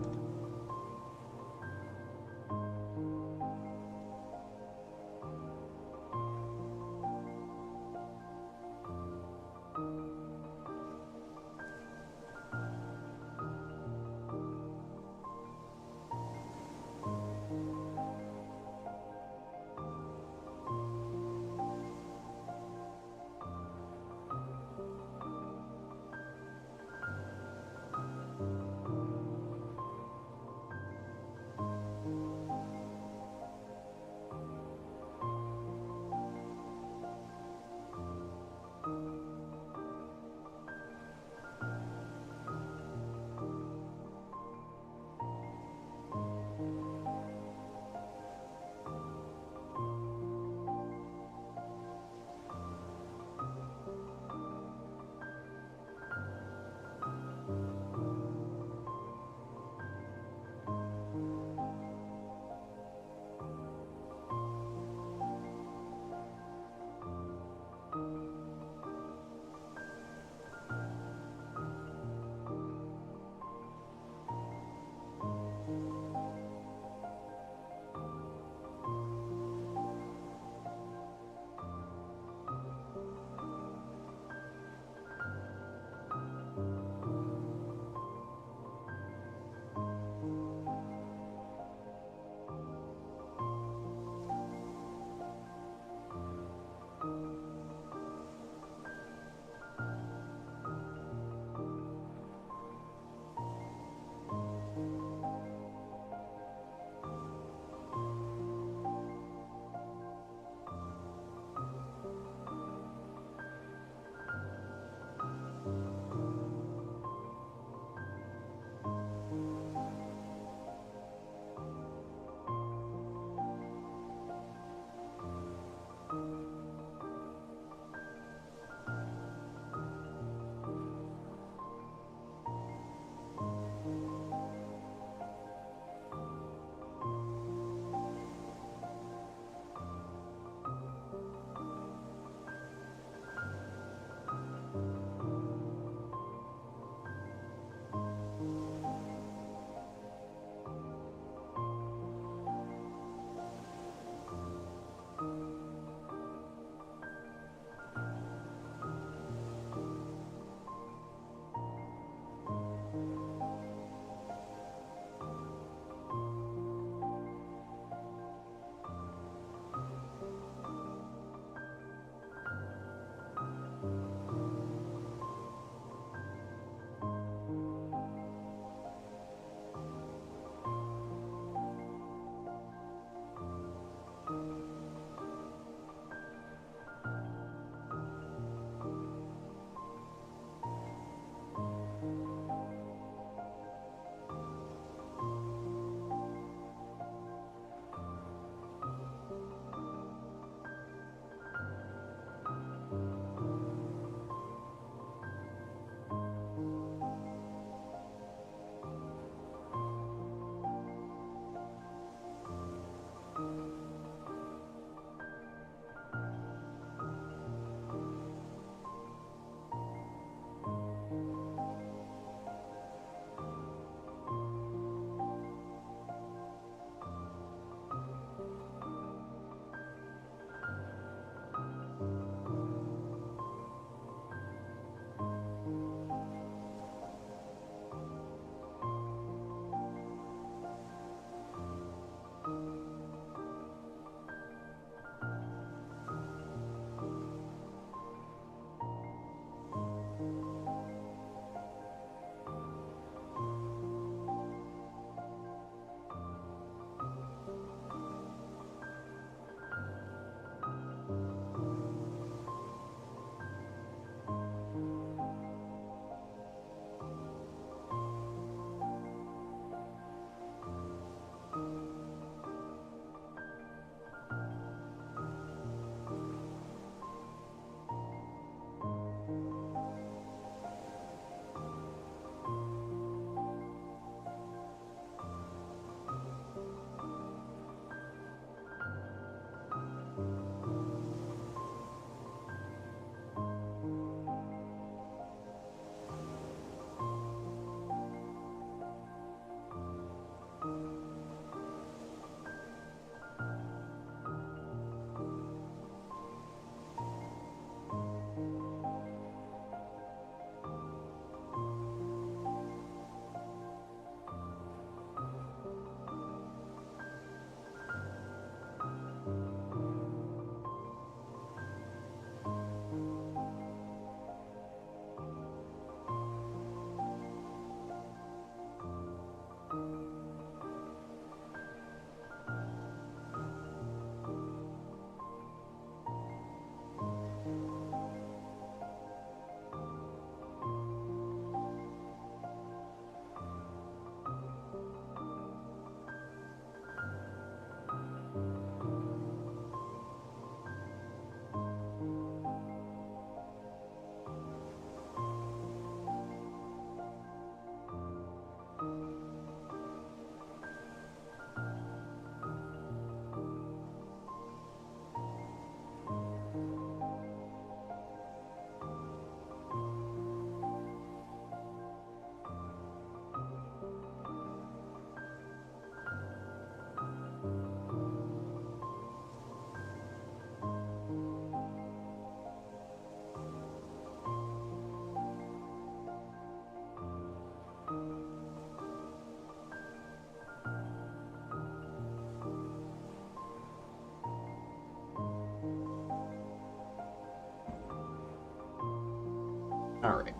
Alright.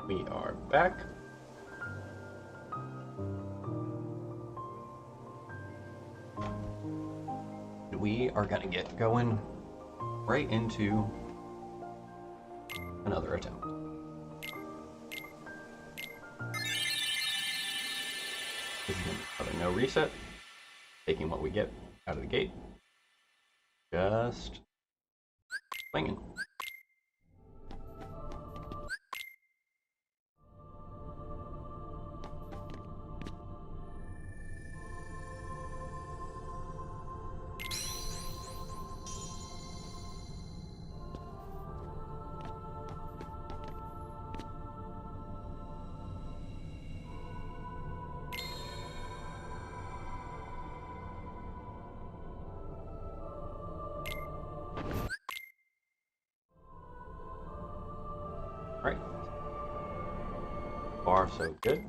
We are back. We are gonna get going right into another attempt. This is another no reset. Taking what we get out of the gate. Just swinging. Right. Far so good.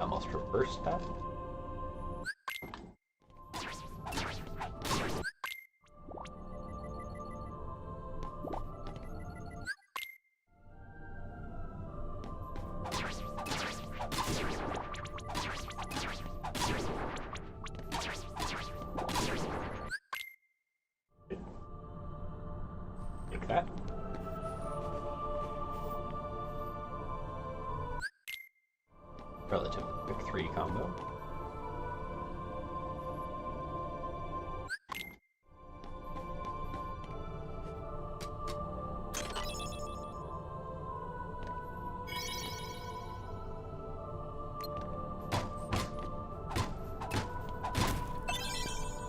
Almost reversed that. Take that. Relatively quick 3 combo.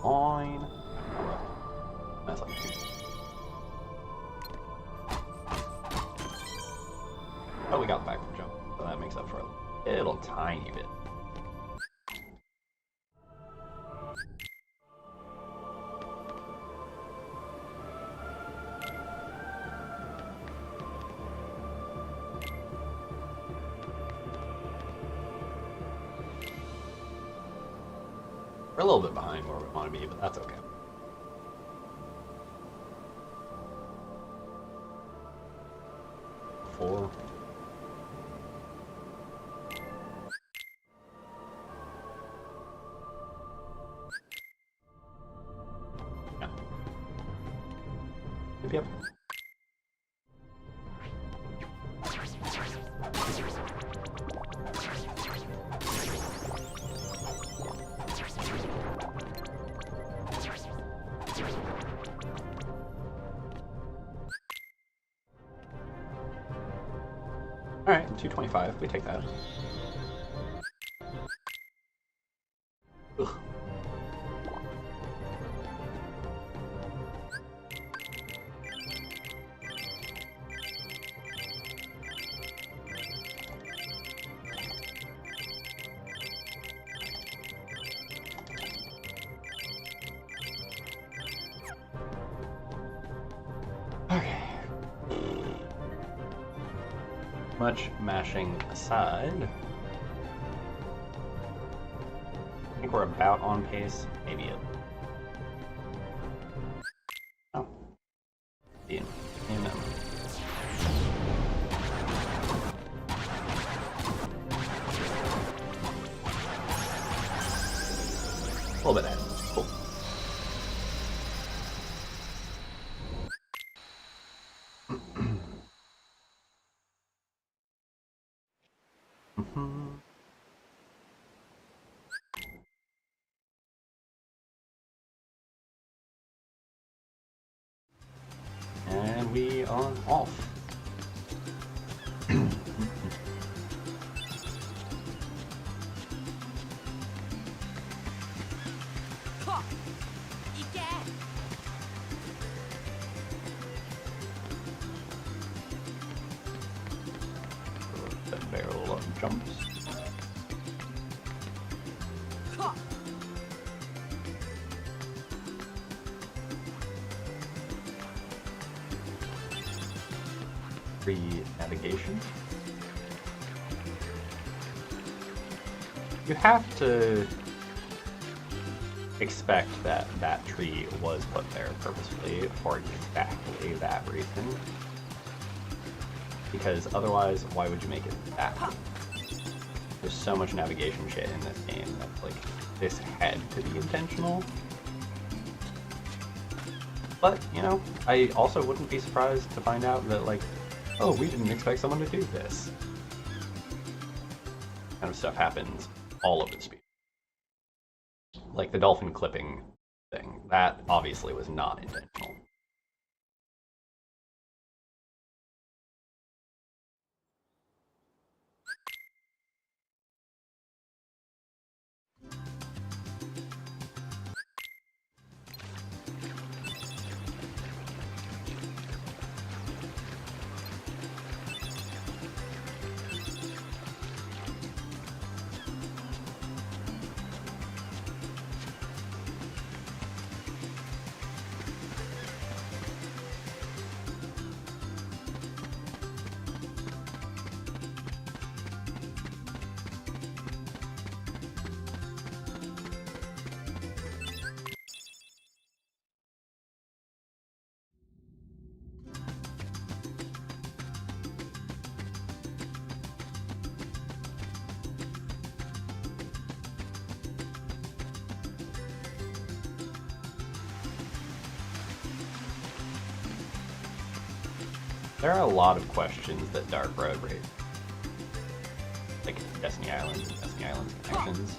Fine. That's like 2. Oh, we got the backward jump, so that makes up for a little tiny bit. We're a little bit behind where we want to be, but that's okay. Four. Yeah. Yep. Alright, 225, we take that. Ugh. Okay. Much mashing aside, I think we're about on pace. Maybe it. Oh. Amen. A little bit ahead. Cool. And we are off. That barrel of jumps. Free navigation. You have to expect that that tree was put there purposefully for exactly that reason. Because otherwise, why would you make it that way? There's so much navigation shit in this game that, like, this had to be intentional. But, you know, I also wouldn't be surprised to find out that, like, oh, we didn't expect someone to do this. Kind of stuff happens all over the speed. Like the dolphin clipping thing, that obviously was not intentional. There are a lot of questions that Dark Road raised. Like Destiny Islands and Destiny Island's connections.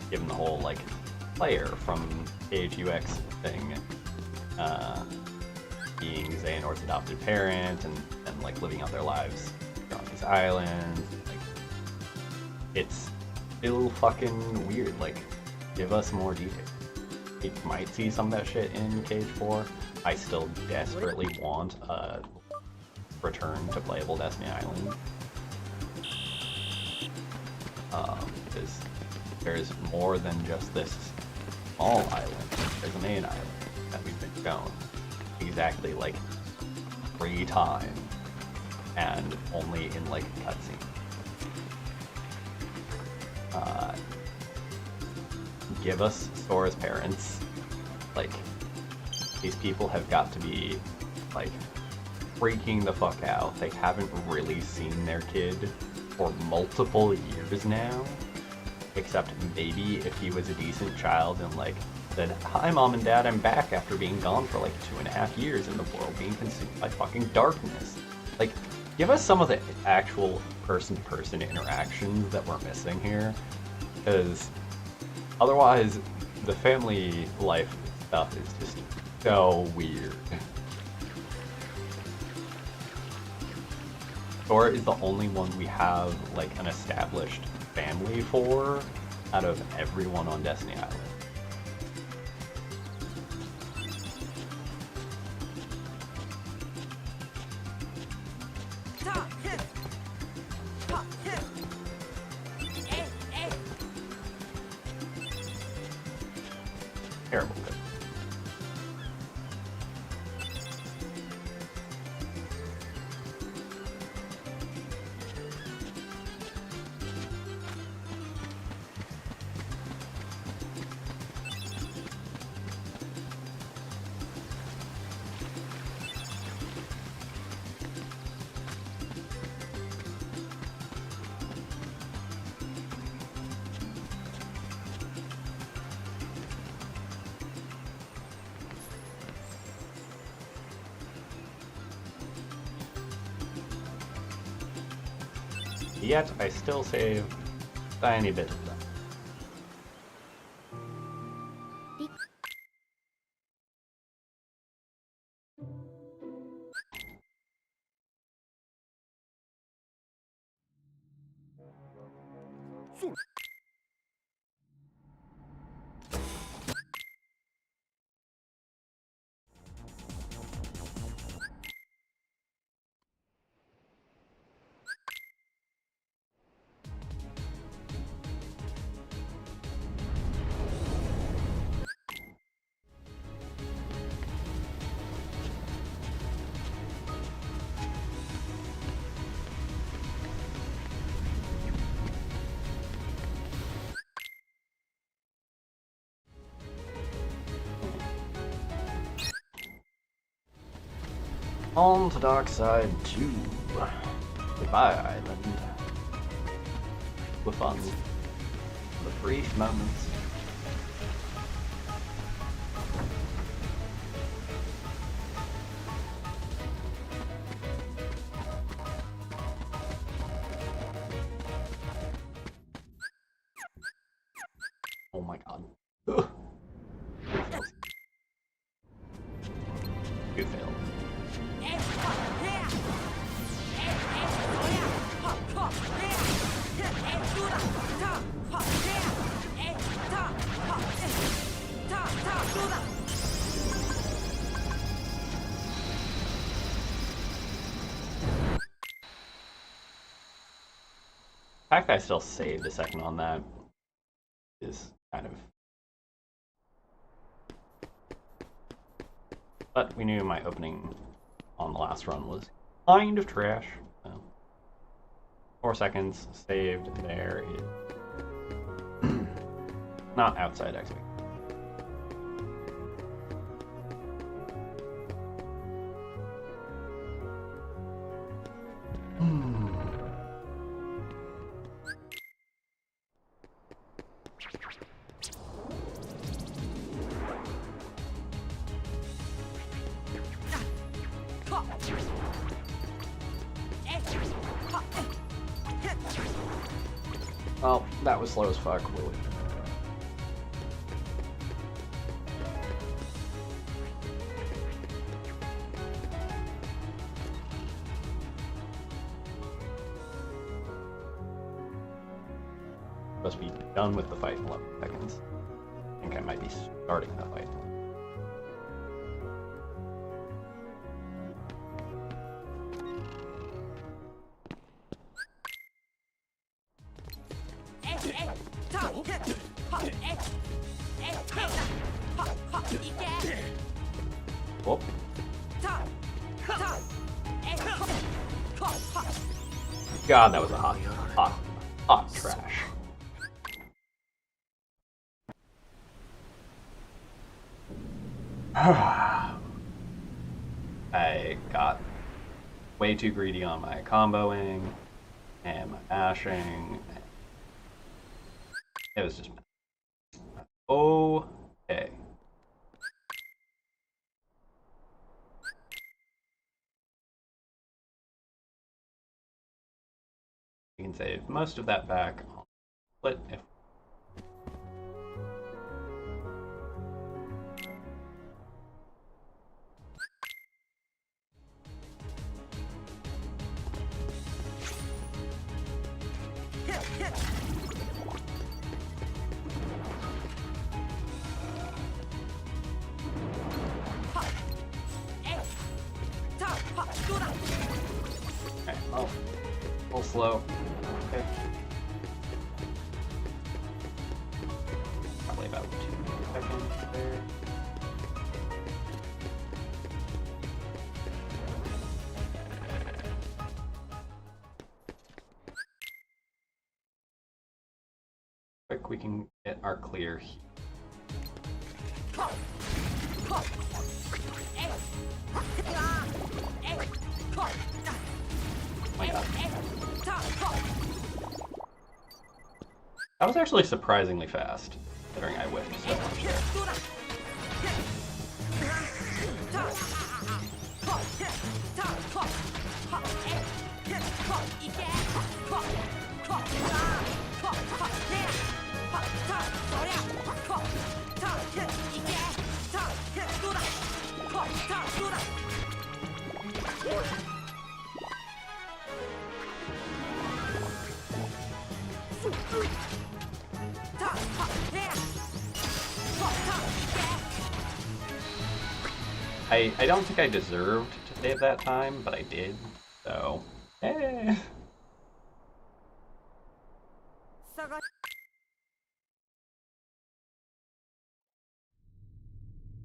Given the whole, like, player from KHUX thing being Xehanort's adopted parent and like living out their lives on these islands. Like, it's still fucking weird. Like, give us more detail. We might see some of that shit in KH4. I still desperately want a return to playable Destiny Island. Because there's more than just this small island. There's a main island that we've been shown exactly like 3 times, and only in like cutscenes. Give us Sora's parents. Like, these people have got to be like freaking the fuck out. They haven't really seen their kid for multiple years now. Except maybe if he was a decent child and like said, "Hi mom and dad, I'm back after being gone for like 2.5 years and the world being consumed by fucking darkness." Like, give us some of the actual person-to-person interactions that we're missing here. Because otherwise, the family life stuff is just so weird. Sora is the only one we have like an established family for out of everyone on Destiny Island. Terrible good. Yet, I still save a tiny bit of that. On to Dark Side 2. Goodbye, Island. With fun. The brief moments. Oh my god. You failed. The fact that I still saved a second on that is kind of... But we knew my opening on the last run was kind of trash. So 4 seconds saved there is not outside expectation. Well, that was slow as fuck, really. Supposed to be done with the fight in 11 seconds. I think I might be starting the fight. Oh. God, that was a hot trash. I got way too greedy on my comboing and my mashing. It was just okay. We can save most of that back on split if okay, well, a little slow. Okay. Probably about 2 seconds there. Quick, we can get our clear here. My God. That was actually surprisingly fast, considering I whiffed so much there. I don't think I deserved to save that time, but I did, so eh.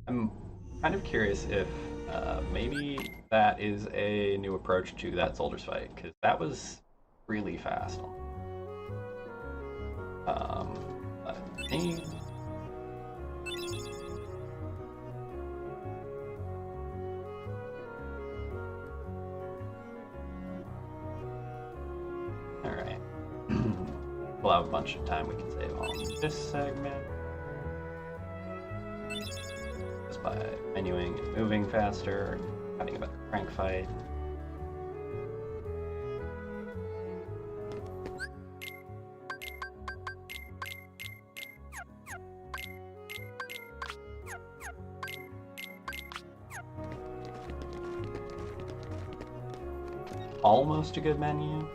I'm kind of curious if maybe that is a new approach to that Soldier's fight, because that was really fast. I think... We'll have a bunch of time we can save on this segment. Just by menuing and moving faster, fighting about the crank fight. Almost a good menu.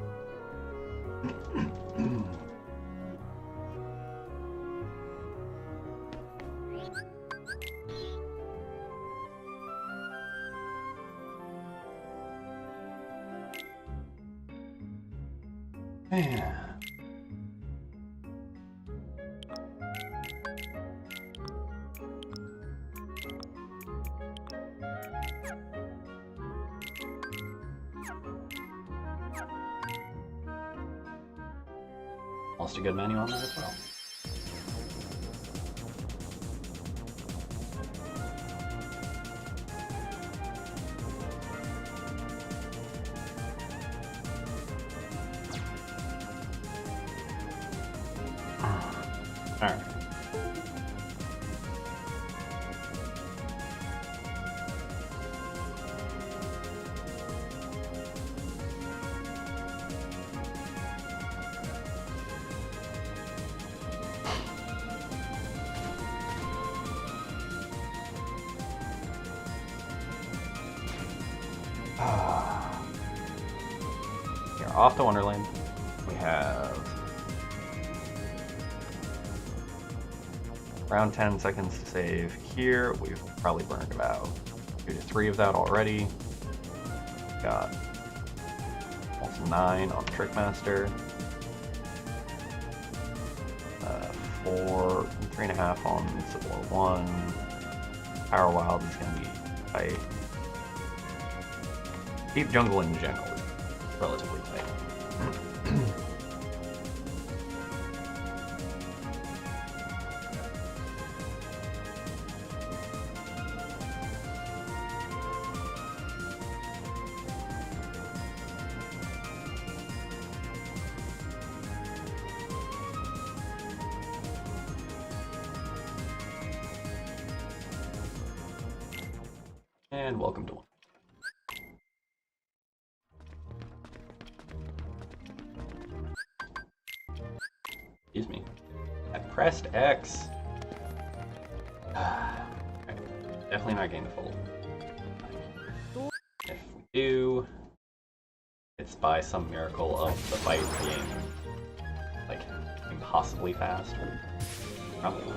Yeah. Almost a good menu on there as well. Alright. Here, off to Wonderland. We have around 10 seconds to save here. We've probably burned about 2 to 3 of that already. Got almost 9 on Trickmaster. 3.5 on Civil War 1. Power Wild is going to be tight. Deep Jungle in general is relatively tight. And welcome to one. Excuse me. I pressed X. Okay. Definitely not getting the full. If we do, it's by some miracle of the fight being like impossibly fast. Probably.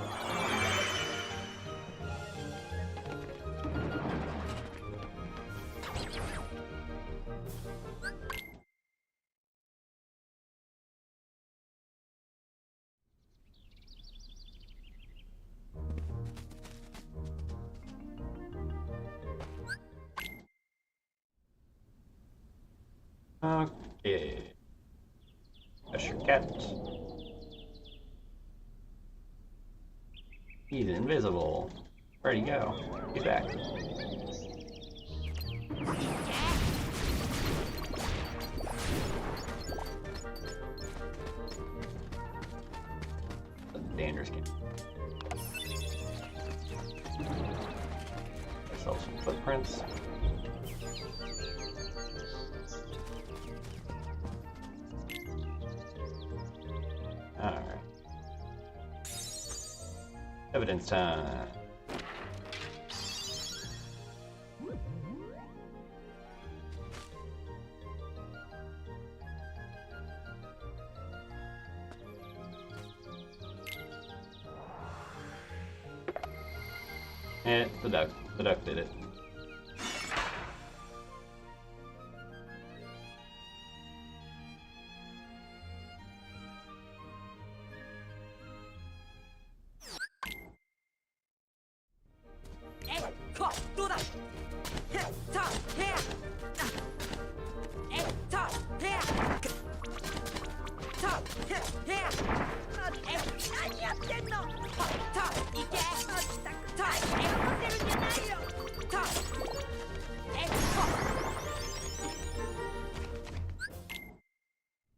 Okay. That's your cat. He's invisible. Where'd he go? He's back. That's a dangerous game. Ourselves some footprints. Alright. Evidence time. And it's the duck. The duck did it.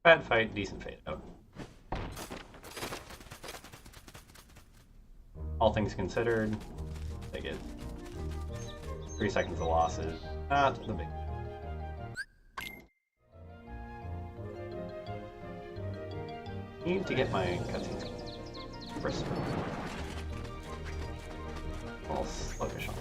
Bad fight, decent fate. Oh. all things considered, they get 3 seconds of losses. Not the big. Need to get my cutscenes crisp. A little sluggish on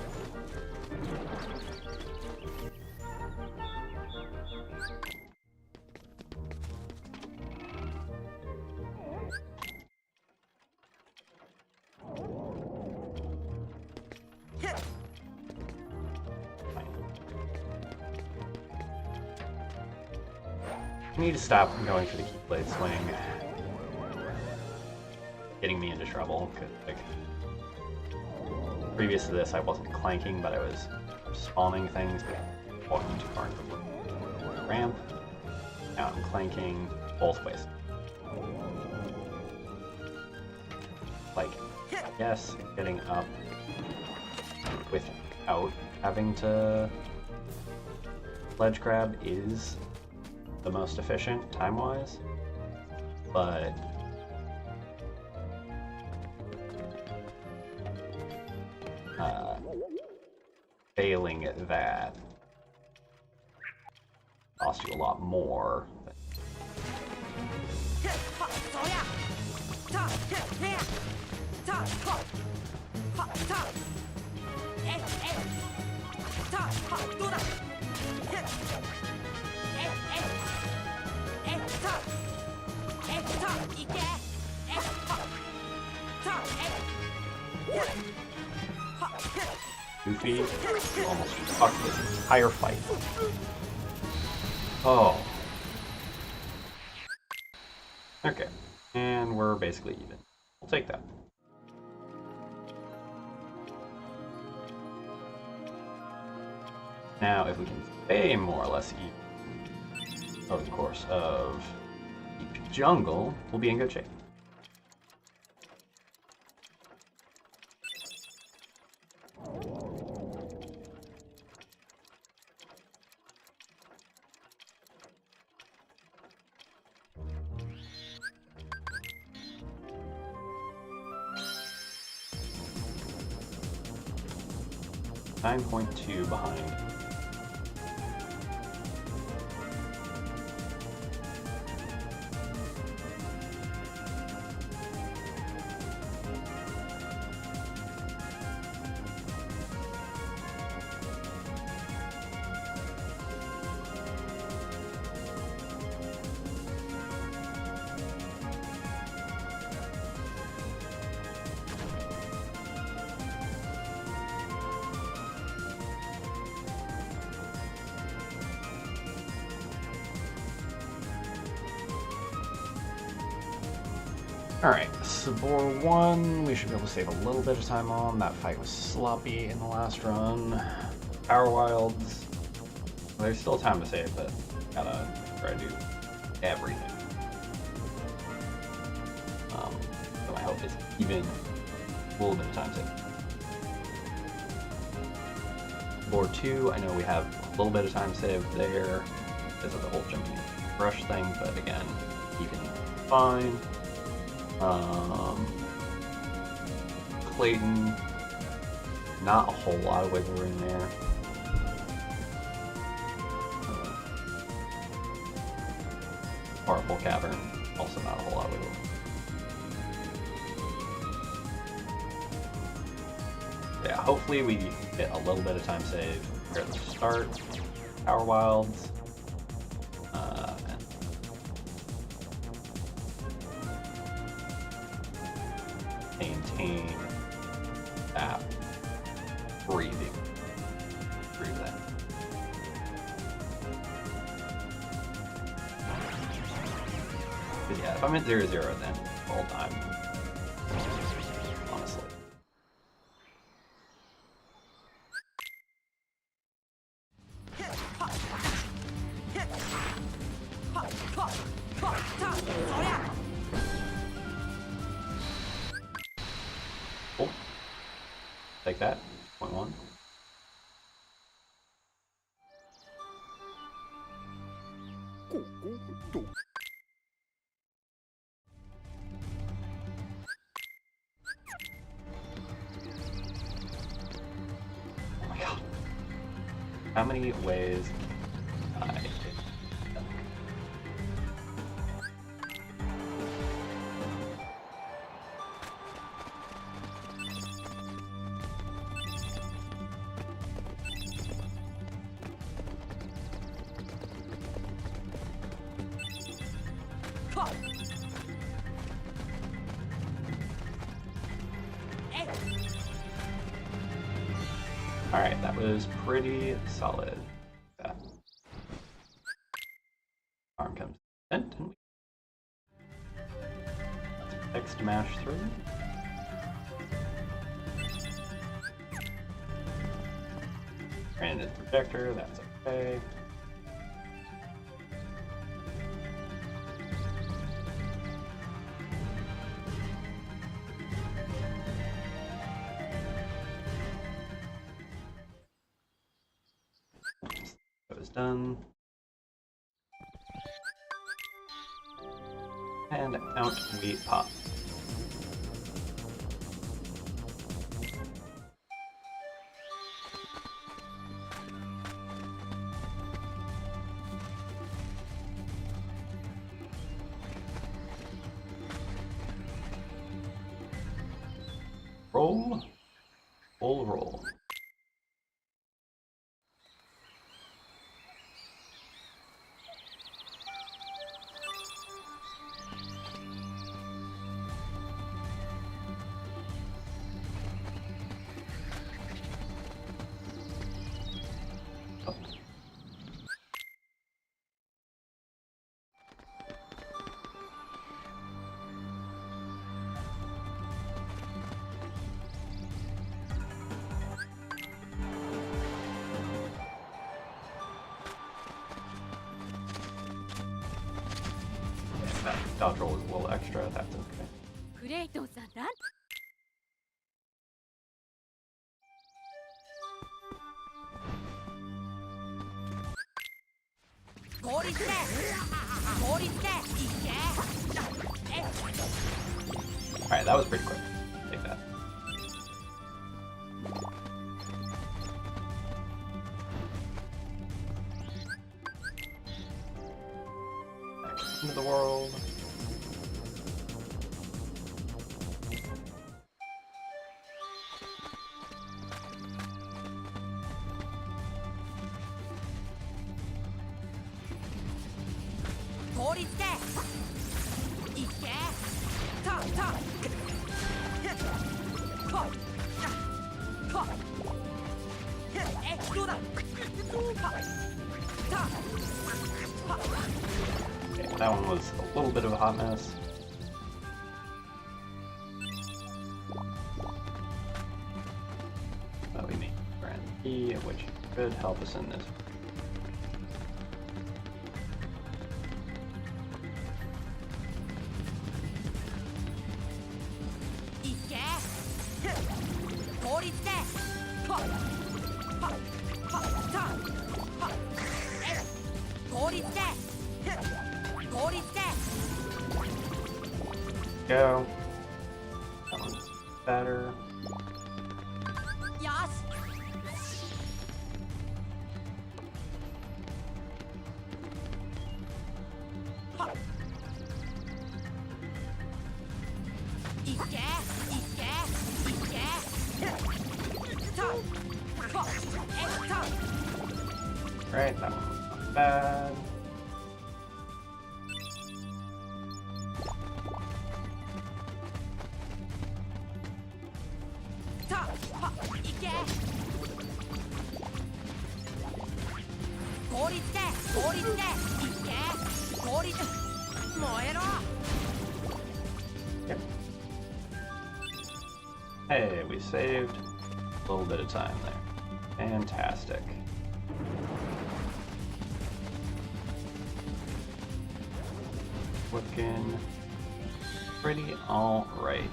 I need to stop going for the Keyblade swing. Getting me into trouble, because like, previous to this I wasn't clanking, but I was spawning things, but walking too far into the ramp. Now I'm clanking both ways. Like, yes, getting up without having to ledge grab is the most efficient time-wise, but failing at that costs you a lot more. Goofy, you almost fucked this entire fight. Oh. Okay, and we're basically even. We'll take that. Now, if we can stay more or less even over the course of each jungle, we'll be in good shape. .2 behind. Alright, Sabor 1, we should be able to save a little bit of time on. That fight was sloppy in the last run. Power Wilds, there's still time to save, but gotta try to do everything. So my hope is even a little bit of time saved. Sabor 2, I know we have a little bit of time saved there because of the whole jumping brush thing, but again, even fine. Clayton, not a whole lot of wiggle room there. Powerful Cavern, also not a whole lot of wiggle room. Yeah, hopefully we get a little bit of time saved here at the start. Power Wilds. Maintain that breathing through that. But yeah, if I'm at 0-0 then all time. Honestly. Cool. Take that. 0.1. How many ways can I Alright, that was pretty solid. That arm comes in, and we X mash through. Ran into the projector, that's okay. That was done. And out we pop. Roll, roll, roll. That dodge roll is a little extra, that's okay. クレイトンさんなん効率で効率でいけ Alright, that was pretty quick. Take that. Back into the world. Okay, that one was a little bit of a hot mess. But we made Grand Key, which could help us in this. Go. That one's better. Yes. Right, that one was not bad. Yep. Hey, we saved a little bit of time there. Fantastic. Looking pretty alright.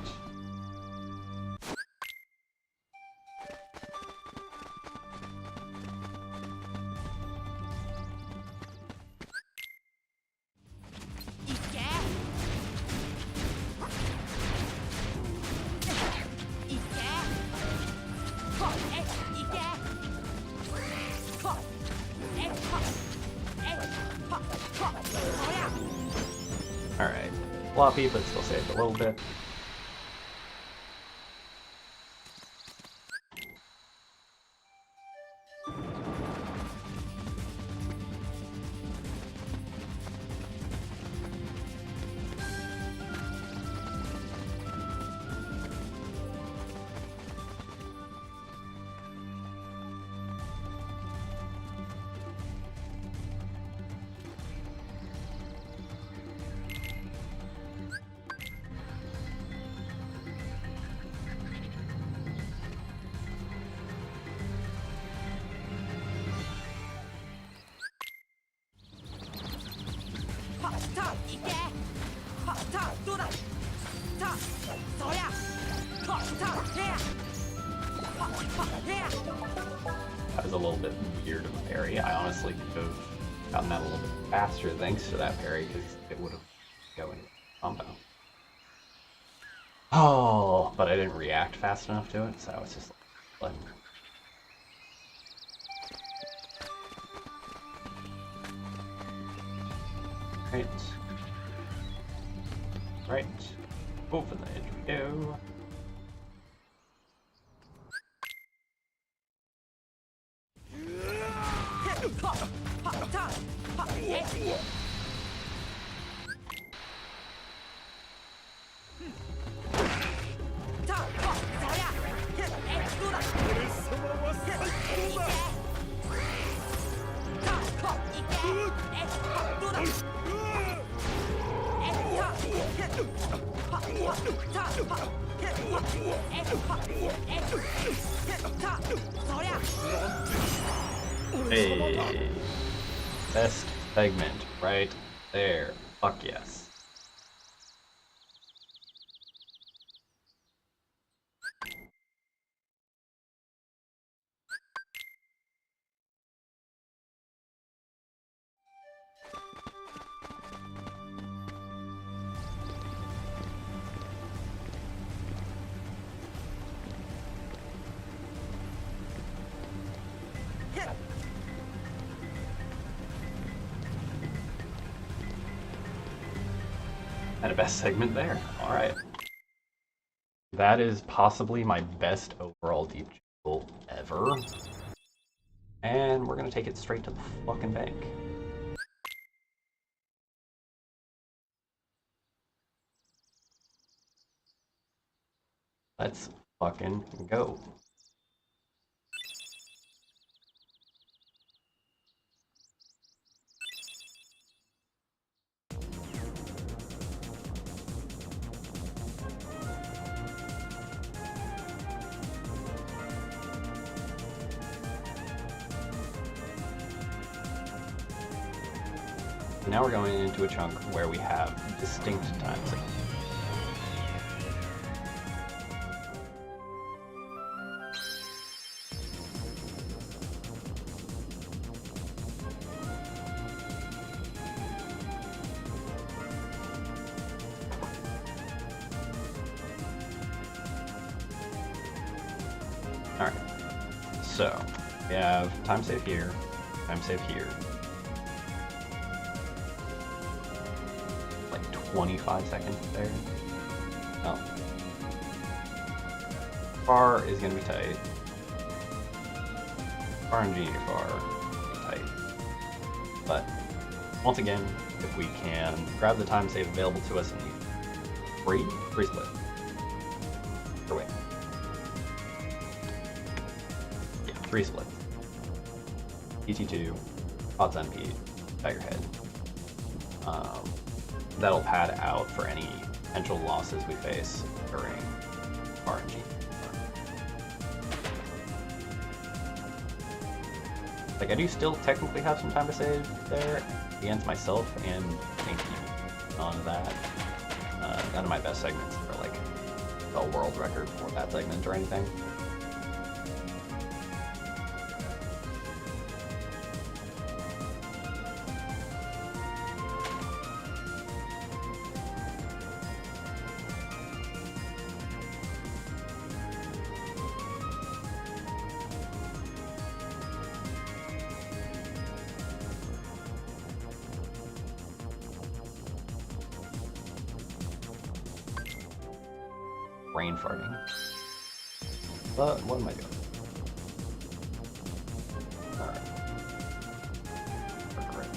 floppy, but still saved a little bit. That was a little bit weird of a parry. I honestly could have gotten that a little bit faster thanks to that parry, because it would have go into combo. Oh, but I didn't react fast enough to it, so it's just like... Right. Right. Over the edge we go. Hey, best segment right there. Fuck yes. And a best segment there. Alright. That is possibly my best overall deep jungle ever. And we're gonna take it straight to the fucking bank. Let's fucking go. Now we're going into a chunk where we have distinct time signals. Alright, so we have time save here, time save here. 25 seconds there. No. Far is going to be tight. Far and junior far is tight. But once again, if we can grab the time save available to us and free split. Or wait. Yeah, free split. PT2, odds on P, at your head. That'll pad out for any potential losses we face during RNG. Like, I do still technically have some time to save there against myself and thank you on that. None of my best segments are like a world record for that segment or anything. brain farting. But what am I doing? Alright. Great.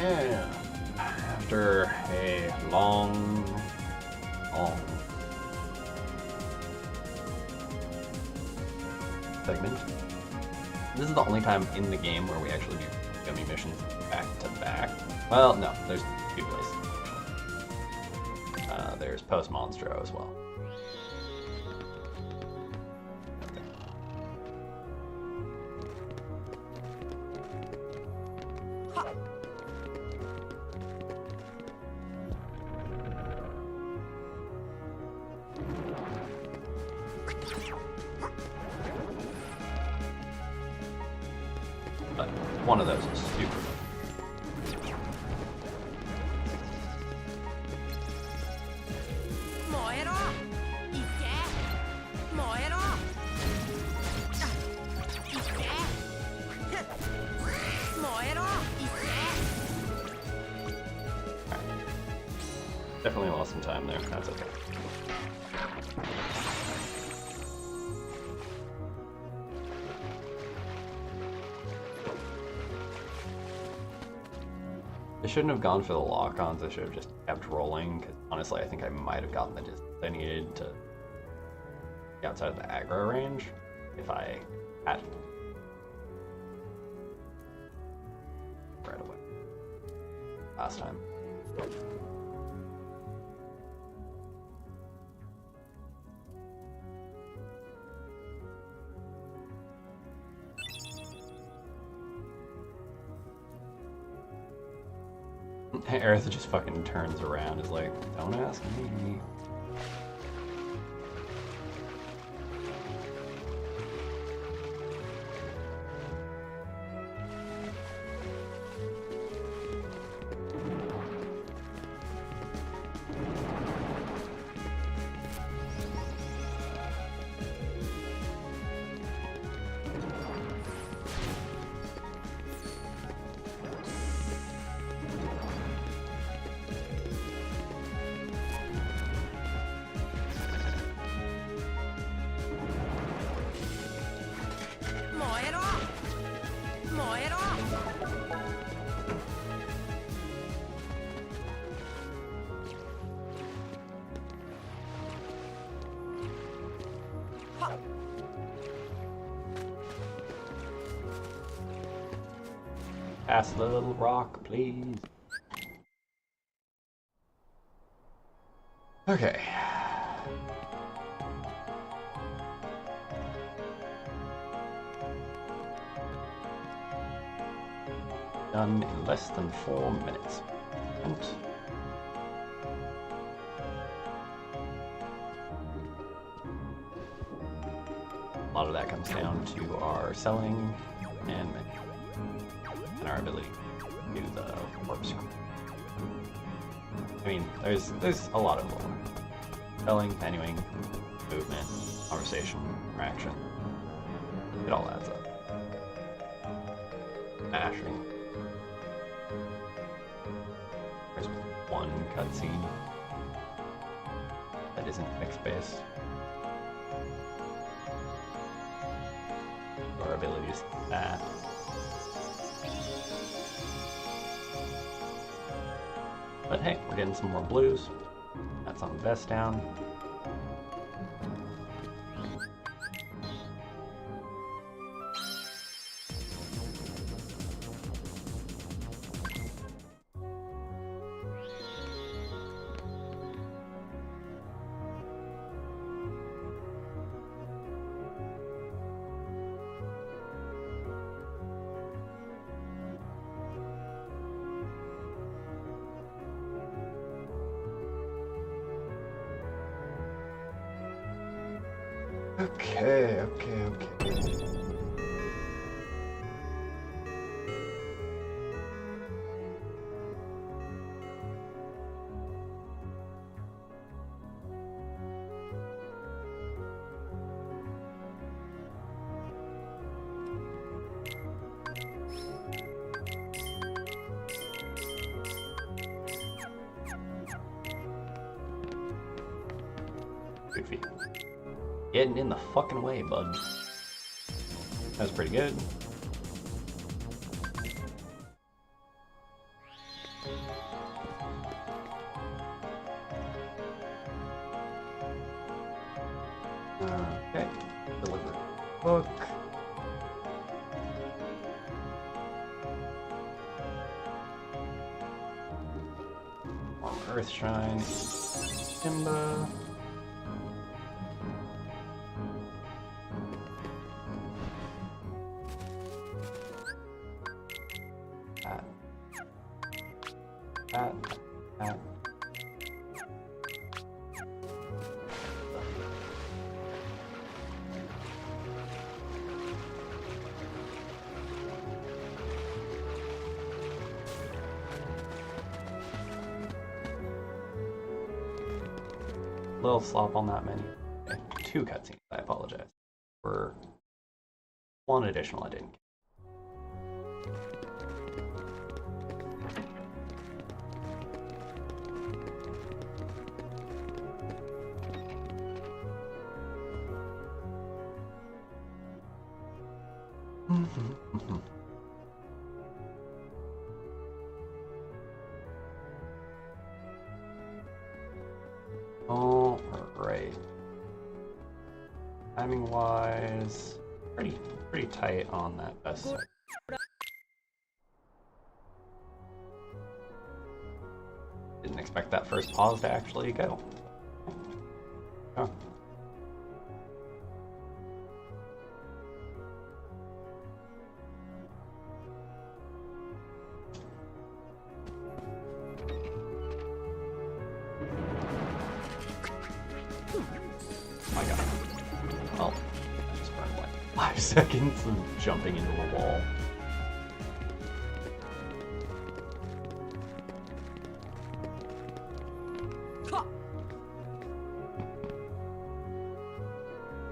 And after a long segment, this is the only time in the game where we actually do gummy missions back to back. Well, no, there's two places. There's Post Monstro as well. But one of those is super good. Definitely lost some time there. That's okay. I shouldn't have gone for the lock-ons. I should have just kept rolling. Cause honestly, I think I might have gotten the distance I needed to be outside of the aggro range if I had right away last time. Aerith just fucking turns around, is like, don't ask me. Pass the little rock, please. Okay. Done in less than 4 minutes. And a lot of that comes down to our selling and our ability to do the warp scroll. I mean, there's a lot of them. Spelling, menuing, movement, conversation, interaction. It all adds up. Mashing. There's one cutscene that isn't mix-based. Our abilities, that. But hey, we're getting some more blues. That's on the best down. Okay. Goofy. Getting in the fucking way, bud. That was pretty good. Okay. Deliver book. More Earthshine. Simba. That. Little slop on that menu. Okay, 2 cutscenes, I apologize. For 1 additional I didn't get. All right. Timing wise, pretty tight on that best side. Didn't expect that first pause to actually go. Oh. My god. Oh, I just burned like 5 seconds of jumping into a wall.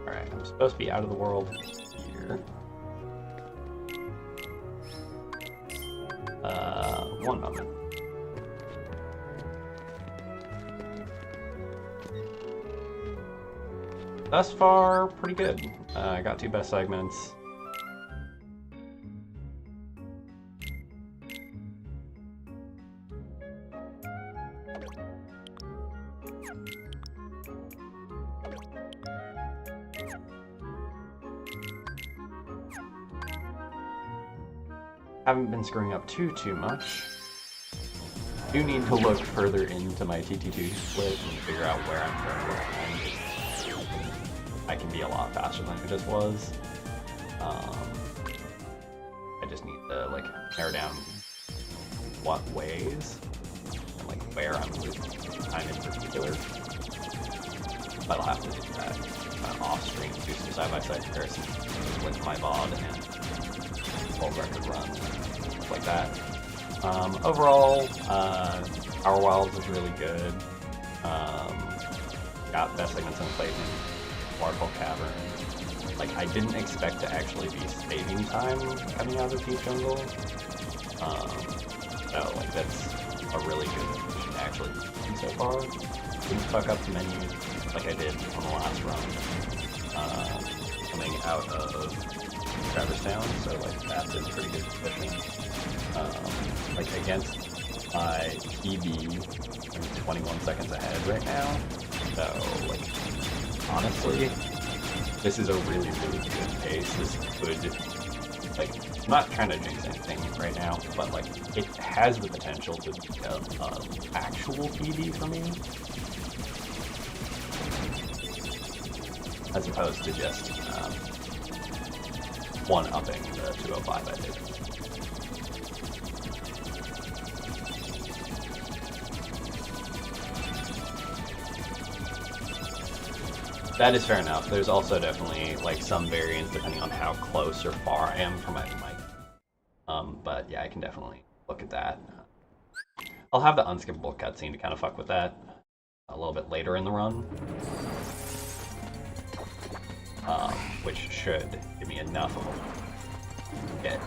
Alright, I'm supposed to be out of the world here. One moment. Thus far, pretty good. I got 2 best segments. Haven't been screwing up too much. Do need to look further into my TT2 split and figure out where I'm currently at. I can be a lot faster than I just was. I just need to like narrow down what ways and like where I'm losing time in particular. But I'll have to do that off-screen, do some side-by-side comparisons with my VOD and world record runs, stuff like that. Overall, Power Wilds was really good. Got best segments in place in Waterfall Cavern. Like, I didn't expect to actually be saving time coming out of Deep Jungle. So, like, that's a really good position to actually be so far. Didn't fuck up the menu like I did on the last run. Coming out of Traverse Town, so, like, that's in a pretty good position. Like, against my PB, I'm 21 seconds ahead right now. So, like, honestly, this is a really, really good pace. This could, like, I'm not trying to jinx anything right now, but, like, it has the potential to become actual PB for me. As opposed to just one-upping the 205 I did. That is fair enough. There's also definitely like some variance depending on how close or far I am from my mic. But yeah, I can definitely look at that. I'll have the unskippable cutscene to kind of fuck with that a little bit later in the run. Which should give me enough of a get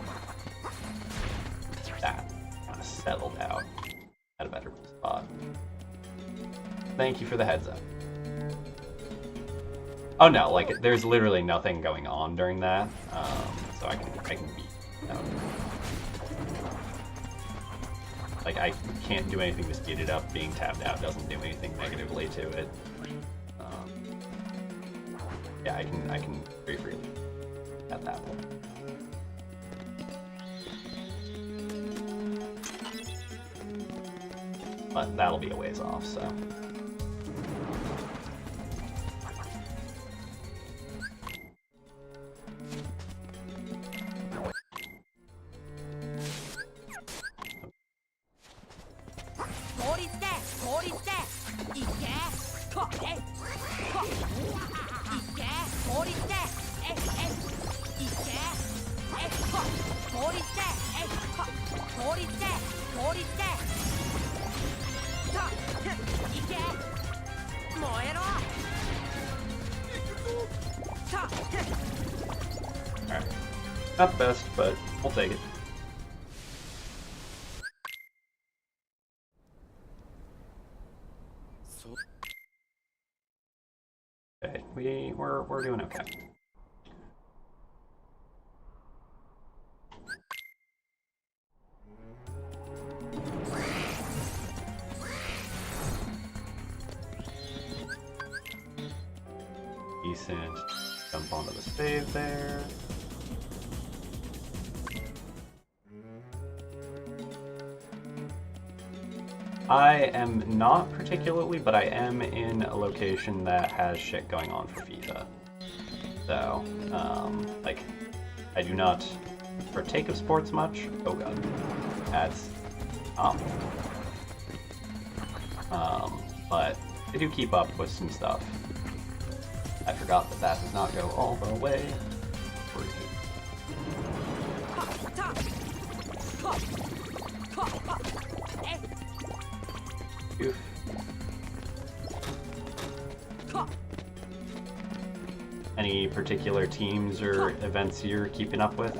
that kind of settled out at a better spot. Thank you for the heads up. Oh no, like there's literally nothing going on during that, so I can beat. Like I can't do anything to speed it up. Being tapped out doesn't do anything negatively to it. Yeah, I can very freely at that point. But that'll be a ways off, so. Alright. Not the best, but we'll take it. Okay, we're doing okay. Decent. Jump onto the save there. I am not particularly, but I am in a location that has shit going on for FIFA. So, like, I do not partake of sports much. Oh god. That's but I do keep up with some stuff. I forgot that does not go all the way. Oof. Any particular teams or events you're keeping up with?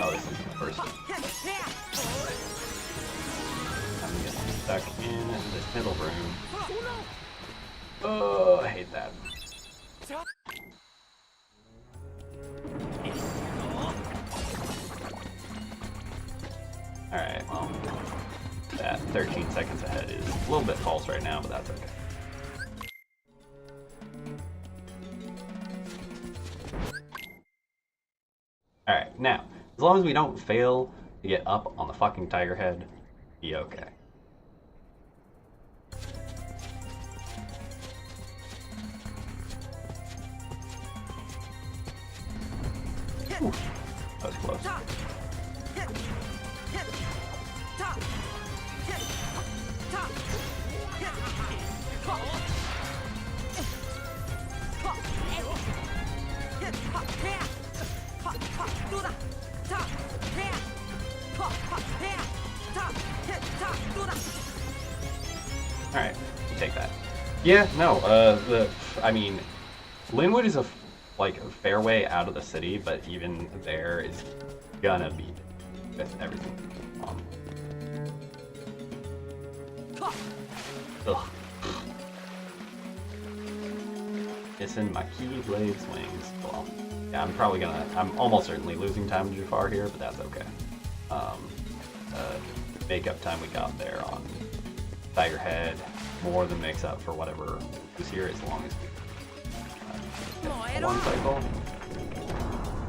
Oh, this is the first one. I'm getting stuck in this middle room. Oh, I hate that. Alright, well, that 13 seconds ahead is a little bit false right now, but that's okay. Alright, now, as long as we don't fail to get up on the fucking tiger head, be okay. Ooh, that was close. Alright, take that. Yeah, no, I mean, Linwood is like a fair way out of the city, but even there is gonna be with everything on. Ugh. Missing my Keyblade swings. Well, yeah, I'm almost certainly losing time to Jafar here, but that's okay. Makeup time we got there on Tiger Head more than makes up for whatever was here as long as we get the one cycle.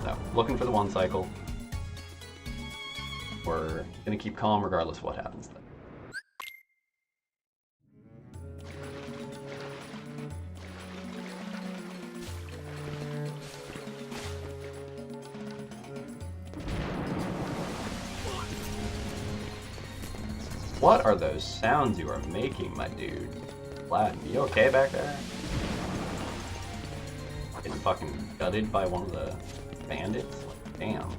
So, looking for the one cycle. We're gonna keep calm regardless of what happens then. What are those sounds you are making, my dude? Vlad, you okay back there? Getting fucking gutted by one of the bandits? Damn.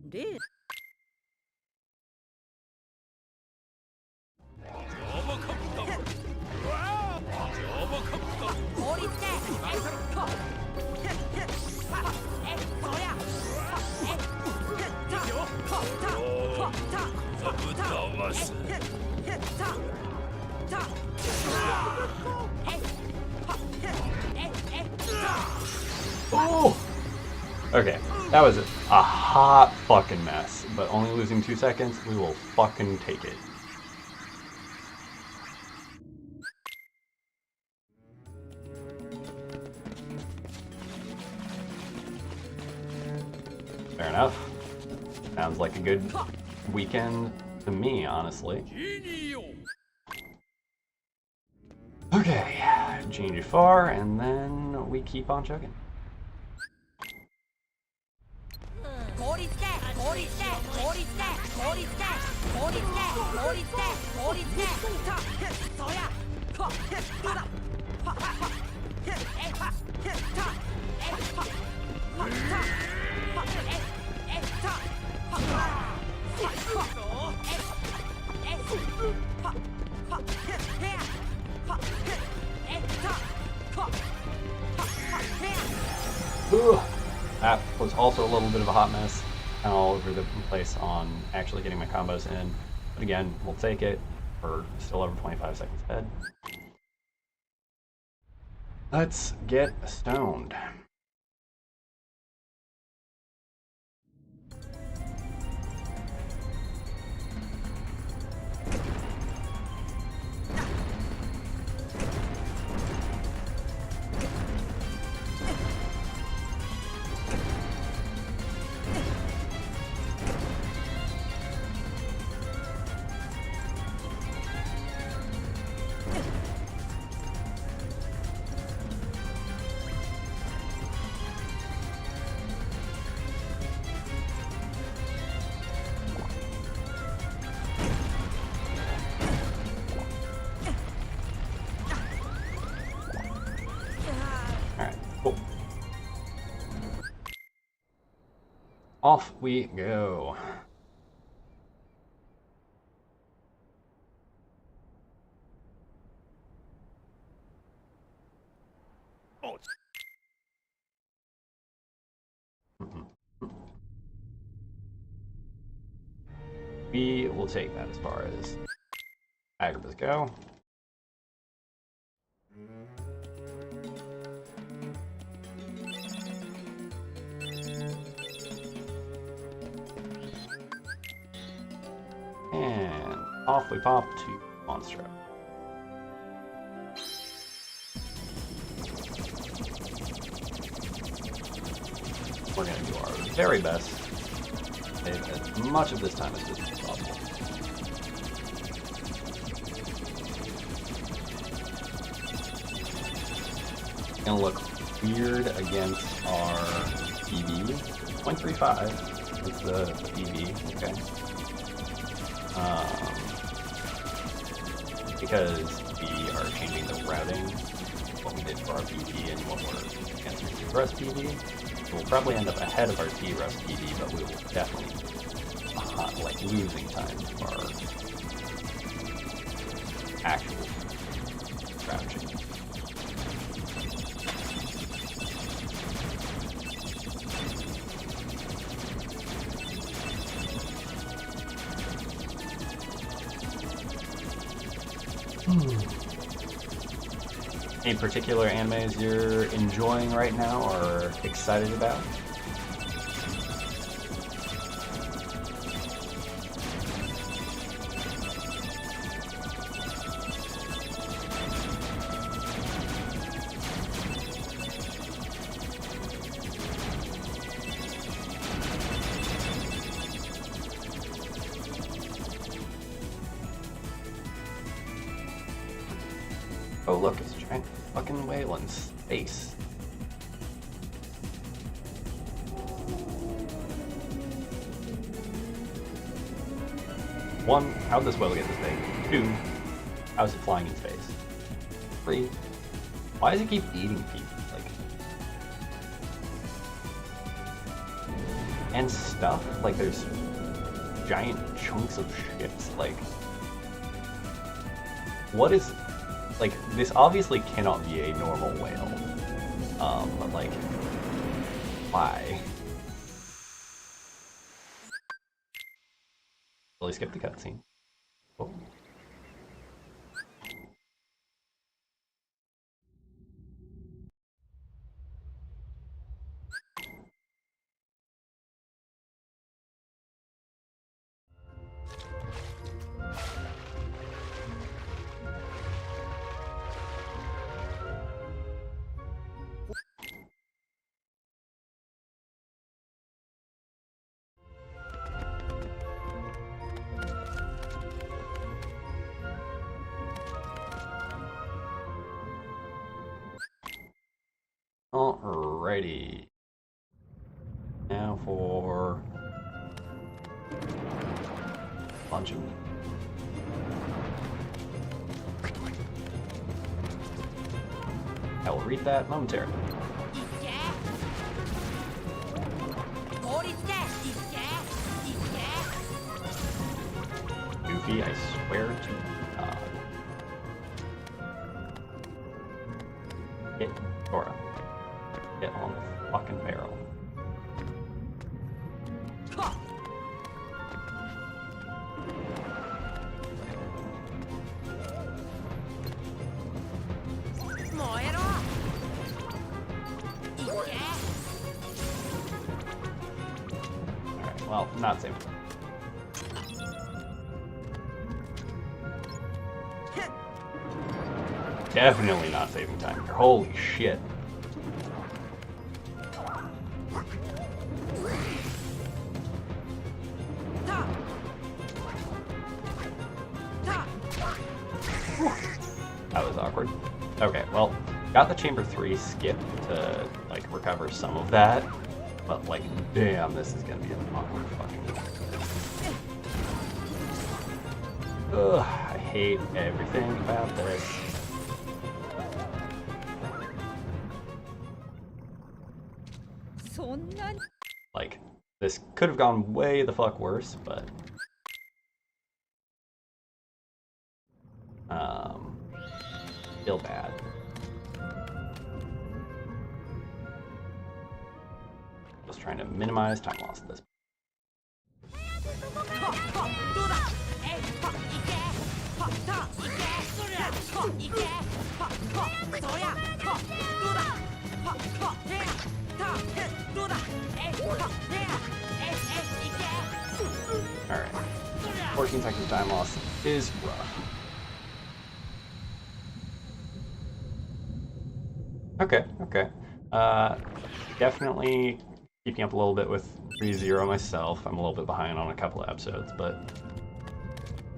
Did. Oh! Okay, that was a hot fucking mess, but only losing 2 seconds, we will fucking take it. Fair enough. Sounds like a good weekend to me, honestly. Okay, change it far, and then we keep on chugging. Ooh, that was also a little bit of a hot mess, kind of all over the place on actually getting my combos in. But again, we'll take it. We're still over 25 seconds ahead. Let's get stoned. Off we go. We will take that as far as Agrabahs go. And off we pop to Monstro. We're going to do our very best to save as much of this time as possible. It's going to look weird against our PV. 0.35 is the PV, okay. Because we are changing the routing, what we did for our PV and what we're against our derust PV. So we'll probably end up ahead of our derust PV, but we will definitely like losing time to our actual route change. Any particular animes you're enjoying right now or excited about? Oh look, it's a giant fucking whale in space. One, how'd this whale get this big? Two, how's it flying in space? Three, why does it keep eating people? Like, and stuff? Like there's giant chunks of ships, like, what is, like, this obviously cannot be a normal whale, but like, why? Really skip the cutscene. Oh. Alrighty. Now for launching. I will read that momentarily. Goofy, I swear to God. Get Dora. Get on the fucking barrel. Alright, well, not saving. Definitely not saving time here. Holy shit. That was awkward. Okay, well, got the chamber 3 skip to, like, recover some of that, but, like, damn, this is gonna be an awkward fucking... Ugh, I hate everything about this. Like, this could have gone way the fuck worse, but... Still bad. Just trying to minimize time loss at this. Alright. 14 seconds time loss is rough. Okay, okay. Definitely keeping up a little bit with ReZero myself. I'm a little bit behind on a couple of episodes, but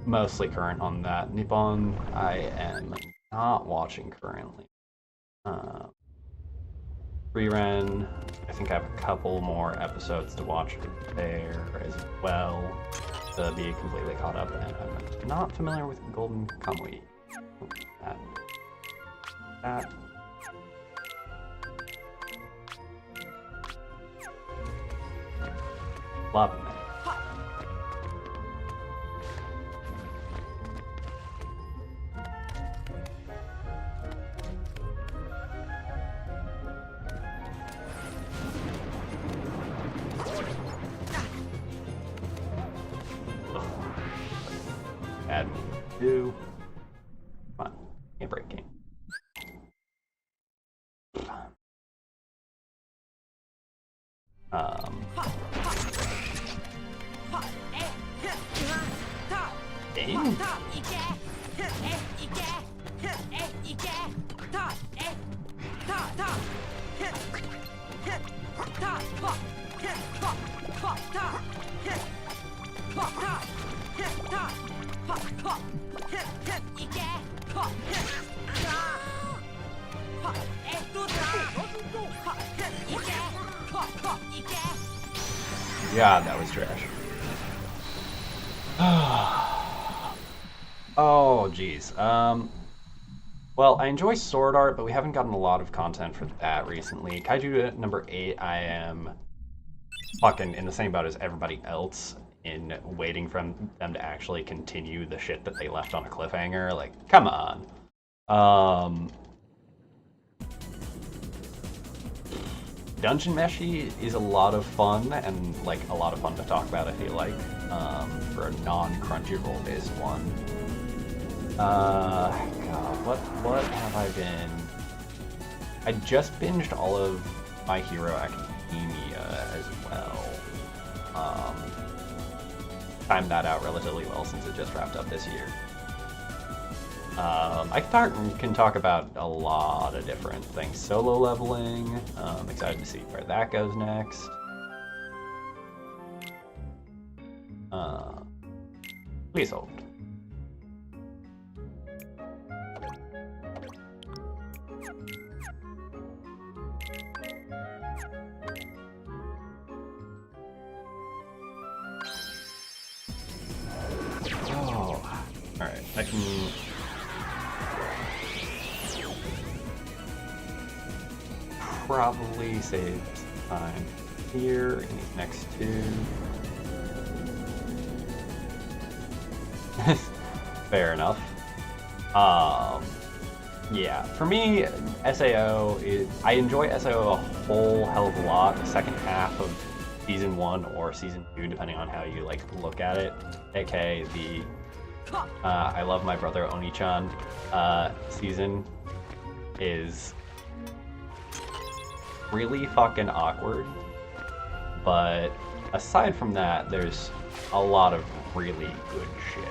mostly current on that. Nippon, I am not watching currently. Reren, I think I have a couple more episodes to watch there as well to be completely caught up, and I'm not familiar with Golden Kamui. That. Loving that. Bad move to do. Come on, can't break game. Dang. God, that was trash. Oh, geez. Well, I enjoy sword art, but we haven't gotten a lot of content for that recently. Kaiju number 8, I am fucking in the same boat as everybody else in waiting for them to actually continue the shit that they left on a cliffhanger. Like, come on. Dungeon Meshi is a lot of fun, and like a lot of fun to talk about, I feel like, for a non-Crunchyroll based one. God, what have I been? I just binged all of My Hero Academia as well. Timed that out relatively well since it just wrapped up this year. I can talk about a lot of different things. Solo leveling. I'm excited to see where that goes next. Please hold. Oh, alright. I can... probably save time here in these next two. Fair enough. Yeah, for me, SAO I enjoy SAO a whole hell of a lot. The second half of season 1 or season 2, depending on how you like look at it, aka the I Love My Brother Oni-chan season, is really fucking awkward. But aside from that, there's a lot of really good shit.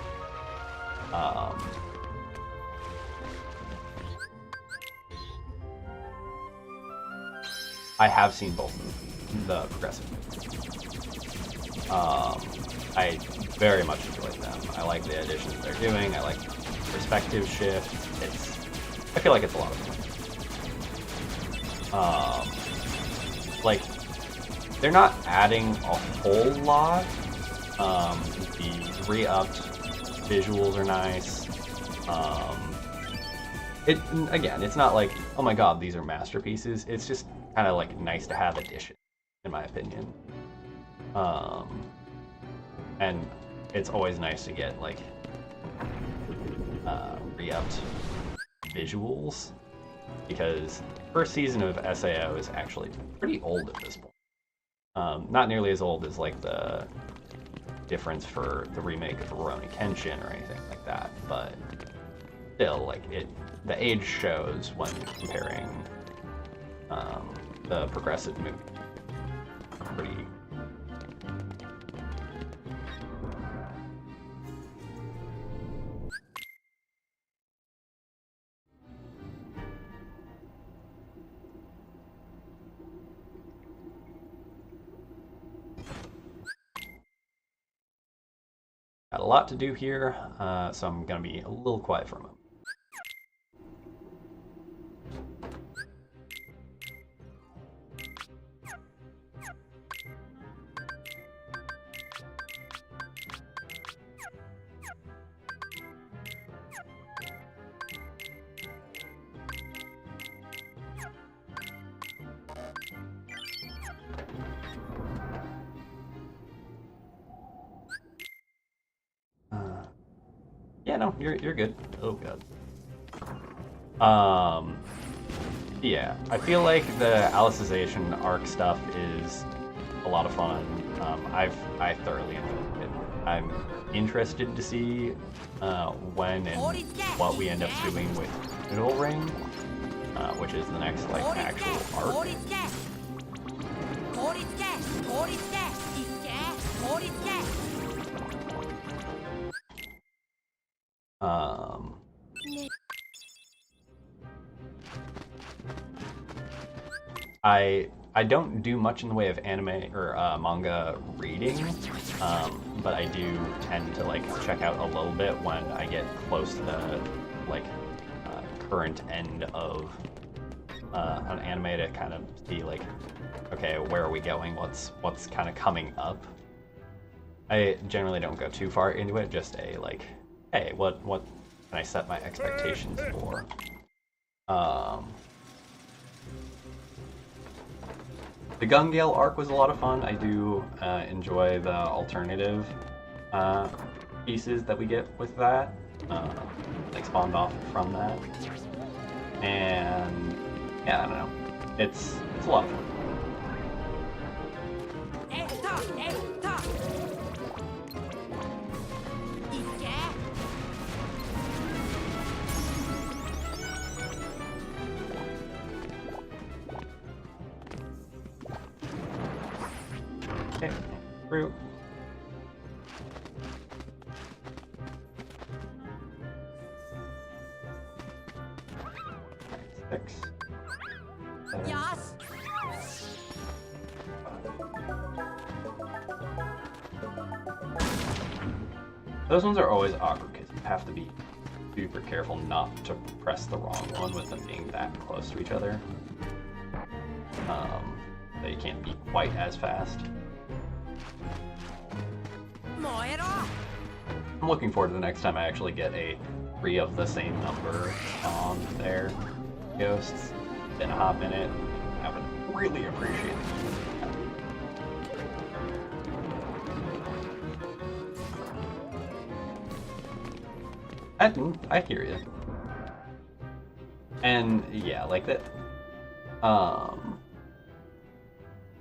I have seen both of the progressive movies. I very much enjoyed them. I like the additions they're doing. I like the perspective shift. I feel like it's a lot of fun. Like, they're not adding a whole lot. The re-upped visuals are nice. Again, it's not like, oh my god, these are masterpieces. It's just kind of like nice to have addition, in my opinion. And it's always nice to get like re-upped visuals, because the first season of SAO is actually pretty old at this point. Not nearly as old as like the difference for the remake of Rurouni Kenshin or anything like that, but still, like, the age shows when comparing the progressive movie. Pretty. Got a lot to do here, so I'm gonna be a little quiet for a moment. Yeah, no, you're good. Oh god. Yeah, I feel like the Alicization arc stuff is a lot of fun. I thoroughly enjoyed it. I'm interested to see when and what we end up doing with Middle Ring, which is the next like actual arc. 効率でいけ効率で I don't do much in the way of anime or manga reading, but I do tend to like check out a little bit when I get close to the like current end of an anime to kind of see like, okay, where are we going? What's kind of coming up? I generally don't go too far into it. Just a like, hey, what can I set my expectations for? The Gun Gale arc was a lot of fun. I do enjoy the alternative pieces that we get with that, like spawned off from that. And yeah, I don't know. It's a lot of fun. えったえったいけ Okay, through. Six. Seven. よし Those ones are always awkward because you have to be super careful not to press the wrong one with them being that close to each other. So you can't be quite as fast. 燃えろ I'm looking forward to the next time I actually get a 3 of the same number on their ghosts, then hop in it. I would really appreciate it. I hear you. And yeah, like that.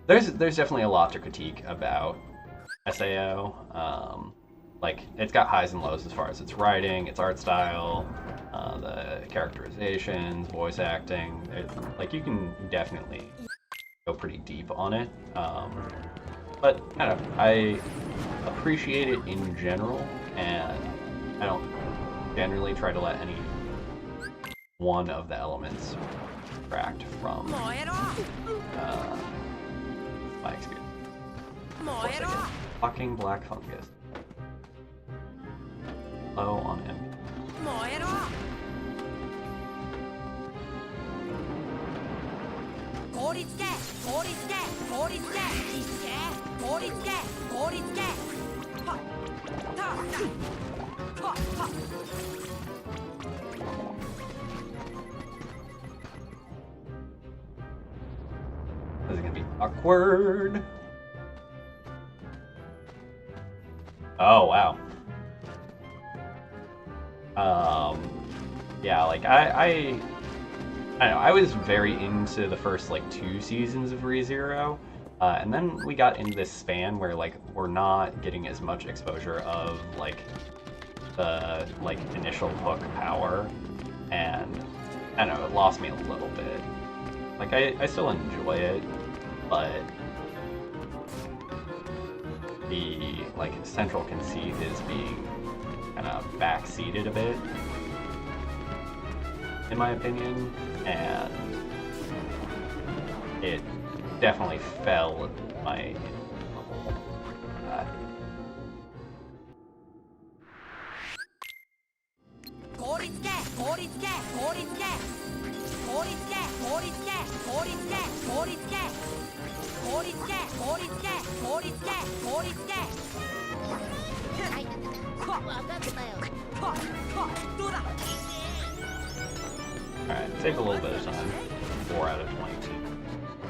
There's definitely a lot to critique about SAO. Like it's got highs and lows as far as its writing, its art style, the characterizations, voice acting. Like you can definitely go pretty deep on it. But I don't know, I appreciate it in general, and I don't generally try to let any one of the elements subtract from 燃えろ my experience. 燃えろ Fucking black fungus. Low on MP. 燃えろ効率で効率で効率でいけ効率で効率ではったはは This is gonna be awkward. Oh wow. Yeah, like I don't know, I was very into the first like 2 seasons of ReZero, and then we got into this span where like we're not getting as much exposure of like the like initial hook power, and I don't know, it lost me a little bit. Like I still enjoy it, but the like central conceit is being kind of backseated a bit, in my opinion, and it definitely fell in my uh, 効率で効率で効率で効率で効率で効率で効率で効率で効率で効率で効率ではい分かったよどうだ Alright, save a little bit of time. 4 out of 22.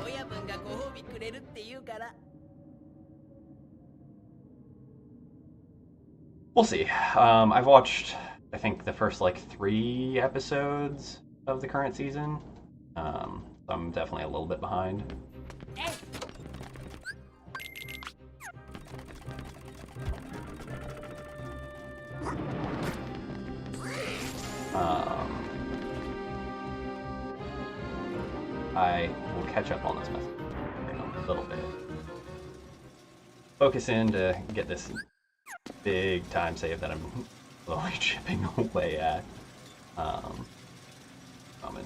親分がご褒美くれるって言うから We'll see. I've watched, I think, the first like 3 episodes of the current season. So I'm definitely a little bit behind. えい I will catch up on this message in a little bit. focus in to get this big time save that I'm slowly chipping away at. Moment.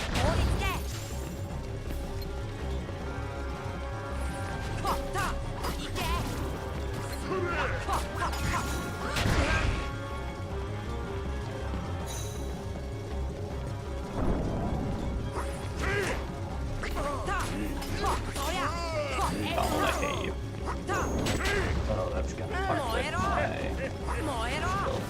法律ではったいけはっ Oh, I hate you. Oh, that's gonna fuck with my build potential.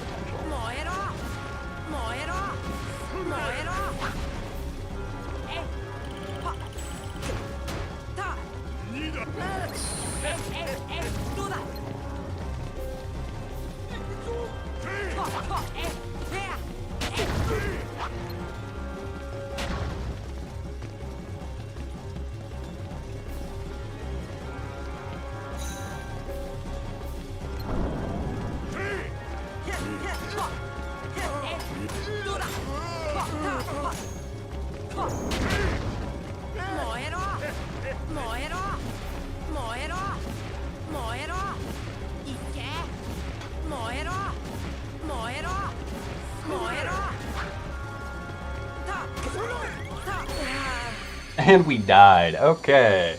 And we died. Okay.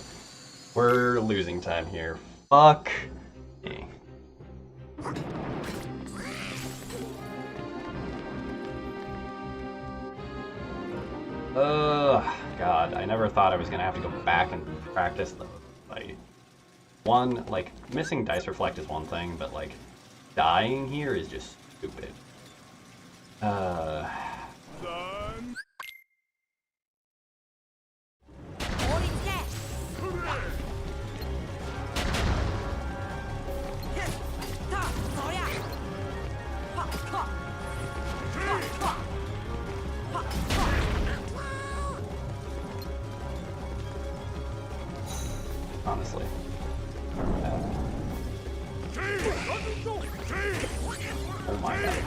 We're losing time here. Fuck me. God, I never thought I was gonna have to go back and practice the fight. One, like, missing Dice Reflect is one thing, but, like, dying here is just stupid. Honestly. Oh my god.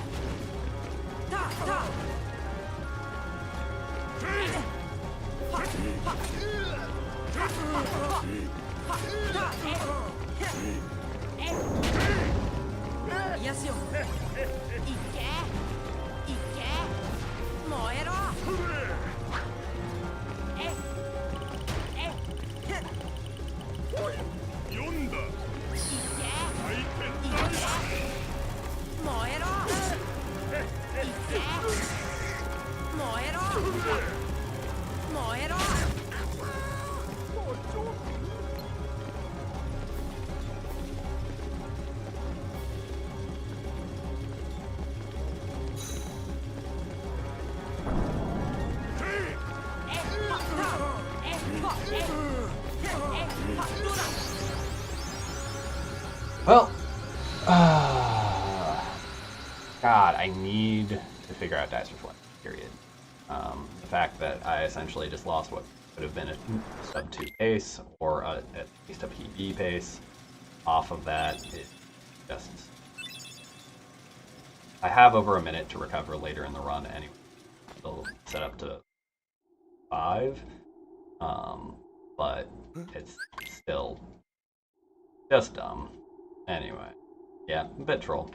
Well, God, I need to figure out Dice Reflect, period. The fact that I essentially just lost what could have been a sub 2 pace, or at least a PB pace, off of that is just... I have over a minute to recover later in the run anyway. Still set up to 5, but it's still just dumb. Anyway, yeah, a bit troll.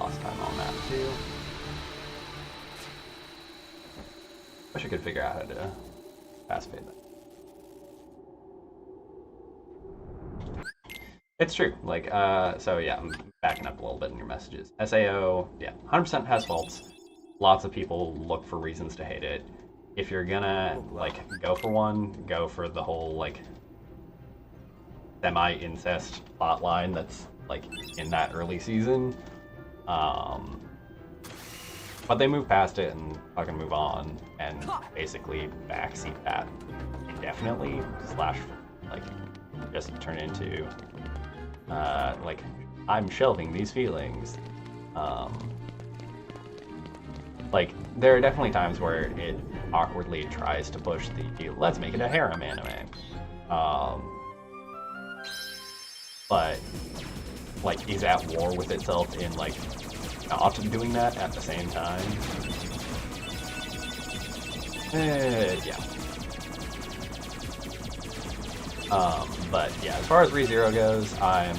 Lost time on that too. Wish I could figure out how to fast fade that. It's true. Like, so yeah, I'm backing up a little bit in your messages. SAO, yeah, 100% has faults. Lots of people look for reasons to hate it. If you're gonna, like, go for one, go for the whole, like, semi-incest plotline that's, like, in that early season. But they move past it and fucking move on, and basically backseat that indefinitely, slash, like, just turn into, like, I'm shelving these feelings. Like, there are definitely times where it awkwardly tries to push the let's make it a harem anime. But, like, is at war with itself in, like, not doing that at the same time. Yeah. But yeah, as far as ReZero goes, I'm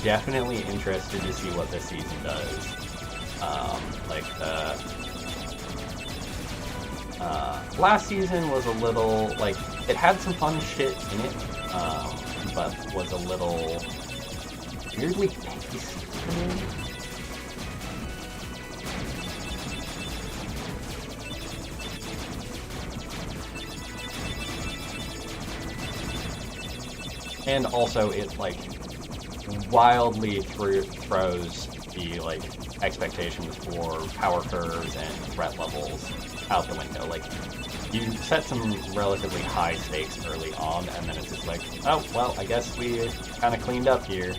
definitely interested to see what this season does. Like the last season was a little, like, it had some fun shit in it, but was a little weirdly paced to me. And also, it, like, wildly throws the, like, expectations for power curves and threat levels out the window. Like, you set some relatively high stakes early on, and then it's just like, oh, well, I guess we kind of cleaned up here.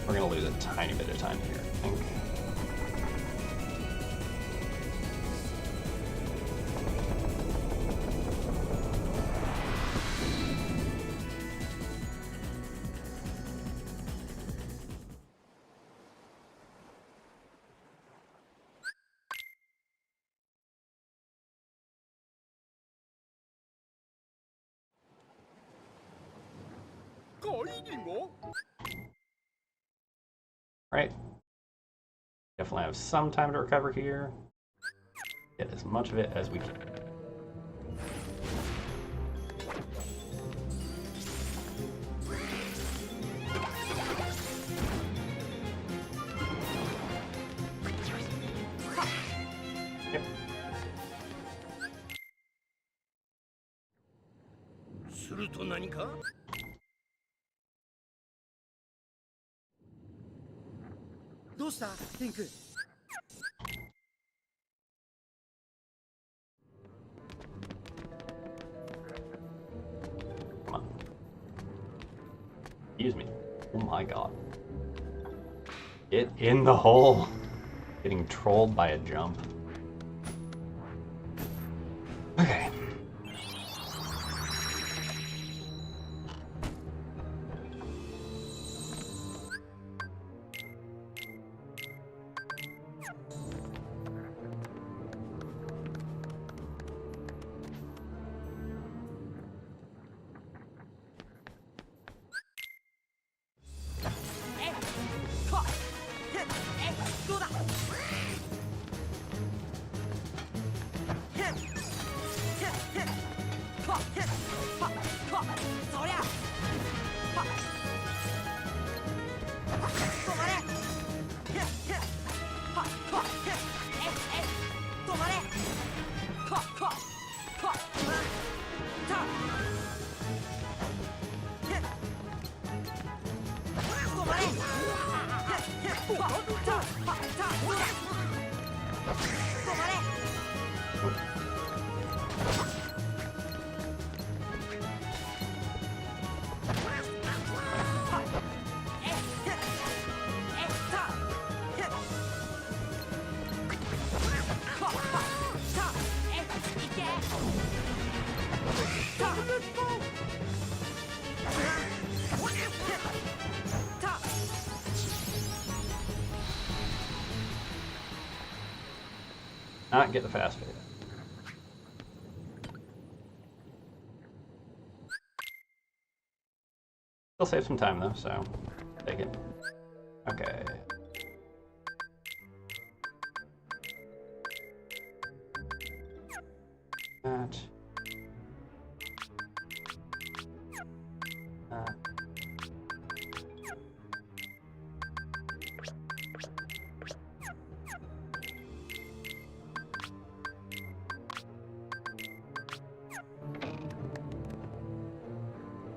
We're gonna lose a tiny bit of time here, I think. Right. Definitely have some time to recover here. Get as much of it as we can. Yep. すると何かどうしたテンク Come on. Excuse me. Oh my god. Get in the hole. Getting trolled by a jump. Okay. Not get the fast fade. Still save some time though, so take it. Okay. That.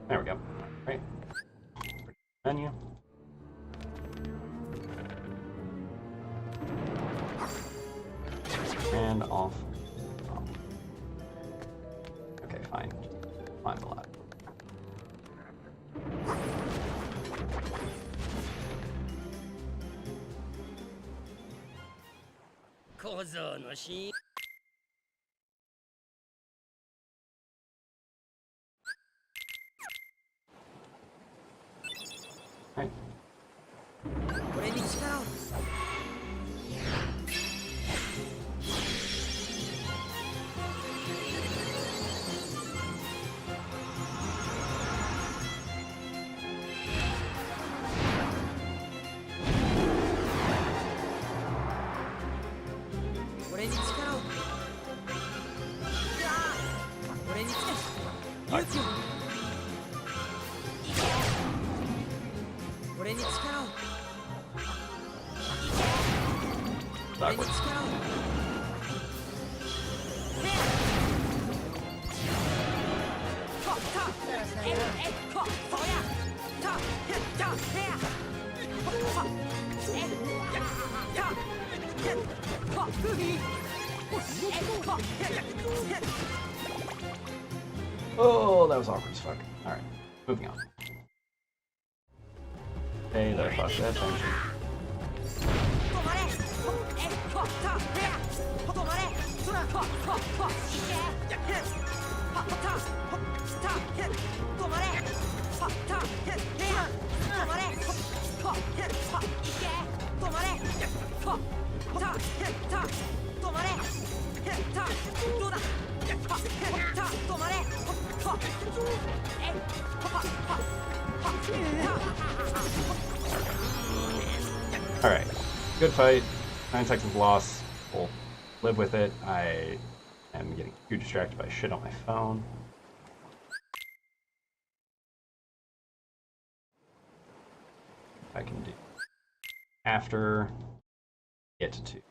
There we go. Right. Menu. And off. Okay, fine. Find the lab. Right. これに力を 俺に力を俺につけ勇気を俺に力を俺に力を Oh, that was awkward as fuck. Alright, moving on. Hey there, fuck that attention. 止まれえっほったへや止まれそらほっほっほいけはったほったへ止まれはったへや止まれほっへはいけ止まれほったへた止まれへたどうだはへた止まれほえほはははAlright, good fight. 9 seconds loss. We'll live with it. I am getting too distracted by shit on my phone. I can do after get to 2.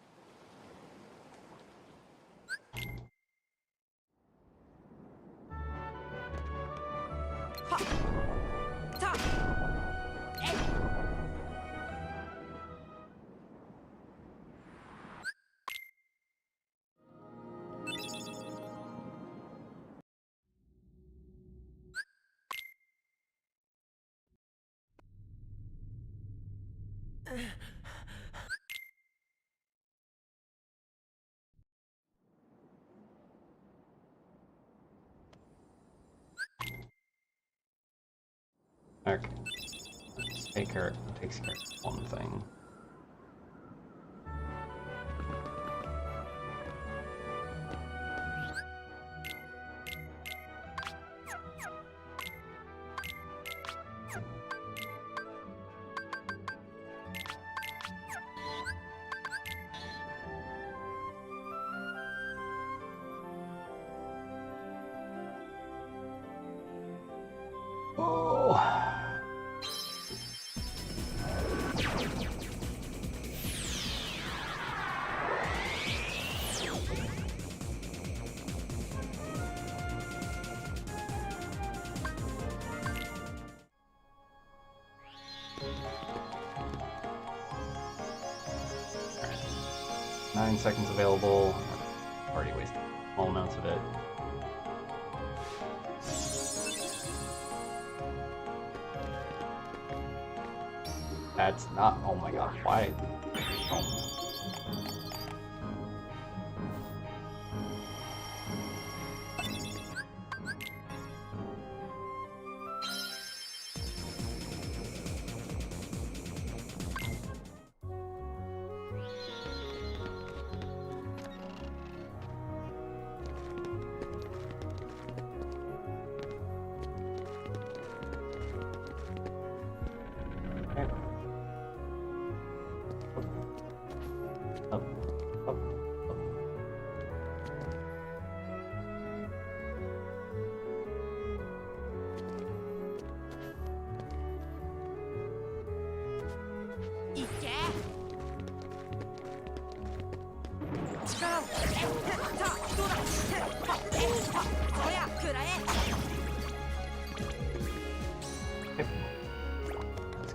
Okay. Takes care of one thing. Oh. Alright. 9 seconds available. Already wasted small amounts of it. That's not. Oh my god, why? Oh.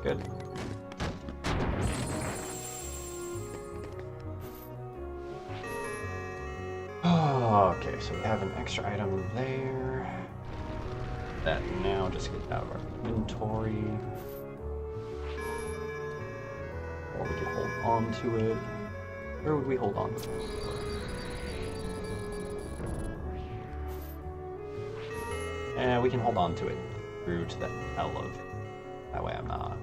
good. Oh, okay, so we have an extra item there. That now just gets out of our inventory. Or we can hold on to it. Where would we hold on to it? We can hold on to it through to the elevator. That way I'm not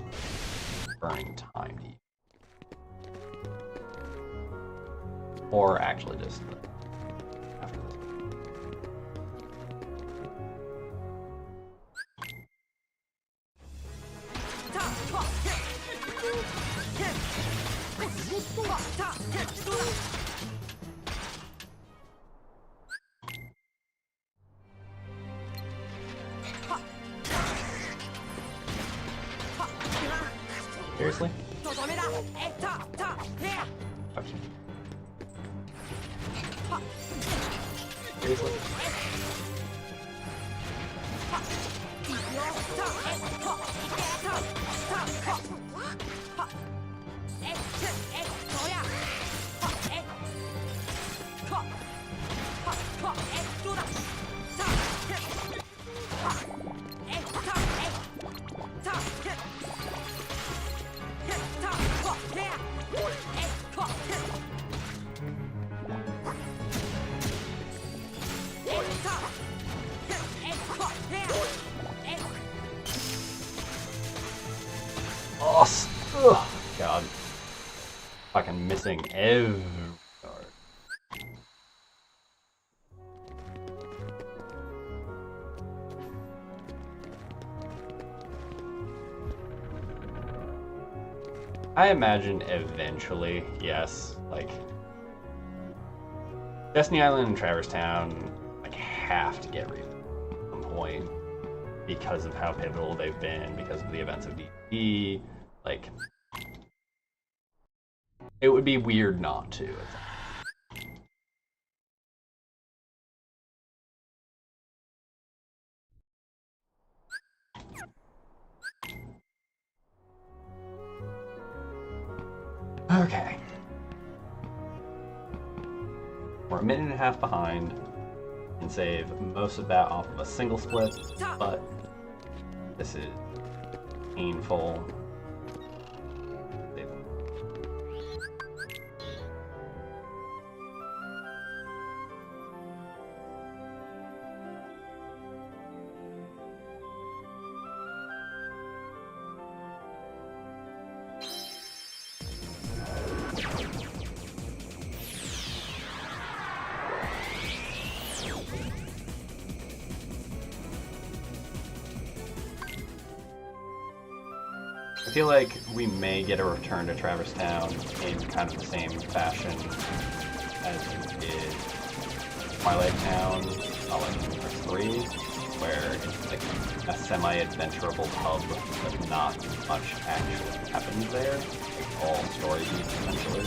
burning time to use. Or actually just after this. Seriously? Okay. Seriously? Oh, God. Fucking missing every card. I imagine eventually, yes, like Destiny Island and Traverse Town like have to get read at some point because of how pivotal they've been, because of the events of D&D. Like, it would be weird not to. Okay. We're a minute and a half behind. Can save most of that off of a single split, but this is painful. I feel like we may get a return to Traverse Town in kind of the same fashion as we did Twilight Town, like 3, where it's like a semi-adventurable hub, but not much actually happens there. Like all story beats, essentially.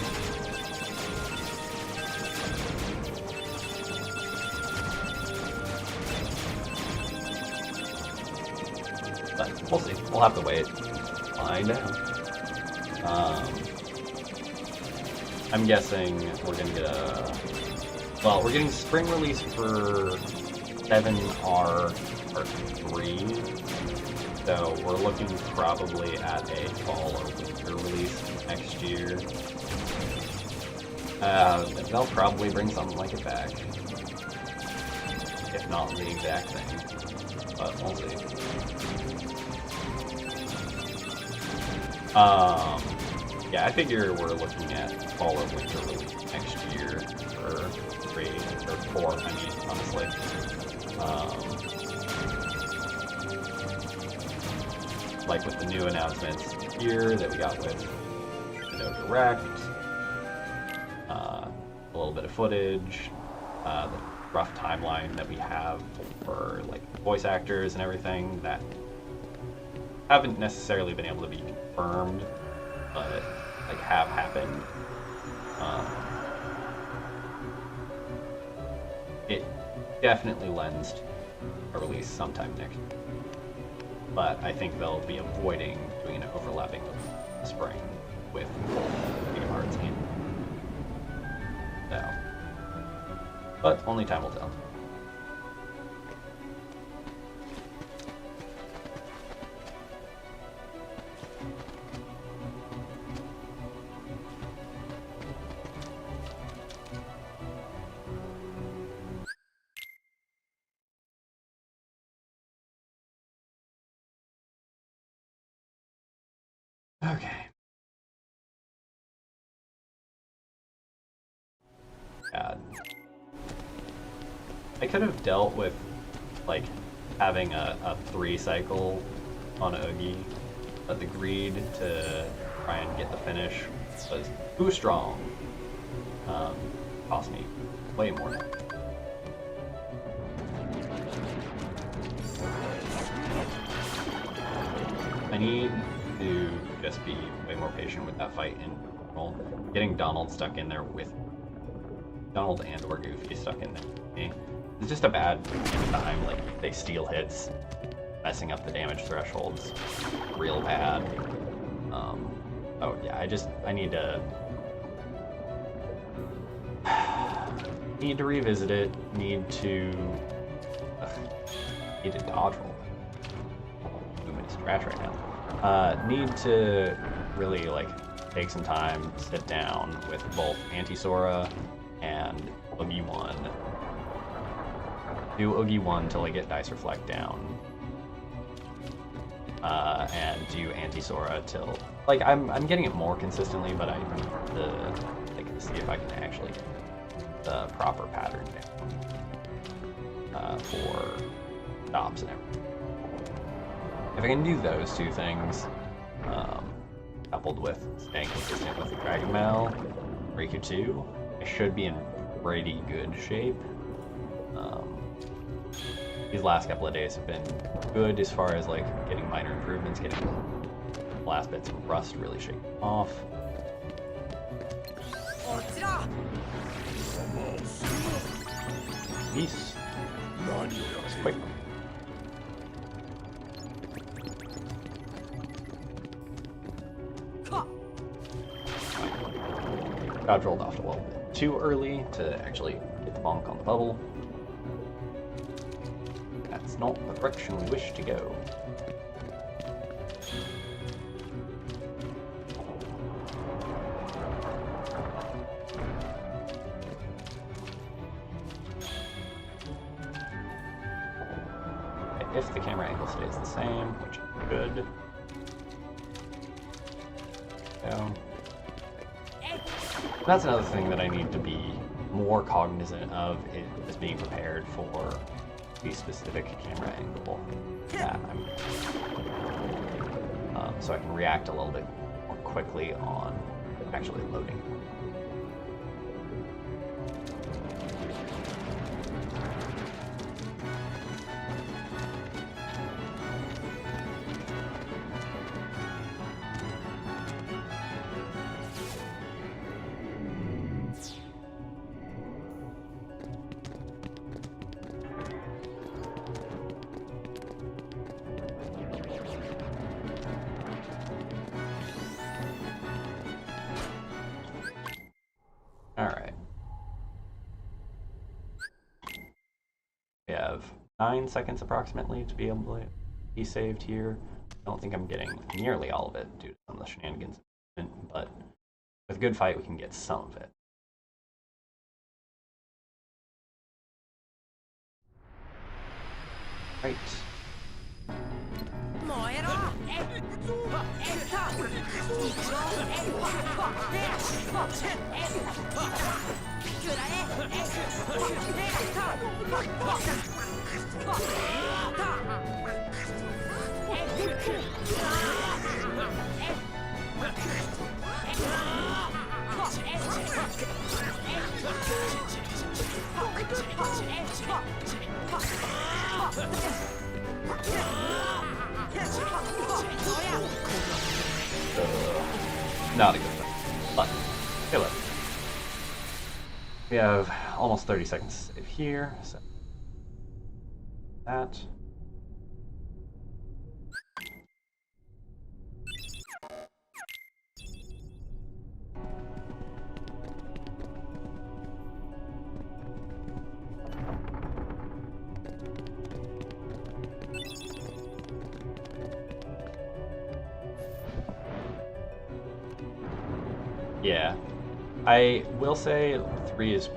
But we'll see. We'll have to wait. Find out. I'm guessing we're gonna get a... Well, we're getting spring release for 7R Part 3, so we're looking probably at a fall or winter release next year. They'll probably bring something like it back. If not the exact thing, but we'll see. Yeah, I figure we're looking at fall or winter release next year for 3 or 4, I mean, honestly. Like with the new announcements here that we got with Nintendo Direct, a little bit of footage, the rough timeline that we have for like voice actors and everything that haven't necessarily been able to be confirmed, but like have happened. It definitely lends to a release sometime next year, but I think they'll be avoiding doing an overlapping of spring with Kingdom Hearts game. So, but only time will tell. Okay. God. I could have dealt with, like, having a 3-cycle on Oogie, but the greed to try and get the finish was too strong. Cost me way more. I need to just be way more patient with that fight in general. Getting Donald stuck in there with Donald and or Goofy stuck in there with me. It's just a bad time. Like, they steal hits, messing up the damage thresholds real bad. Oh yeah, I need to revisit it. Need to dodge roll. It's trash right now. Need to really like take some time, sit down with both Anti-Sora and Oogie 1. Do Oogie 1 till I get Dice Reflect down. And do Anti-Sora till like I'm getting it more consistently, but I need to like see if I can actually get the proper pattern down for stops and everything. If I can do those two things, coupled with staying consistent with the Dragon Mail, Riku 2, I should be in pretty good shape. These last couple of days have been good as far as like getting minor improvements, getting the last bits of rust really shaken off. Peace. Quick. Dodge rolled off a little bit too early to actually get the bonk on the bubble. That's not the direction we wish to go. Okay, if the camera angle stays the same, which it could. So. That's another thing that I need to be more cognizant of is being prepared for the specific camera angle that I'm so I can react a little bit more quickly on actually loading. Alright. We have 9 seconds approximately to be able to be saved here. I don't think I'm getting nearly all of it due to some of the shenanigans, but with a good fight we can get some of it. Right. Not a good thing, but hey, look. We have almost 30 seconds to save here, so that. Yeah. I will say 3 is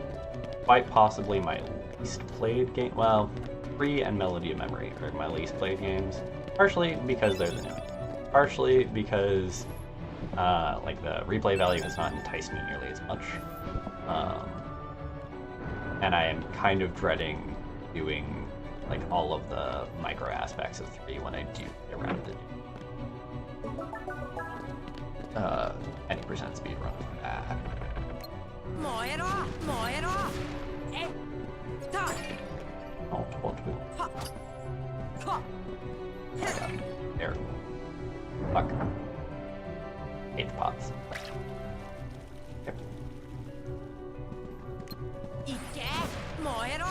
quite possibly my least played game. Well, 3 and Melody of Memory are my least played games. Partially because they're the new. Partially because like the replay value has not enticed me nearly as much. And I am kind of dreading doing like all of the micro aspects of 3 when I do get around to any percent speed run for that. 燃えろ燃えろえた Multiple tools. はは There. Fuck. Eight pots. Yep. いっけ燃えろ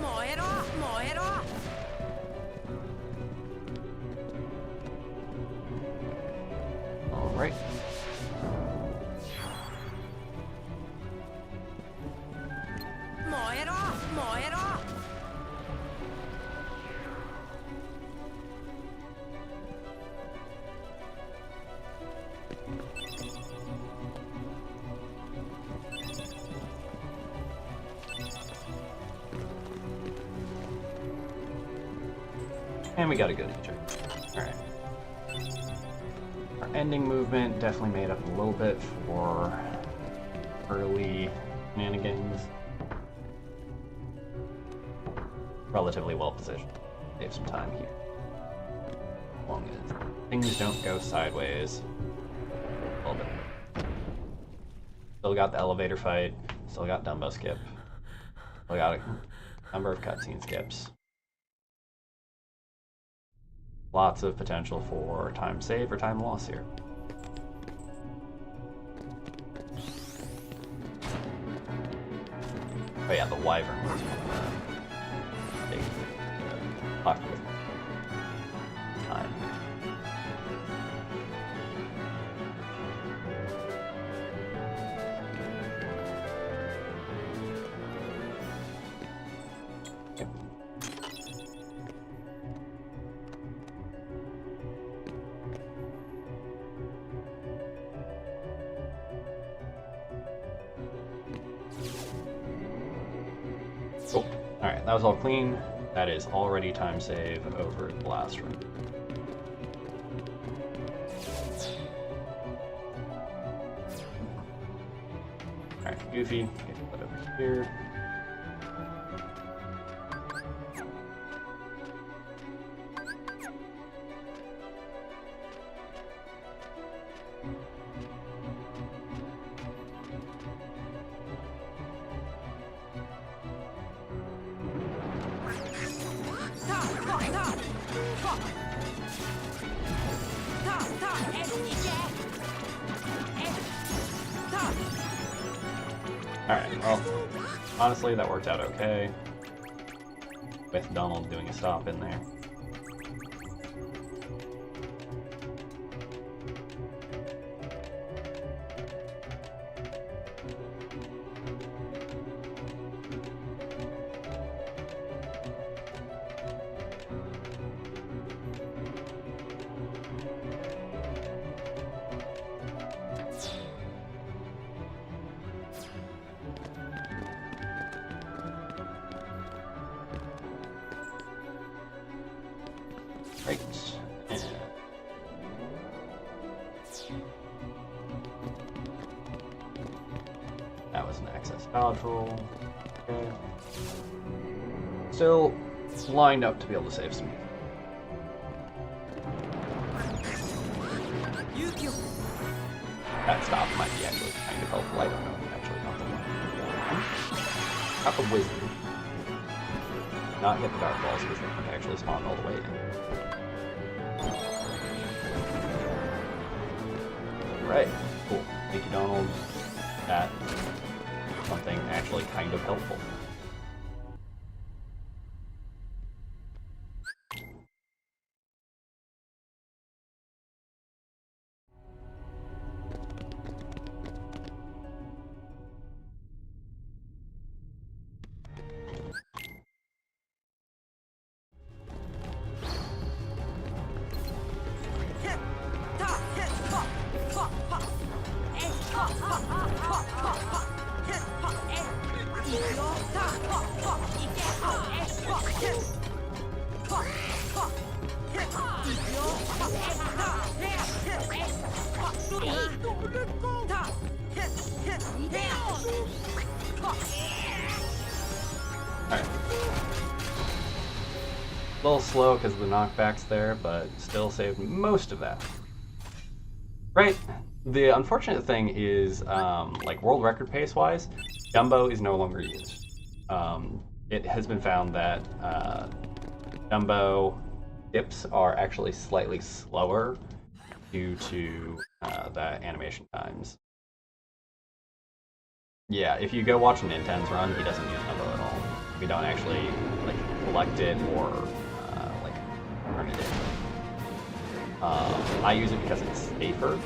燃えろ燃えろ All right. And we got a good injury. Alright. Our ending movement definitely made up a little bit for early shenanigans. Relatively well positioned. Save some time here. As long as things don't go sideways. A little bit. Still got the elevator fight. Still got Dumbo skip. Still got a number of cutscene skips. Lots of potential for time save or time loss here. Oh yeah, the wyvern was one of the big fuck with time. Yep. Cool. Alright, that was all clean. That is already time save over the last room. Alright, Goofy, get put over here. Alright, well, honestly, that worked out okay. With Donald doing a stop in there. Right. And that was an access dodge roll. Okay. Still lined up to be able to save some. That stop might be actually kind of helpful. I don't know. Actually, not the one. Not the wizard. Not get the dark balls because they can actually spawn all the way in. Right. Cool. Thank you, Donald. That something actually kind of helpful. Alright. A little slow because of the knockbacks there, but still saved most of that. Right. The unfortunate thing is, like world record pace wise, Dumbo is no longer used. It has been found that Dumbo dips are actually slightly slower due to the animation times. Yeah, if you go watch Ninten's run, he doesn't use Dumbo at all. We don't actually like collect it or like turn it in. I use it because it's safer.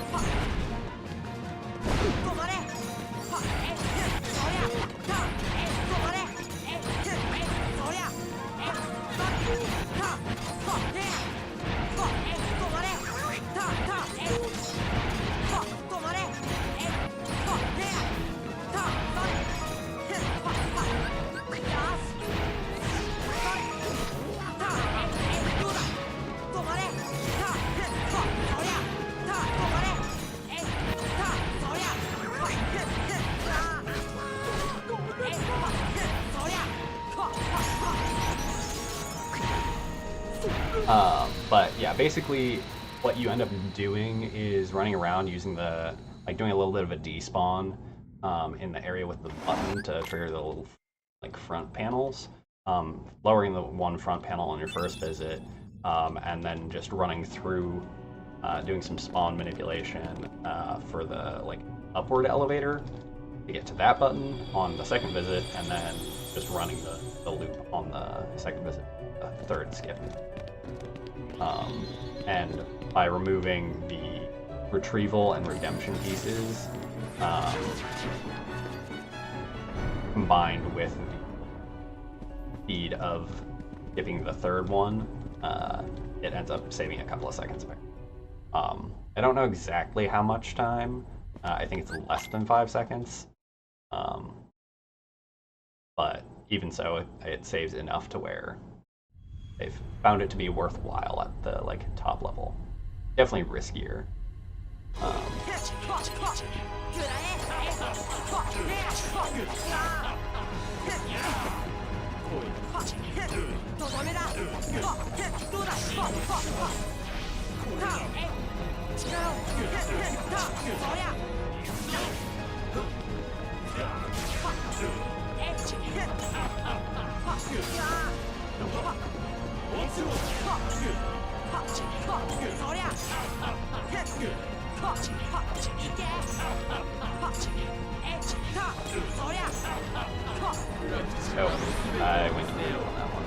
But yeah, basically what you end up doing is running around using the, like doing a little bit of a despawn in the area with the button to trigger the little like front panels, lowering the one front panel on your first visit, and then just running through, doing some spawn manipulation for the like upward elevator to get to that button on the second visit, and then just running the loop on the second visit, the third skip. And by removing the retrieval and redemption pieces, combined with the speed of skipping the third one, it ends up saving a couple of seconds back. I don't know exactly how much time. I think it's less than 5 seconds. But even so, it saves enough to where they've found it to be worthwhile at the like top level. Definitely riskier. Oh, I went to the middle on that one.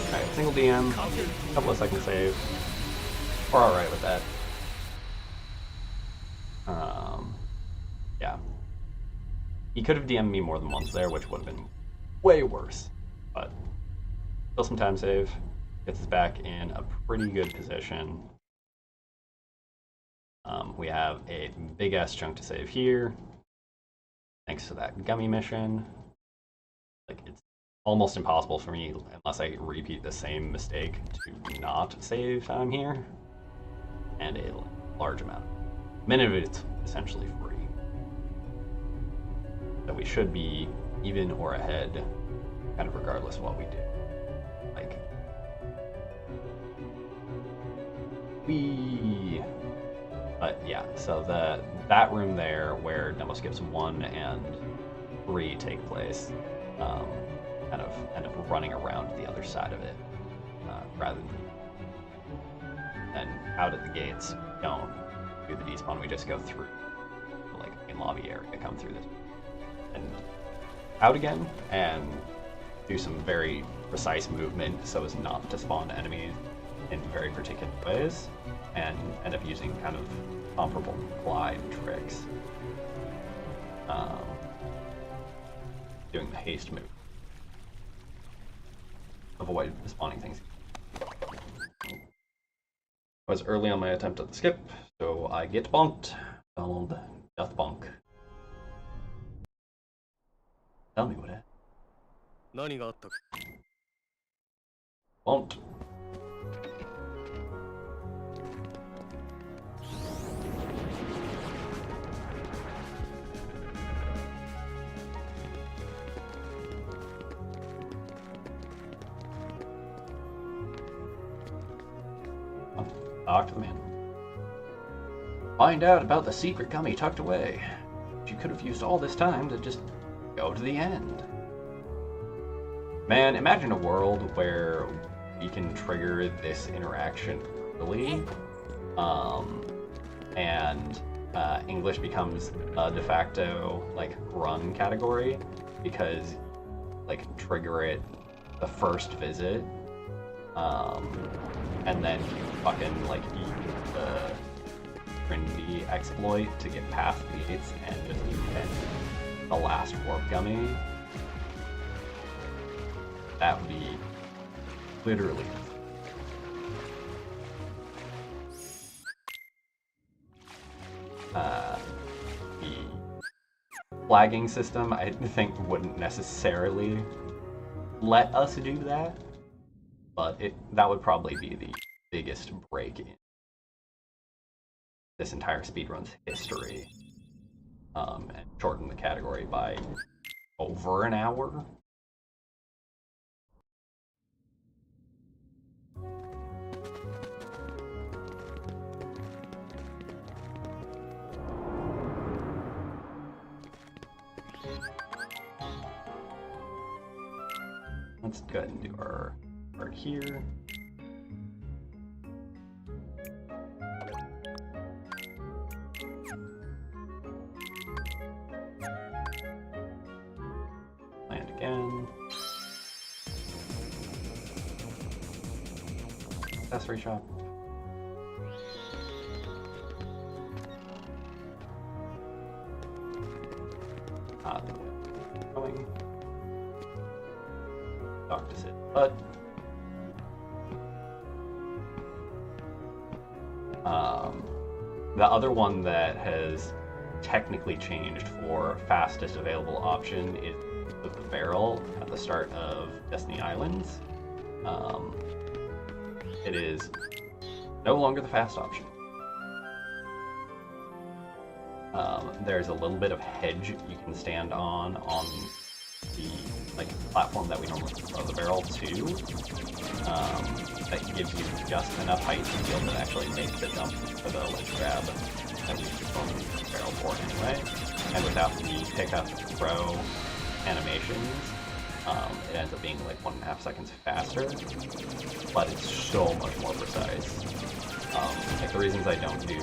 Alright, single DM, couple of seconds save. We're alright with that. Yeah. He could have DM'd me more than once there, which would have been way worse. But still some time save. Gets us back in a pretty good position. We have a big ass chunk to save here. Thanks to that gummy mission. Like, it's almost impossible for me, unless I repeat the same mistake, to not save time here. And a large amount. A minute of it's essentially free. So we should be even or ahead, kind of regardless of what we do. Like, but yeah, so that room there where demo skips 1 and 3 take place, kind of end up running around the other side of it, rather than, and out at the gates, we don't do the despawn, we just go through the like main lobby area, come through this, and out again, and do some very precise movement so as not to spawn enemies in very particular ways, and end up using kind of comparable glide tricks. Doing the haste move. Avoid spawning things. I was early on my attempt at the skip, so I get bonked. Donald doth bonk. Tell me what it. 何があったか Won't. Talk to the man. Find out about the secret gummy tucked away. You could have used all this time to just go to the end. Man, imagine a world where we can trigger this interaction early, and English becomes a de facto like run category because like trigger it the first visit, and then you fucking like use the Trinity exploit to get past the gates and just get the last warp gummy. That would be literally. The flagging system, I think, wouldn't necessarily let us do that, but that would probably be the biggest break in this entire speedrun's history, and shorten the category by over an hour. Let's go ahead and do our part here. Land again. Accessory shop. Going. Talk to Sid, but the other one that has technically changed for fastest available option is with the barrel at the start of Destiny Islands. It is no longer the fast option. There's a little bit of hedge you can stand on the platform that we normally throw the barrel to, that gives you just enough height to be able to actually make the jump for the ledge grab that we normally use the barrel for anyway. And without the pickup throw animations, it ends up being like 1.5 seconds faster, but it's so much more precise. Like the reasons I don't do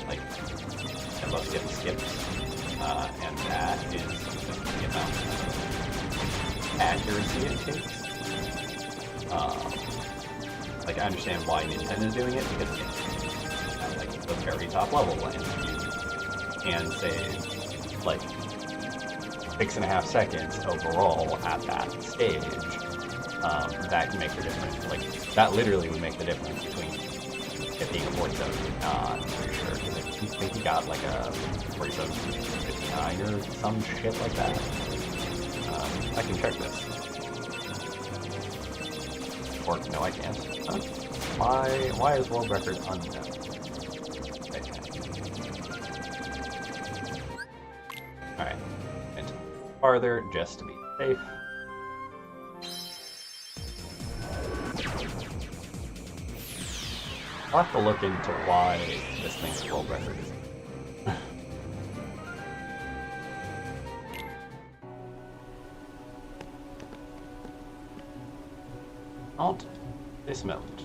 like tempo skips, and that is just the amount of accuracy it takes. Like I understand why Nintendo's doing it because it's at like the very top level, and you can save like 6.5 seconds overall at that stage. That can make the difference. Like that literally would make the difference between it being a 47 and not. I'm pretty sure because I think he got like a 47-59 or some shit like that. I can check this. Or no, I can't. Huh? Why is world record unknown? Okay. Alright. And farther just to be safe. I'll have to look into why this thing's world record is. Alt dismount.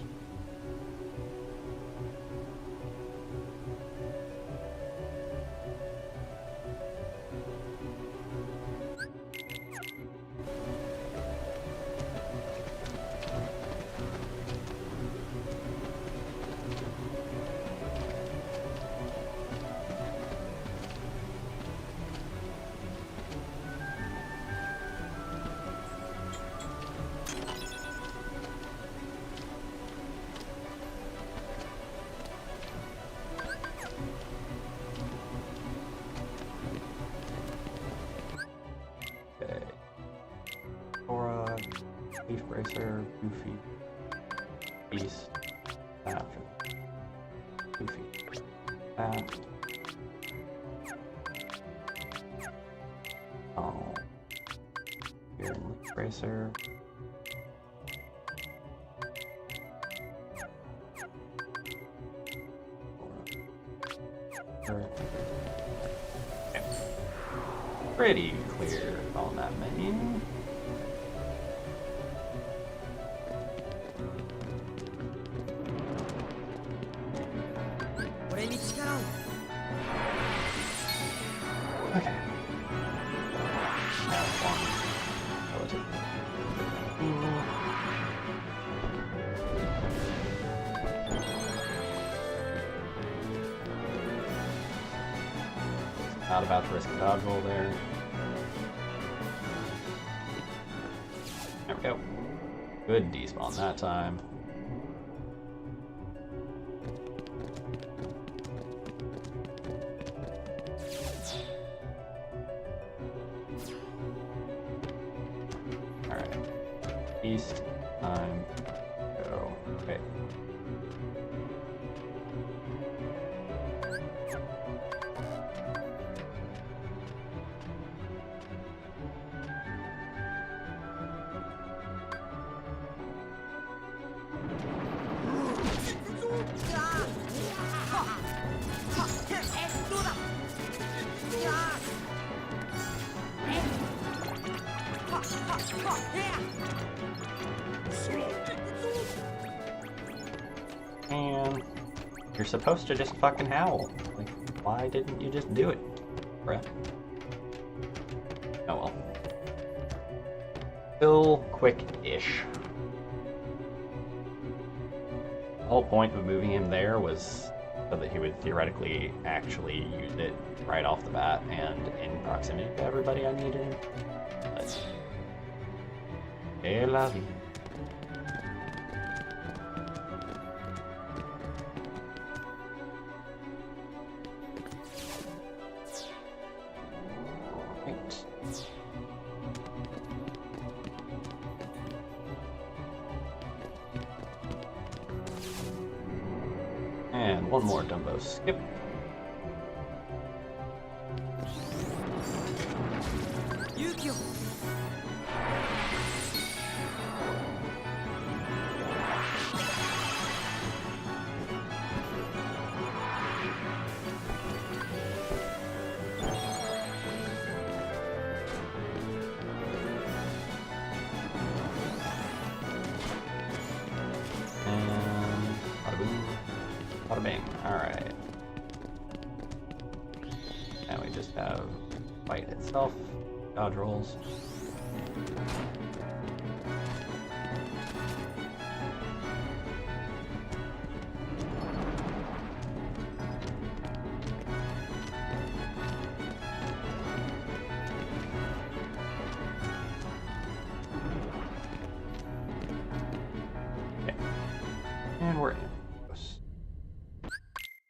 Racer, Goofy, Beast, After, Goofy, that. Oh, here in Leaf Racer. Okay. Pretty clear on that menu. Okay. Now it's on. Relative. Not about to risk a dodge roll there. There we go. Good despawn that time. Alright. East time. Go. Okay. And you're supposed to just fucking howl. Like, why didn't you just do it, bruh? Oh well. Still quick-ish. The whole point of moving him there was so that he would theoretically actually use it right off the bat and in proximity to everybody I needed him. But... c'est la vie. Right. And one more Dumbo skip. And bada boom, bada bing. Alright. And we just have fight itself, dodge rolls. And we're in.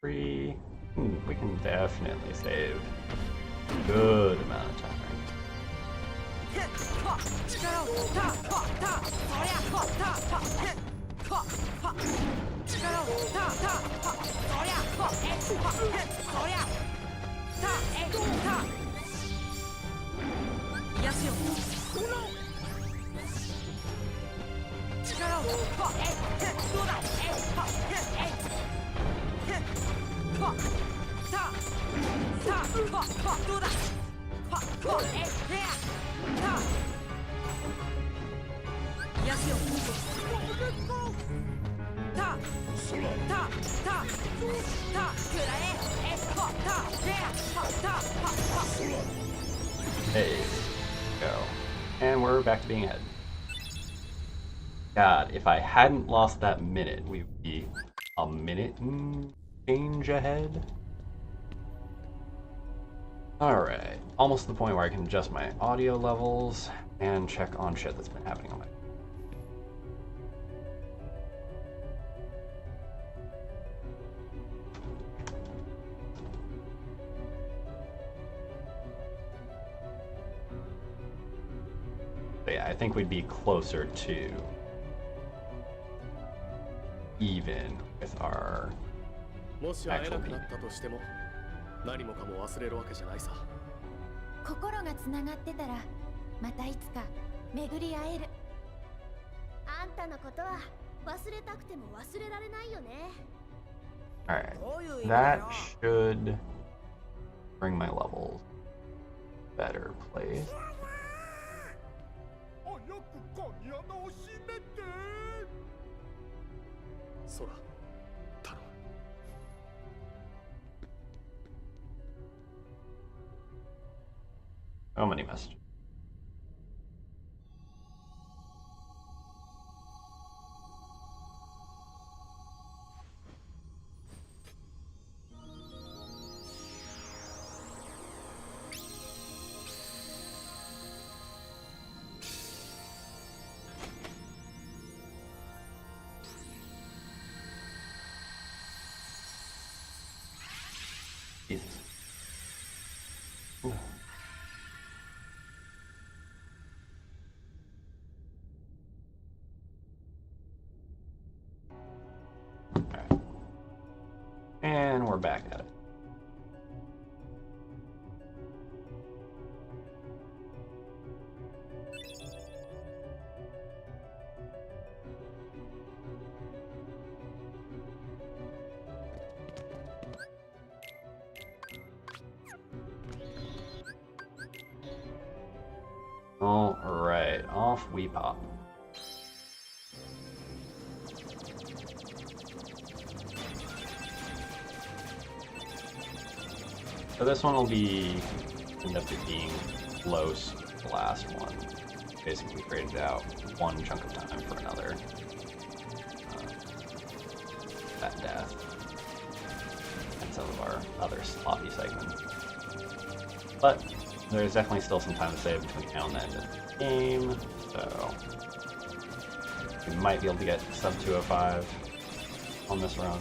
Three. We can definitely save a good amount of time. There you go. And we're back to being ahead. God, if I hadn't lost that minute, we would be a minute and change ahead. Alright, almost to the point where I can adjust my audio levels and check on shit that's been happening on my... But yeah, I think we'd be closer to even with our もし会えな actual くな beat. ったとしても何もかも忘れるわけじゃないさ。心がつながってたらまたいつか巡り会える。あんたのことは忘れたくても忘れられないよね。 Alright, どういう意味だ that よ。 should bring my levels better place. 早く鍵穴を閉めて。ソラ、頼む。 So many messages. Jesus. Ooh. Alright. And we're back at it. Alright, off we pop. So this one will end up being close to the last one. Basically traded out one chunk of time for another. That death. And some of our other sloppy segments. But there's definitely still some time to save between now and the end of the game, so we might be able to get sub 205 on this run.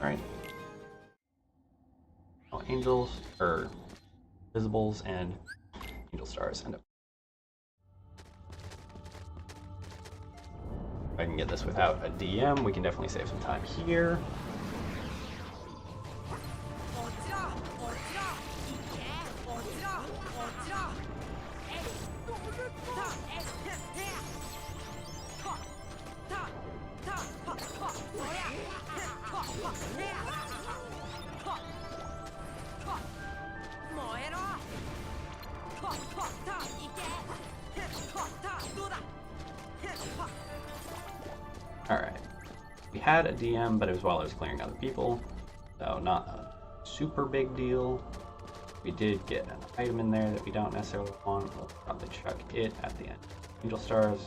Alright. Oh, angels, or visibles, and angel stars end up. If I can get this without a DM, we can definitely save some time here. 落ちろ落ちろいけ落ちろ落ちろえいたえへやはたたははそりゃははへやはは燃えろははたいけはたどうだは Alright. We had a DM, but it was while I was clearing other people, so not a super big deal. We did get an item in there that we don't necessarily want. We'll probably chuck it at the end. Angel stars.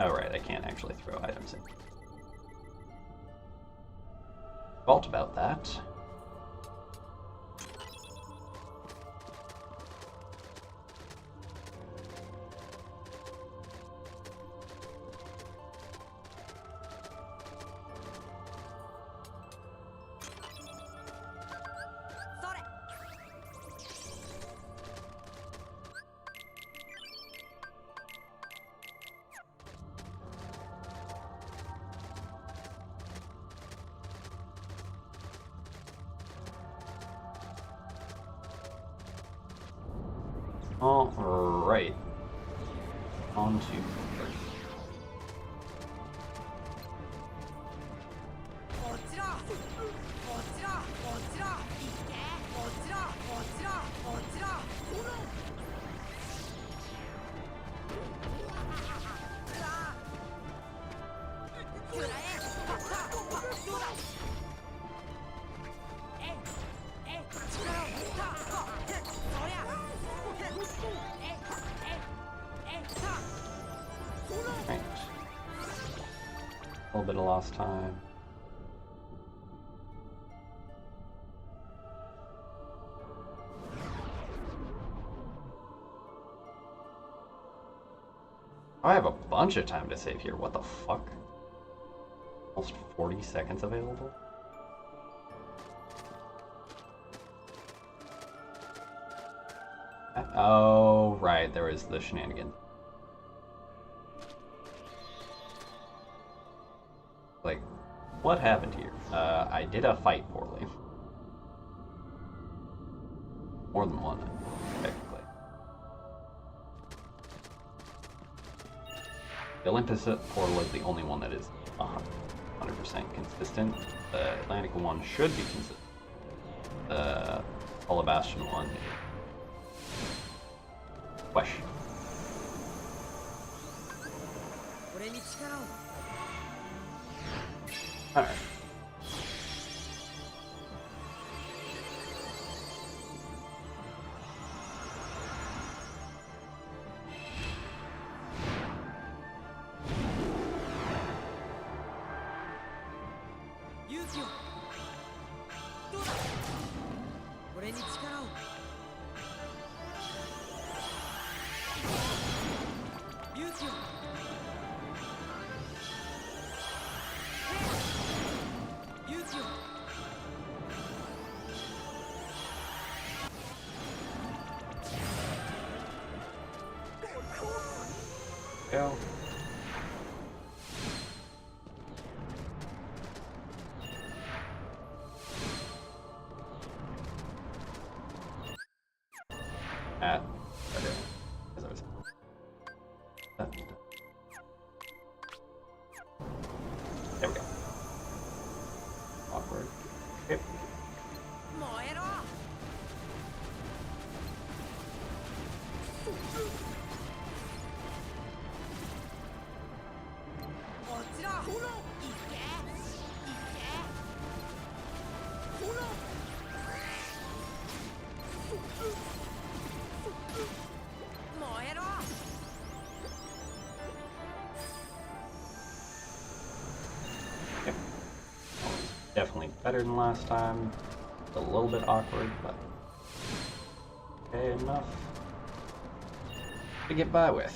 Oh right, I can't actually throw items in. Fault about that. Alright. on to. Right. A little bit of lost time. I have a bunch of time to save here. What the fuck? Almost 40 seconds available? Oh, right. There was the shenanigan. Like, what happened here? I did a fight poorly. More than one, technically. The Olympus portal is the only one that is 100% consistent. The Atlantic one should be consistent. The Alabastion one is question. Alright. Go. Okay. As I was. There we go. Awkward. Okay. Definitely better than last time. It's a little bit awkward, but okay enough to get by with.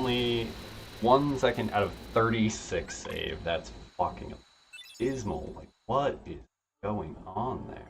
only 1 second out of 36 save. That's fucking abysmal. Like, what is going on there?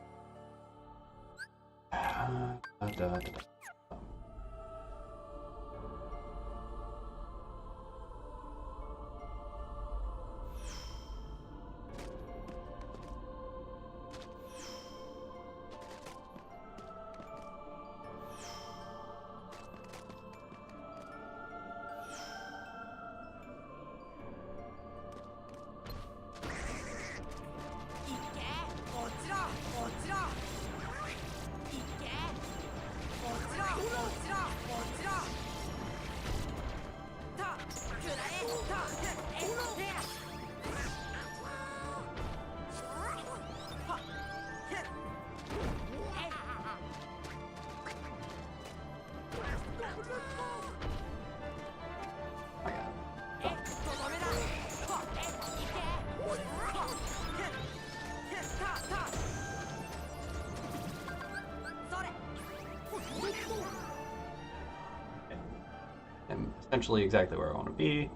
I'm essentially exactly where I want to be.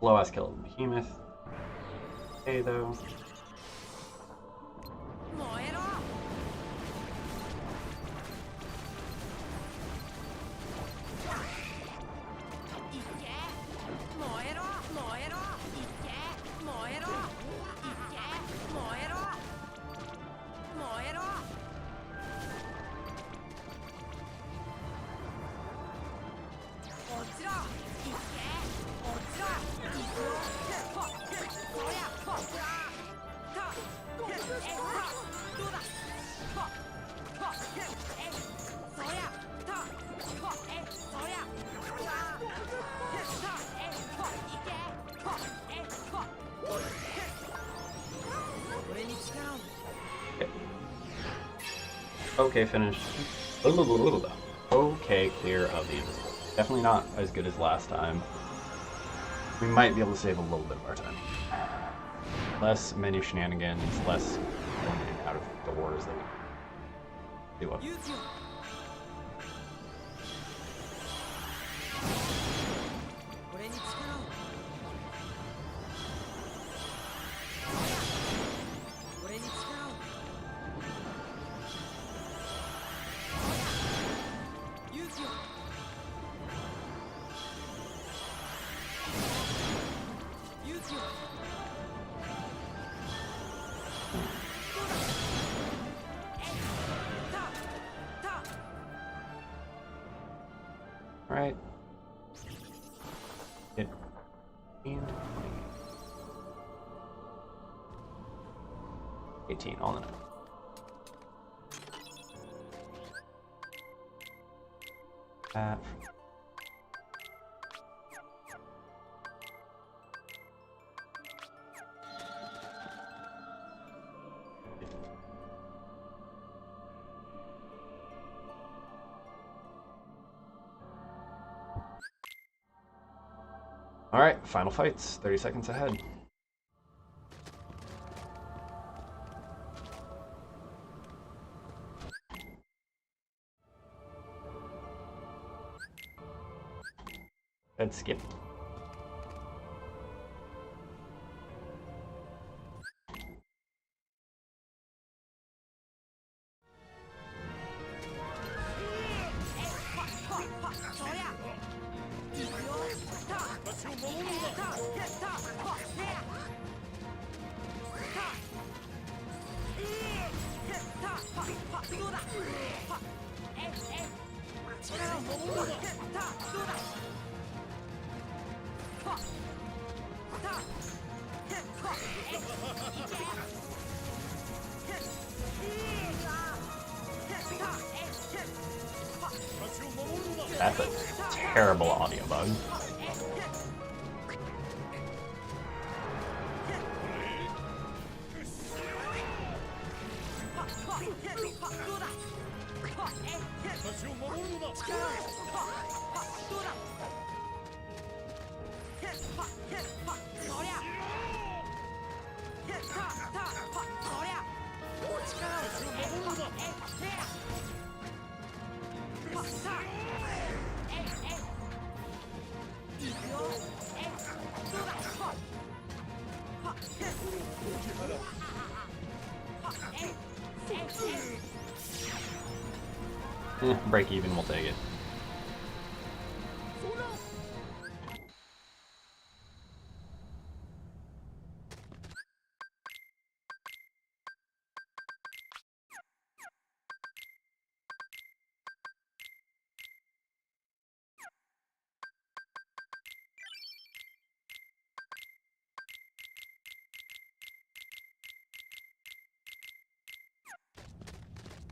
Low ass kill of the behemoth. Okay, though. Okay, finished. Okay, clear of the invisible. Definitely not as good as last time. We might be able to save a little bit of our time. Less menu shenanigans, less going in and out of doors that we do up. Right. Hit and 20. 18 on the night. That. All right, final fights, 30 seconds ahead. Let's skip. That's a terrible audio bug. Break even, we'll take it.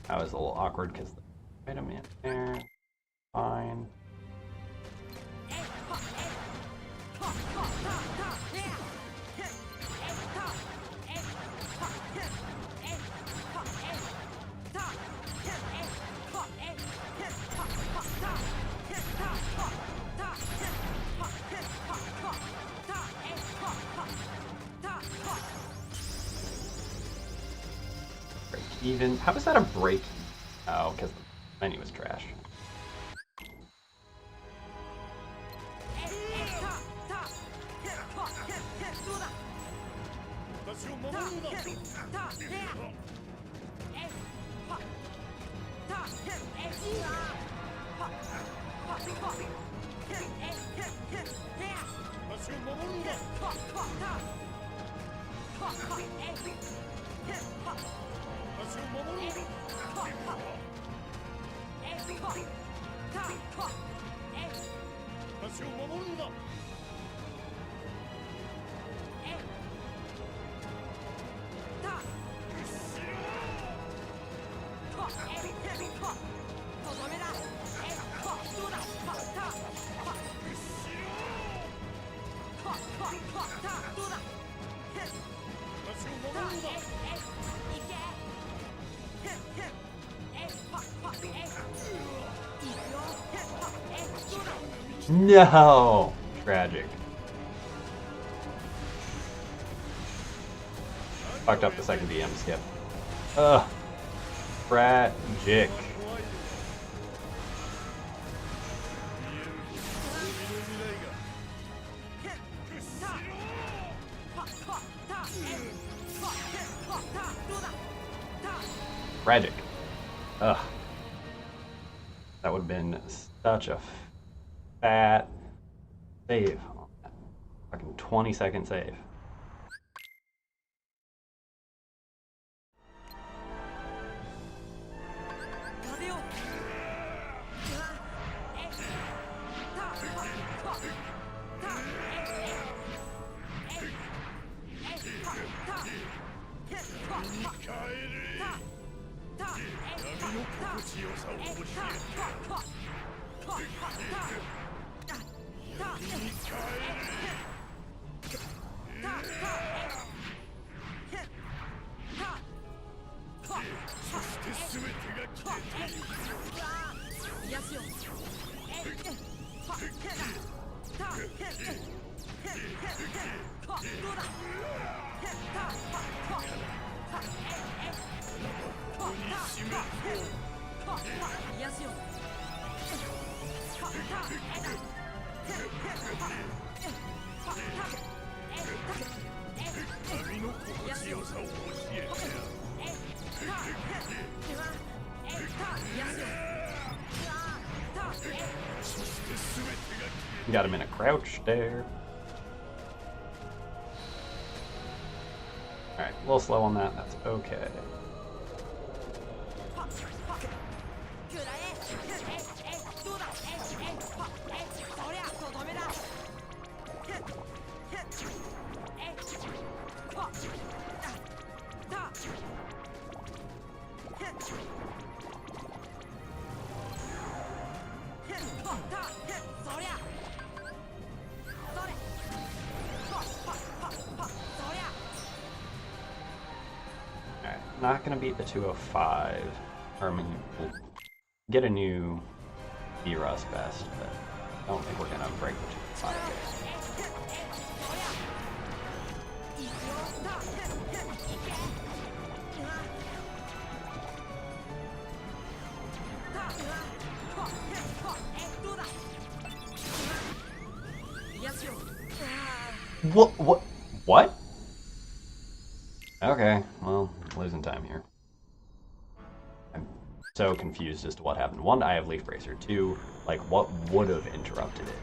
That was a little awkward because the item in there. Fine. Break even. How is that a break? Oh, because the menu was trash. No! Tragic. Fucked up the second DM skip. Ugh. Tragic. Tragic. Ugh. That would have been such a fat save. Fucking 20-second save. Got him in a crouch there. Alright, a little slow on that, that's okay. Not gonna beat the 205. Or I mean, we'll get a new derust vest, but I don't think we're gonna break the 205. What? Okay, well, losing time here. I'm so confused as to what happened. One, I have Leaf Bracer. Two, like, what would have interrupted it?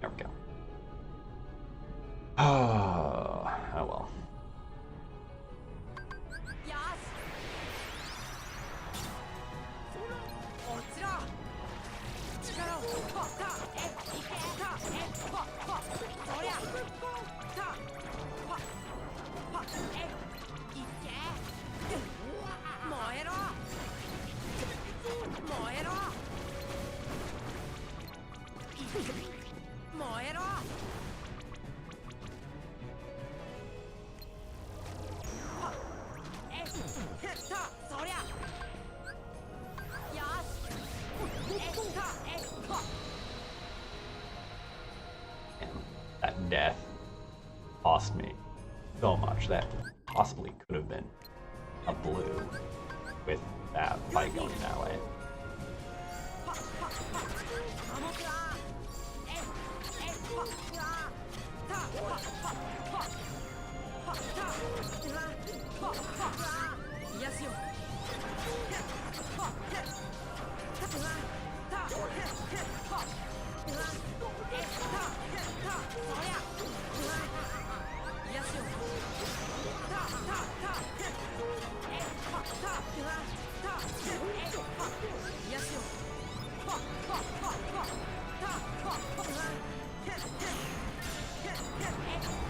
There we go. Oh, well. That death cost me so much. That possibly could have been a blue with that fight going that way.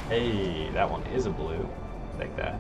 Hey, that one is a blue. Take that.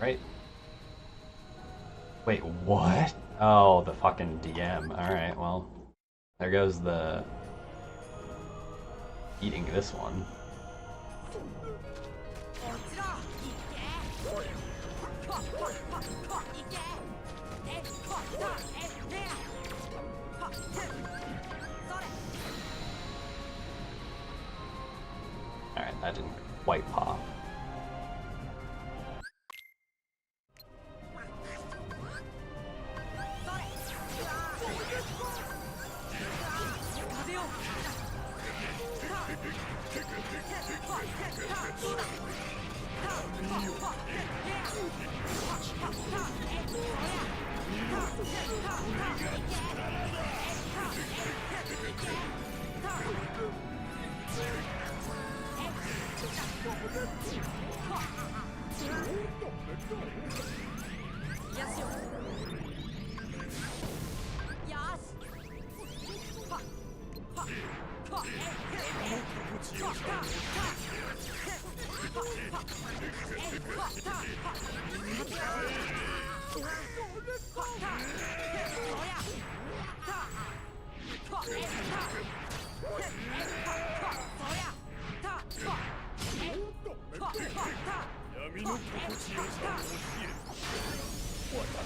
Right. Wait, what? Oh, the fucking DM. Alright, well, there goes the eating this one. Alright, that didn't quite pop.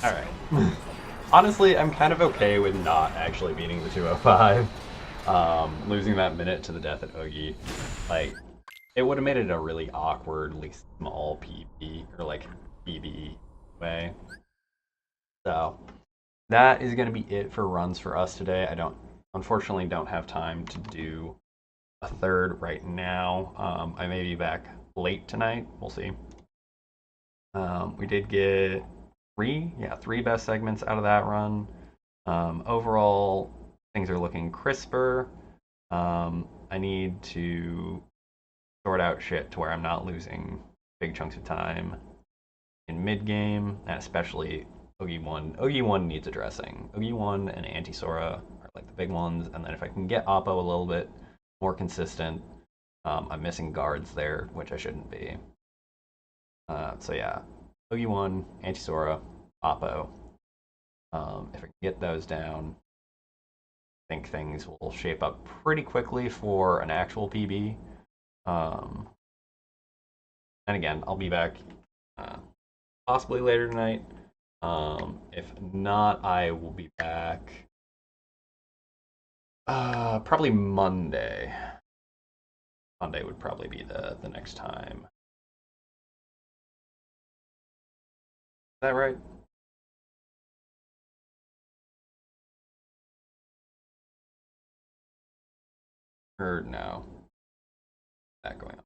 Alright. Honestly, I'm kind of okay with not actually beating the 205. Losing that minute to the death at Oogie. Like, it would have made it a really awkwardly small PB, or like PB way. So, that is going to be it for runs for us today. Unfortunately don't have time to do a third right now. I may be back late tonight. We'll see. We did get three best segments out of that run. Overall, things are looking crisper. I need to sort out shit to where I'm not losing big chunks of time in mid game, and especially Ogi 1. Ogi 1 needs addressing. Ogi 1 and Anti Sora are like the big ones, and then if I can get Oppo a little bit more consistent, I'm missing guards there, which I shouldn't be. So yeah, Ogi 1, Anti Sora, Oppo. If I can get those down, I think things will shape up pretty quickly for an actual PB. And again, I'll be back possibly later tonight. If not, I will be back probably Monday. Monday would probably be the next time. Is that right? Or no? That going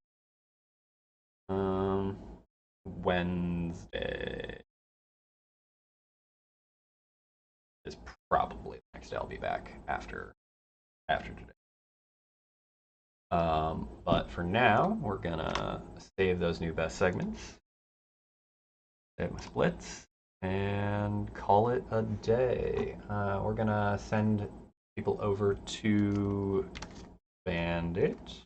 on. Wednesday is probably the next day. I'll be back after today. But for now, we're gonna save those new best segments, save my splits, and call it a day. We're gonna send people over to Bandit.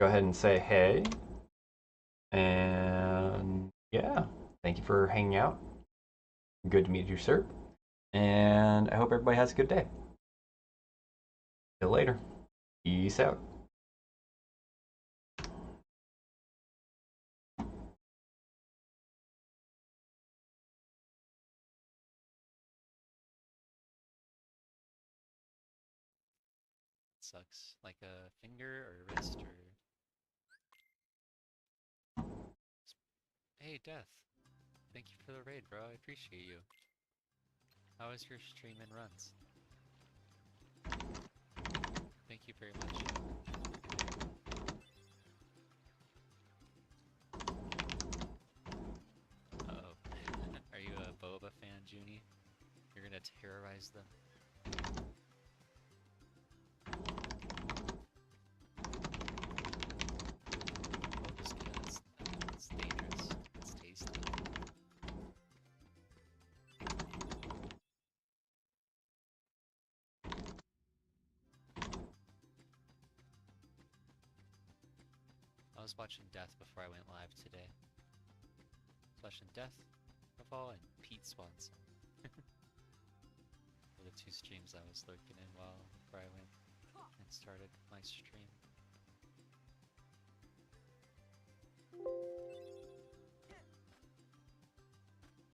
Go ahead and say hey. And yeah, thank you for hanging out. Good to meet you, sir. And I hope everybody has a good day. See you later. Peace out. Sucks. Like a finger or a wrist or... Hey, Death. Thank you for the raid, bro. I appreciate you. How was your stream and runs? Thank you very much. Uh-oh. Are you a Boba fan, Junie? You're gonna terrorize them? Boba's good. It's dangerous. It's tasty. I was watching Death before I went live today. I was watching Death, Fall, and Pete Swanson. Were the two streams I was lurking in while before I went and started my stream.